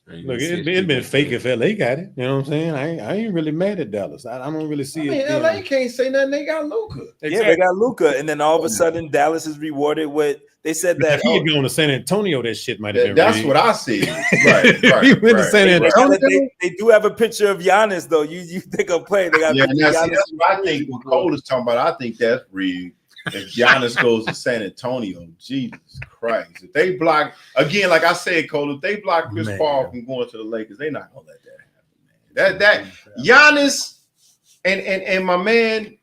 look, it been fake if LA got it. You know what I'm saying? I ain't really mad at Dallas. I don't really see it. LA can't say nothing. They got Luka. Exactly. Yeah, they got Luka, and then all of a sudden Dallas is rewarded with. They said that he had gone to San Antonio. That shit might have been. That's rigged. what I see. Right. He went to San Antonio. They do have a picture of Giannis though. You think I'm playing? They got that's what I think. What Cole is talking about, I think that's rigged. If Giannis goes to San Antonio, Jesus Christ! If they block again, like I said, Cole, if they block Chris Paul from going to the Lakers, they're not gonna let that happen, man. That Giannis and my man,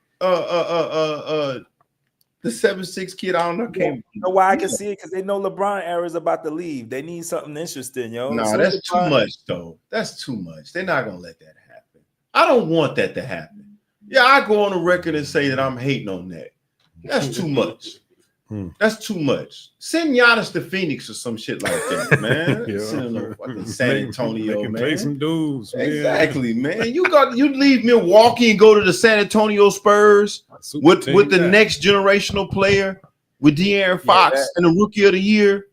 the 7'6" kid, I don't know. You know why I can see it? Because they know LeBron era is about to leave. They need something interesting, yo. No, that's too much, though. That's too much. They're not gonna let that happen. I don't want that to happen. Yeah, I go on the record and say that I'm hating on that. That's too much. That's too much. Send Giannis to Phoenix or some shit like that, man. Send him to fucking San Antonio, man. Play some dudes, man. Exactly, man. You leave Milwaukee and go to the San Antonio Spurs with the next generational player with De'Aaron Fox and the Rookie of the Year.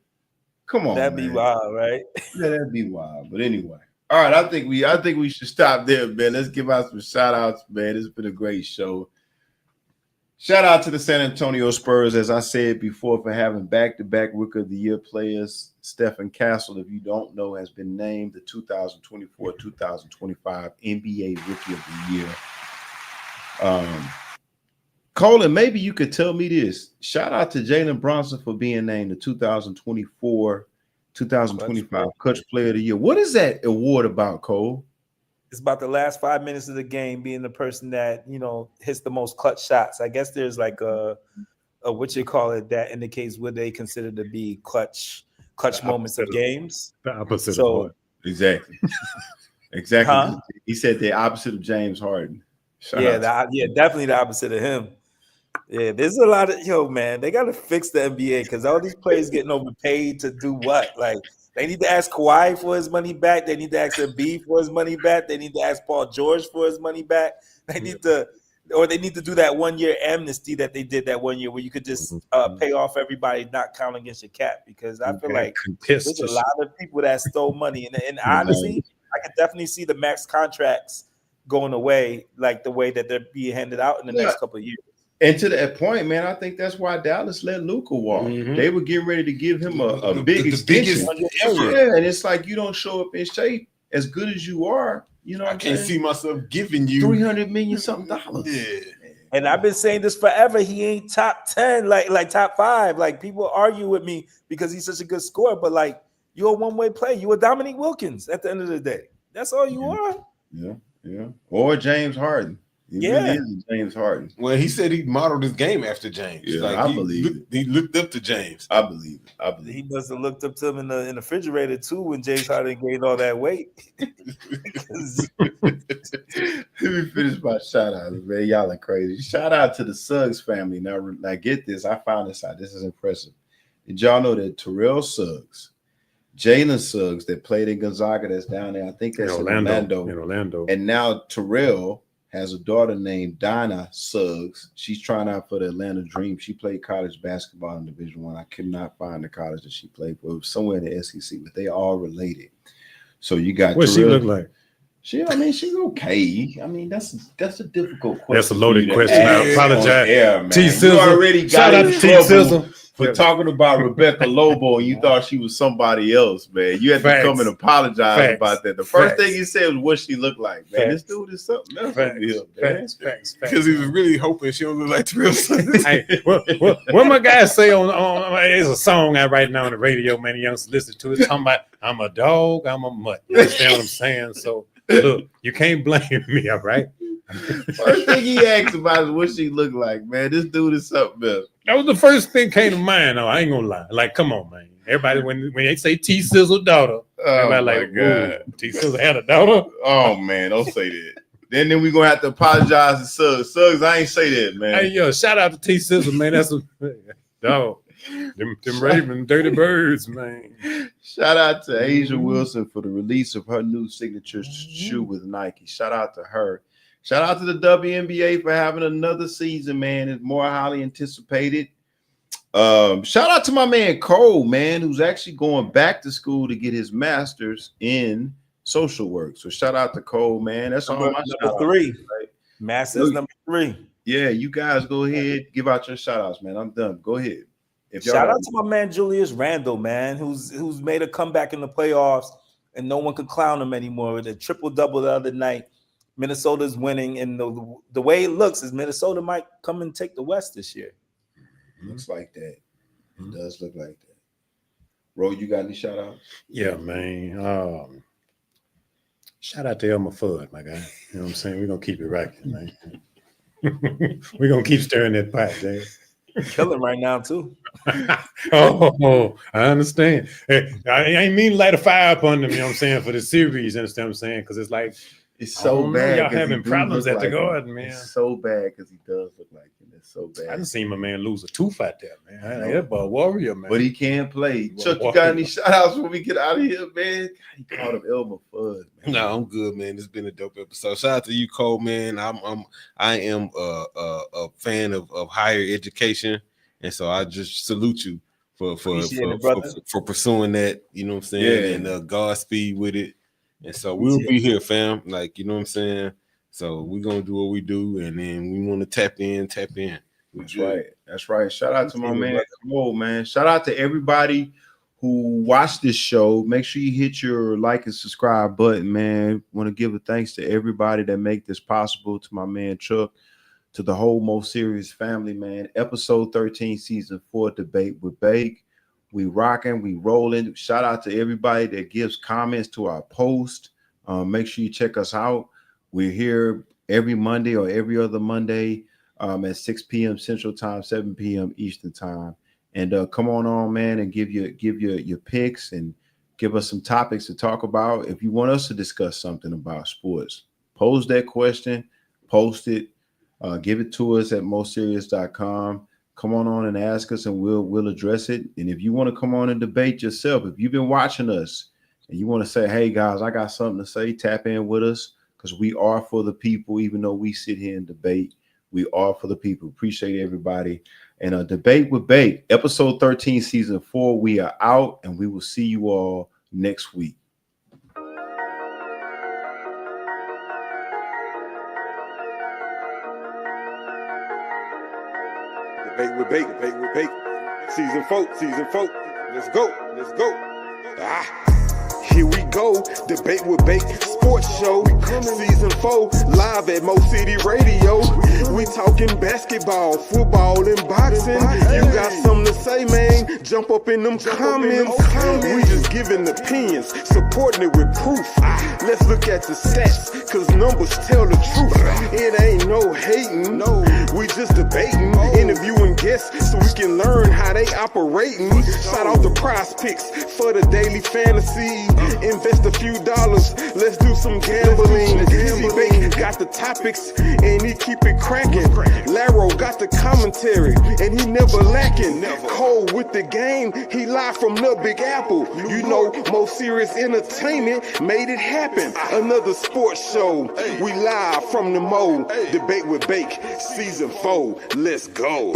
Come on, that'd be wild, right? Yeah, that'd be wild. But anyway, all right. I think we should stop there, man. Let's give out some shout outs, man. It's been a great show. Shout out to the San Antonio Spurs, as I said before, for having back-to-back Rookie of the Year players. Stephen Castle, if you don't know, has been named the 2024-2025 NBA Rookie of the Year. Colin, maybe you could tell me this. Shout out to Jalen Brunson for being named the 2024-2025 Clutch Player of the Year. What is that award about, Cole? It's about the last 5 minutes of the game being the person that, hits the most clutch shots. I guess there's like a what you call it that indicates what they consider to be clutch moments of games. The opposite of what? Exactly. Exactly. Huh? He said the opposite of James Harden. Definitely the opposite of him. Yeah, there's a lot of man. They got to fix the NBA because all these players getting overpaid to do what? Like, they need to ask Kawhi for his money back. They need to ask Embiid for his money back. They need to ask Paul George for his money back. They need to do that 1 year amnesty that they did that 1 year where you could just pay off everybody, not count against your cap. Because I feel like there's a lot of people that stole money, and honestly, I could definitely see the max contracts going away, like the way that they're being handed out in the next couple of years. And to that point, man, I think that's why Dallas let Luka walk. Mm-hmm. They were getting ready to give him a big extension. Yeah, and it's like you don't show up in shape as good as you are. I can't see myself giving you $300 million something. Yeah. And I've been saying this forever. He ain't top 10, like top 5. Like people argue with me because he's such a good scorer, but like you're a one-way player. You a Dominique Wilkins at the end of the day. That's all you are. Yeah. Or James Harden. He really is James Harden. Well, he said he modeled his game after James. Yeah, I believe it. He looked up to James. I believe it. He must have looked up to him in the refrigerator too when James Harden gained all that weight. Let me finish my shout out, man. Y'all are crazy. Shout out to the Suggs family. Now, get this. I found this out. This is impressive. Did y'all know that Terrell Suggs, Jalen Suggs, that played in Gonzaga, that's down there? I think that's in Orlando. And now Terrell has a daughter named Donna Suggs. She's trying out for the Atlanta Dream. She played college basketball in Division I. I could not find the college that she played for. It was somewhere in the SEC, but they all related. So you got what she look like? She's okay. I mean, that's a difficult question. That's a loaded question. I apologize. You already got in trouble for talking about Rebecca Lobo, and you thought she was somebody else, man. You had to come and apologize about that. The first thing he said was what she looked like, man. This dude is something else over here, man. Because he was really hoping she don't look like Terrell Suggs. Hey, what my guys say on there's a song I write now on the radio, man. The youngsters listen to it. Talking about I'm a dog, I'm a mutt. You understand what I'm saying? So look, you can't blame me, all right? First thing he asked about is what she looked like, man. This dude is something else. That was the first thing came to mind. No, I ain't gonna lie. Like, come on, man. Everybody, when they say T Sizzle daughter, everybody like, God, T Sizzle had a daughter. Oh man, don't say that. Then we gonna have to apologize to Suggs. Suggs, I ain't say that, man. Hey, yo, shout out to T Sizzle, man. That's a dog. Them Raven Dirty Birds, man. Shout out to Asia Wilson for the release of her new signature shoe with Nike. Shout out to her. Shout out to the WNBA for having another season, man. It's more highly anticipated. Shout out to my man Cole, man, who's actually going back to school to get his master's in social work. So shout out to Cole, man. That's all my number 3. Right? Master's number 3. Yeah, you guys go ahead, give out your shout outs, man. I'm done. Go ahead. Shout out to my man Julius Randle, man, who's made a comeback in the playoffs, and no one could clown him anymore with a triple-double the other night. Minnesota's winning, and the way it looks is Minnesota might come and take the West this year. Looks like that. It does look like that. Ro, you got any shout outs? Yeah, man. Shout out to Elmer Fudd, my guy. You know what I'm saying? We're gonna keep it rocking, man. We're gonna keep stirring that pot, Dave. Killing right now, too. Oh, I understand. Hey, I ain't mean to light a fire upon them, you know what I'm saying, for the series, you understand what I'm saying? Because it's like, it's so bad. Y'all having problems at the garden, man. It's so bad because he does look like him. It's so bad. I done seen my man lose a tooth out there, man. That boy warrior, man. But he can't play. Chuck, you got any shout outs when we get out of here, man? He called him Elmer Fudd, man. No, I'm good, man. It's been a dope episode. Shout out to you, Cole, man. I am a fan of higher education, and so I just salute you for pursuing that. You know what I'm saying? Yeah. And Godspeed with it. And so we'll be here, fam. Like, you know what I'm saying? So we're gonna do what we do, and then we want to tap in. That's right. That's right. Shout out to my man Cole, man. Shout out to everybody who watched this show. Make sure you hit your like and subscribe button, man. Want to give a thanks to everybody that make this possible, to my man Chuck, to the whole Mo Serious family, man. Episode 13, season 4, Debate with Bake. We rocking, we rolling. Shout out to everybody that gives comments to our post. Make sure you check us out. We're here every Monday or every other Monday at 6 p.m. Central Time, 7 p.m. Eastern Time. And come on, man, and give your picks and give us some topics to talk about. If you want us to discuss something about sports, pose that question, post it, give it to us at moserious.com. Come on and ask us, and we'll address it. And if you want to come on and debate yourself, if you've been watching us and you want to say, hey, guys, I got something to say, tap in with us, because we are for the people. Even though we sit here and debate, we are for the people. Appreciate everybody. And Debate with Bake, episode 13, season 4, we are out, and we will see you all next week. Debate with Bake, season 4, let's go. Here we go, Debate with Bake, sports show, season 4, live at Mo City Radio. We talking basketball, football, and boxing. You got something to say, man? Jump up in them comments. We just giving opinions, supporting it with proof. Let's look at the stats, cause numbers tell the truth. It ain't no hating, we just debating, interviewing guests so we can learn how they operating. Shout out the prize picks for the daily fantasy. Invest a few dollars, let's do some gambling. C-Bake got the topics and he keep it cracking. Laro got the commentary and he never lacking. Cole with the game, he live from the Big Apple. You know, Mo Serious Entertainment made it happen. Another sports show, we live from the Mo. Debate with Bake, season 4, let's go.